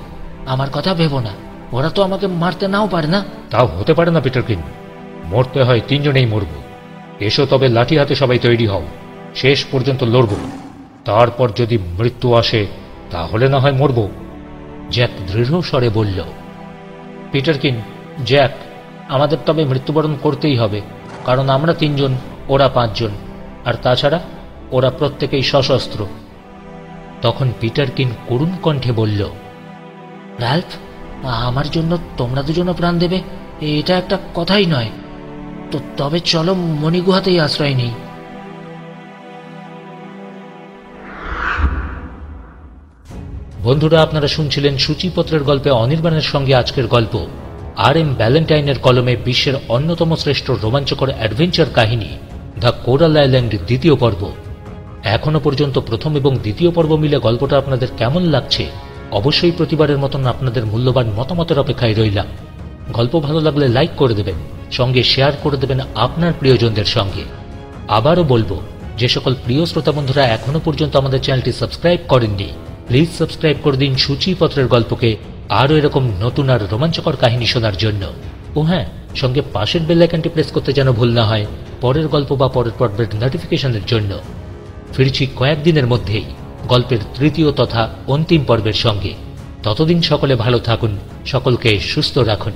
আমার কথা ভেবো না, ওরা তো আমাকে মারতে নাও পারে না। তাও হতে পারে না পিটারকিন, মরতে হয় তিনজনেই মরব। এসো তবে লাঠি হাতে সবাই তৈরি হও, শেষ পর্যন্ত লড়ব। তারপর যদি মৃত্যু আসে তাহলে না হয় মরব। জ্যাক দৃঢ় স্বরে বলল, পিটারকিন, জ্যাক, আমাদের তবে মৃত্যুবরণ করতেই হবে, কারণ আমরা 3 জন, ওরা 5 জন, আর তাছাড়া ওরা প্রত্যেকেই সশস্ত্র। তখন পিটারকিন করুণ কণ্ঠে বলল, রাল্ফ, আমার জন্য তোমরা দুজনও প্রাণ দেবে, এটা একটা কথাই নয়। তো তবে চলো মণিগুহাতেই আশ্রয় নেই। বন্ধুরা, আপনারা শুনছিলেন সূচিপত্রের গল্পে অনির্বাণের সঙ্গে আজকের গল্প আর.এম. ভ্যালেন্টাইনের কলমে বিশ্বের অন্যতম শ্রেষ্ঠ রোমাঞ্চকর অ্যাডভেঞ্চার কাহিনী দ্য কোরাল আইল্যান্ড দ্বিতীয় পর্ব। এখনো পর্যন্ত প্রথম এবং দ্বিতীয় পর্ব মিলে গল্পটা আপনাদের কেমন লাগছে অবশ্যই প্রতিবারের মতন আপনাদের মূল্যবান মতামতের অপেক্ষায় রইলাম। গল্প ভালো লাগলে লাইক করে দেবেন, সঙ্গে শেয়ার করে দেবেন আপনার প্রিয়জনদের সঙ্গে। আবারও বলবো, যে সকল প্রিয় শ্রোতা বন্ধুরা এখনো পর্যন্ত আমাদের চ্যানেলটি সাবস্ক্রাইব করেননি, প্লিজ সাবস্ক্রাইব করে দিন সূচিপত্রের গল্পকে আরও এরকম নতুন আর রোমাঞ্চকর কাহিনী শোনার জন্য। ও হ্যাঁ, সঙ্গে পাশের বেল আইকনটি প্রেস করতে যেন ভুল না হয় পরের গল্প বা পরের পর্বের নোটিফিকেশনের জন্য। ফিরছি কয়েকদিনের মধ্যেই গল্পের তৃতীয় তথা অন্তিম পর্বের সঙ্গে। ততদিন সকলে ভালো থাকুন, সকলকে সুস্থ রাখুন।